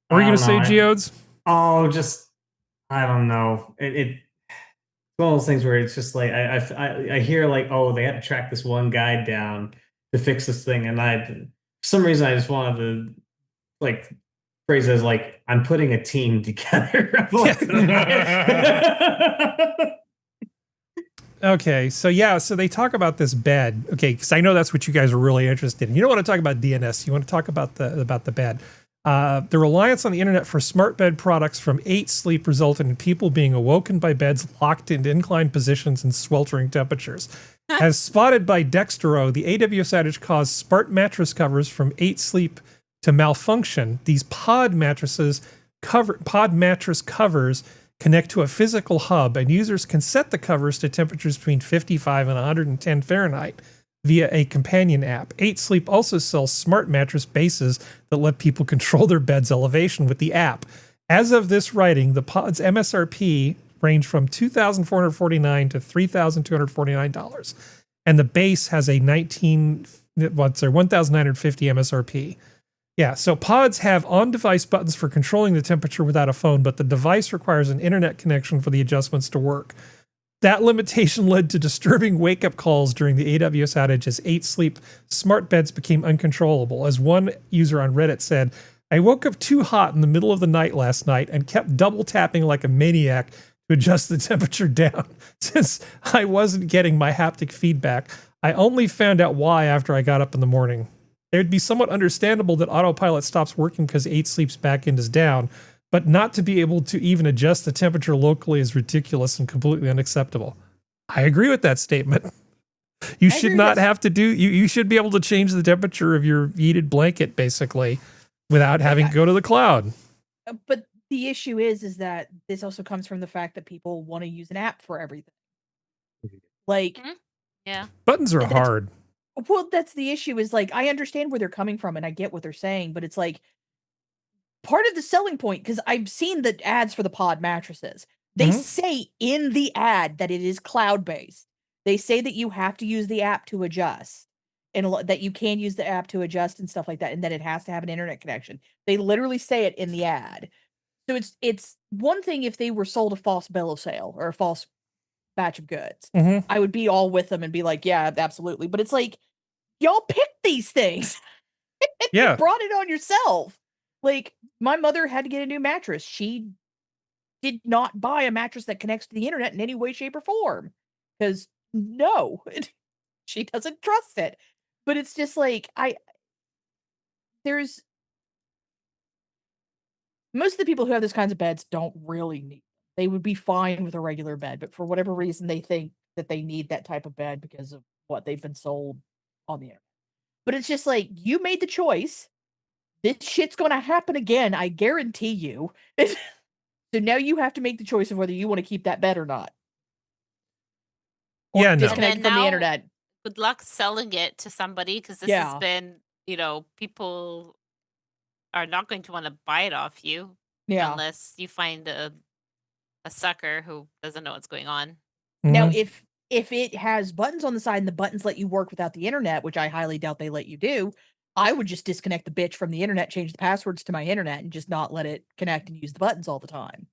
What are you going to say, Geodes? Oh, I don't know. It's one of those things where it's just like I hear like, oh, they had to track this one guy down to fix this thing, and for some reason I just wanted to like phrase it as like I'm putting a team together. Okay, so they talk about this bed. Okay, because I know that's what you guys are really interested in. You don't want to talk about DNS. You want to talk about the bed. The reliance on the internet for smart bed products from 8 Sleep resulted in people being awoken by beds locked into inclined positions and sweltering temperatures. As spotted by Dextero, the AWS outage caused smart mattress covers from 8 Sleep to malfunction. These pod mattress covers connect to a physical hub, and users can set the covers to temperatures between 55 and 110 Fahrenheit via a companion app. 8 Sleep also sells smart mattress bases that let people control their bed's elevation with the app. As of this writing, the pod's MSRP range from $2,449 to $3,249, and the base has a 1,950 MSRP. Yeah, so pods have on-device buttons for controlling the temperature without a phone, but the device requires an internet connection for the adjustments to work. That limitation led to disturbing wake-up calls during the AWS outage as 8 Sleep smart beds became uncontrollable. As one user on Reddit said, I woke up too hot in the middle of the night last night and kept double tapping like a maniac to adjust the temperature down. Since I wasn't getting my haptic feedback, I only found out why after I got up in the morning. It would be somewhat understandable that autopilot stops working because 8 Sleep's backend is down, but not to be able to even adjust the temperature locally is ridiculous and completely unacceptable. I agree with that statement. You should not have to you should be able to change the temperature of your heated blanket, basically, without having to go to the cloud. But the issue is that this also comes from the fact that people want to use an app for everything. Like, yeah, buttons are hard. Well, that's the issue is like, I understand where they're coming from and I get what they're saying, but it's like part of the selling point, because I've seen the ads for the pod mattresses. They say in the ad that it is cloud-based. They say that you have to use the app to adjust, and that you can use the app to adjust and stuff like that, and that it has to have an internet connection. They literally say it in the ad. So it's one thing if they were sold a false bill of sale or a false batch of goods. I would be all with them and be like, yeah, absolutely. But it's like, y'all picked these things. And you brought it on yourself. Like, my mother had to get a new mattress. She did not buy a mattress that connects to the internet in any way, shape, or form. Because no, she doesn't trust it. But it's just like, there's most of the people who have those kinds of beds don't really need them. They would be fine with a regular bed, but for whatever reason, they think that they need that type of bed because of what they've been sold on the internet. But it's just like, you made the choice. This shit's going to happen again, I guarantee you. So now you have to make the choice of whether you want to keep that bed or not. Or disconnect from the internet. Good luck selling it to somebody, because this has been, people are not going to want to buy it off you unless you find a sucker who doesn't know what's going on. Now, if it has buttons on the side and the buttons let you work without the internet, which I highly doubt they let you do, I would just disconnect the bitch from the internet, change the passwords to my internet, and just not let it connect and use the buttons all the time.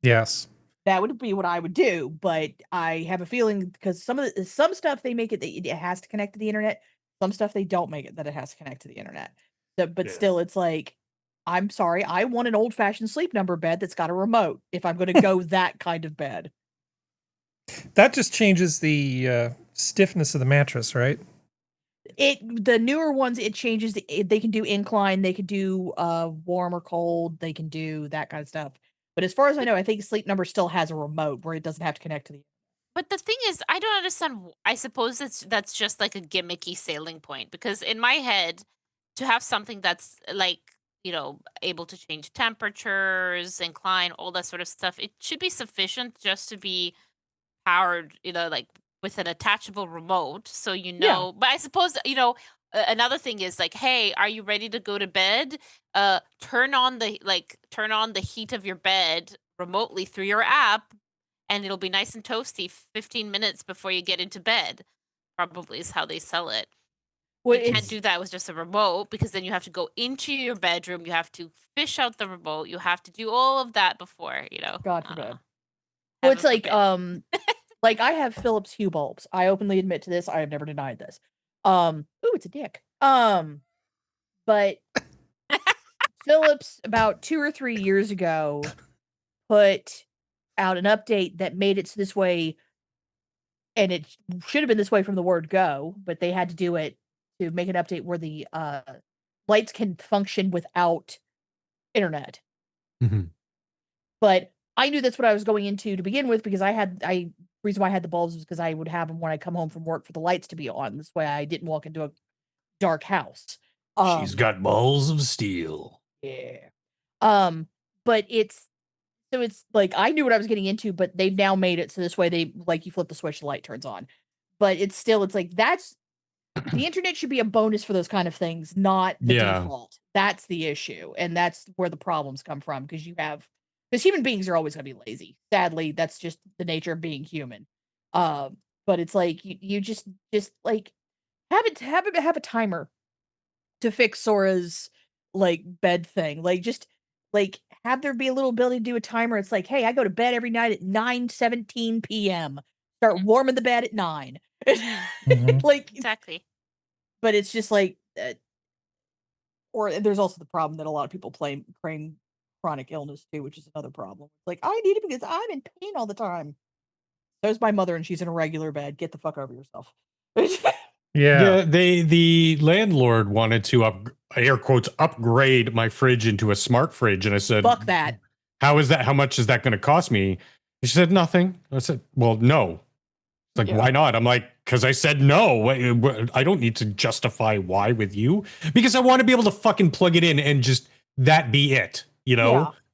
Yes. That would be what I would do, but I have a feeling because some stuff they make it that it has to connect to the internet, some stuff they don't make it that it has to connect to the internet. But still, it's like, I'm sorry, I want an old-fashioned Sleep Number bed that's got a remote if I'm going to go that kind of bed. That just changes the stiffness of the mattress, right? The newer ones, it changes. They can do incline, they can do warm or cold, they can do that kind of stuff. But as far as I know, I think Sleep Number still has a remote where it doesn't have to connect to the. But the thing is, I don't understand. I suppose that's just like a gimmicky selling point, because in my head, to have something that's like, able to change temperatures, incline, all that sort of stuff, it should be sufficient just to be powered, like with an attachable remote. So, but I suppose, another thing is like, hey, are you ready to go to bed? Turn on the heat of your bed remotely through your app, and it'll be nice and toasty 15 minutes before you get into bed. Probably is how they sell it. Well, you can't do that with just a remote, because then you have to go into your bedroom, you have to fish out the remote, you have to do all of that before, God forbid. Well, it's like, like I have Philips Hue bulbs. I openly admit to this. I have never denied this. Ooh, it's a dick. But Philips about 2 or 3 years ago put out an update that made it this way, and it should have been this way from the word go, but they had to do it to make an update where the lights can function without internet. But I knew that's what I was going into to begin with, because reason why I had the bulbs was because I would have them when I come home from work for the lights to be on. This way I didn't walk into a dark house. She's got balls of steel. Yeah. But it's like, I knew what I was getting into, but they've now made it so this way you flip the switch, the light turns on. But it's like, that's the internet should be a bonus for those kind of things, not the default. That's the issue. And that's where the problems come from, because human beings are always going to be lazy. Sadly, that's just the nature of being human. But it's like, you just like have a timer to fix Sora's like bed thing. Like, just like have there be a little ability to do a timer. It's like, hey, I go to bed every night at 9:17 p.m. Start warming the bed at 9. Like, exactly. But it's just like, or there's also the problem that a lot of people claim chronic illness too, which is another problem. It's like, I need it because I'm in pain all the time. There's my mother, and she's in a regular bed. Get the fuck over yourself. Yeah, the landlord wanted to air quotes upgrade my fridge into a smart fridge, and I said, fuck that. How is that? How much is that going to cost me? And she said, nothing. I said, well, no. It's like, why not? I'm like, because I said no. I don't need to justify why with you, because I want to be able to fucking plug it in and just that be it.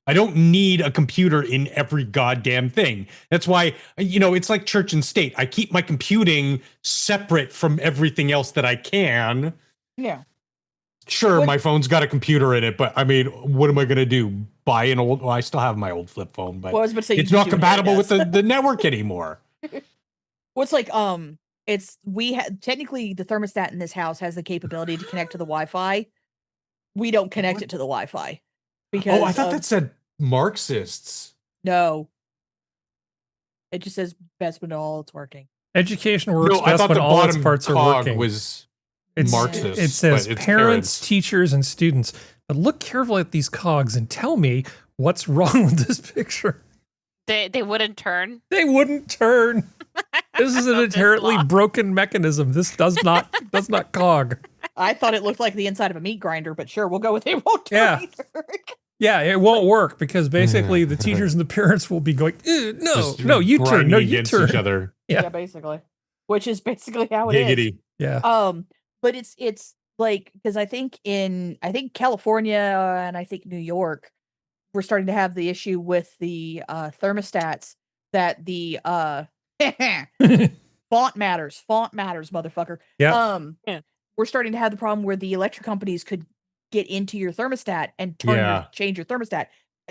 I don't need a computer in every goddamn thing. That's why, it's like church and state. I keep my computing separate from everything else that I can. Yeah. Sure, my phone's got a computer in it, but I mean, what am I going to do? Buy an old... Well, I still have my old flip phone, but I was about to say, it's not compatible with the network anymore. What's like technically the thermostat in this house has the capability to connect to the Wi-Fi. We don't connect it to the Wi-Fi because I thought that said Marxists. No. It just says best when all it's working. Education works best when all its parts are working. Was it's Marxist. It says parents, teachers, and students. But look carefully at these cogs and tell me what's wrong with this picture. They wouldn't turn. They wouldn't turn. This is an inherently broken mechanism. This does not cog. I thought it looked like the inside of a meat grinder, but sure, we'll go with it won't turn either. Yeah, it won't work because basically the teachers and the parents will be going, no, you turn, no, you turn. Each other. Yeah, basically. Which is basically how it is. Yeah. But it's like because I think California and I think New York, we're starting to have the issue with the thermostats that the font matters, motherfucker. Yeah. We're starting to have the problem where the electric companies could get into your thermostat and change your thermostat.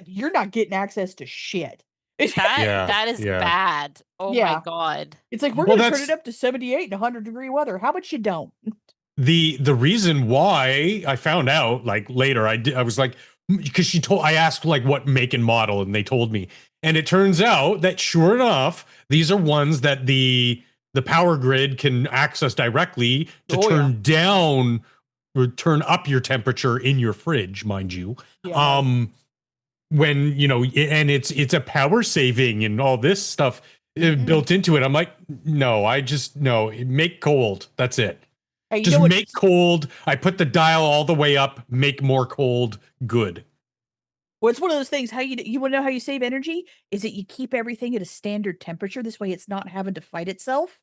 You're not getting access to shit. That is bad. Oh my god. It's like we're gonna turn it up to 78 and 100 degree weather. How about you don't? The reason why I found out like later, I was like, because I asked like what make and model, and they told me, and it turns out that sure enough, these are ones that the power grid can access directly to turn down or turn up your temperature in your fridge, mind you. Yeah. When and it's a power saving and all this stuff built into it. I'm like, no, make cold. That's it. Hey, just make cold. I put the dial all the way up, make more cold, good. Well, it's one of those things. How you want to know how you save energy? Is that you keep everything at a standard temperature. This way it's not having to fight itself.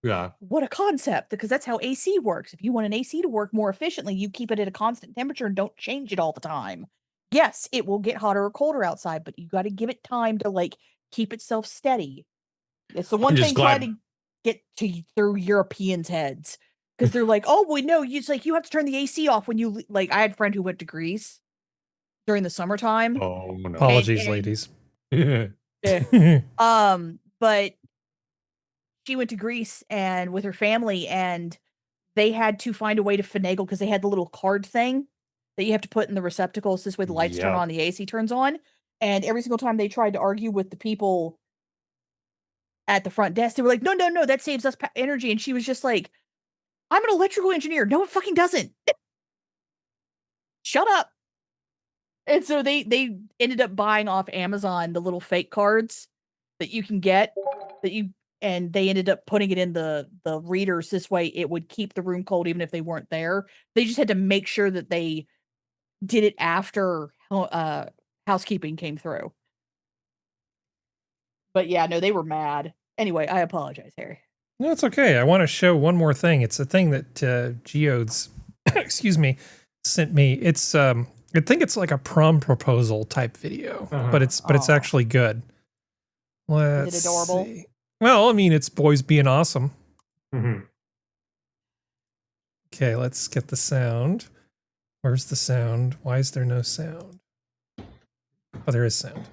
Yeah. What a concept, because that's how AC works. If you want an AC to work more efficiently, you keep it at a constant temperature and don't change it all the time. Yes, it will get hotter or colder outside, but you got to give it time to like keep itself steady. It's the one thing trying to get through Europeans' heads. Because they're like, oh, well, no, you have to turn the AC off when you like. I had a friend who went to Greece during the summertime. Oh, no. Apologies, ladies. But she went to Greece and with her family, and they had to find a way to finagle because they had the little card thing that you have to put in the receptacles. This way, the lights turn on, the AC turns on, and every single time they tried to argue with the people at the front desk, they were like, no, that saves us energy, and she was just like, I'm an electrical engineer. No, it fucking doesn't. Shut up. And so they ended up buying off Amazon the little fake cards that you can get and they ended up putting it in the readers. This way it would keep the room cold even if they weren't there. They just had to make sure that they did it after housekeeping came through. But yeah, no, they were mad. Anyway, I apologize, Harry. No, it's okay. I want to show one more thing. It's a thing that Geodes, excuse me, sent me. It's I think it's like a prom proposal type video, but it's actually good. Let's Is it adorable? see. Well, I mean, it's boys being awesome. Mm-hmm. Okay, let's get the sound. Where's the sound? Why is there no sound? Oh, there is sound.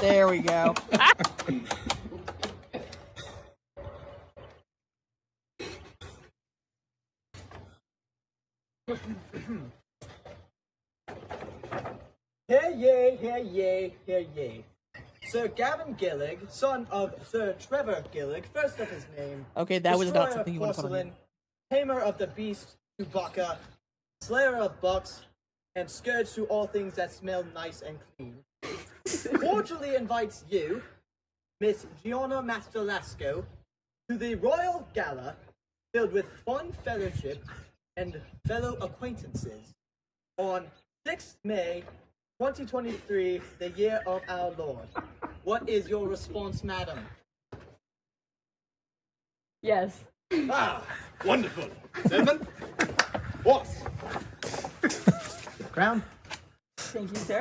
There we go. Hear ye, hear ye, hear ye. Sir Gavin Gillig, son of Sir Trevor Gillig, first of his name. Okay, that was not destroyer something you of want to put on porcelain, tamer of the beast Chewbacca, slayer of bucks, and scourge to all things that smell nice and clean. Cordially invites you, Miss Gianna Masterlasco, to the Royal Gala filled with fun fellowship and fellow acquaintances on 6th May 2023, the year of our Lord. What is your response, madam? Yes. Ah, wonderful. 7. What? Crown? Thank you, sir.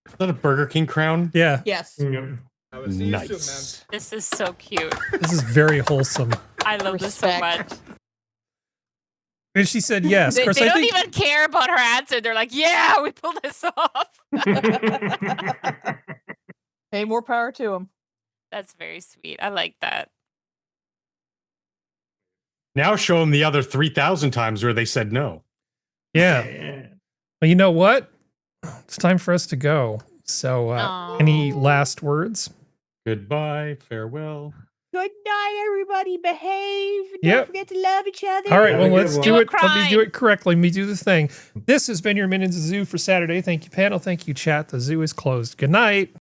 Is that a Burger King crown? Yeah. Yes. Nice. This is so cute. This is very wholesome. I love this so much. And she said yes. They, Of course, they I don't think even care about her answer. They're like, yeah, we pulled this off. Hey, more power to him. That's very sweet. I like that. Now show them the other 3,000 times where they said no. Yeah. Well, you know what? It's time for us to go. So, any last words? Goodbye. Farewell. Good night, everybody. Behave. Don't Yep. forget to love each other. All right, well, let's do it. Let me cry. do it correctly. Let me do the thing. This has been your Minutes of Zoo for Saturday. Thank you, panel. Thank you, chat. The zoo is closed. Good night.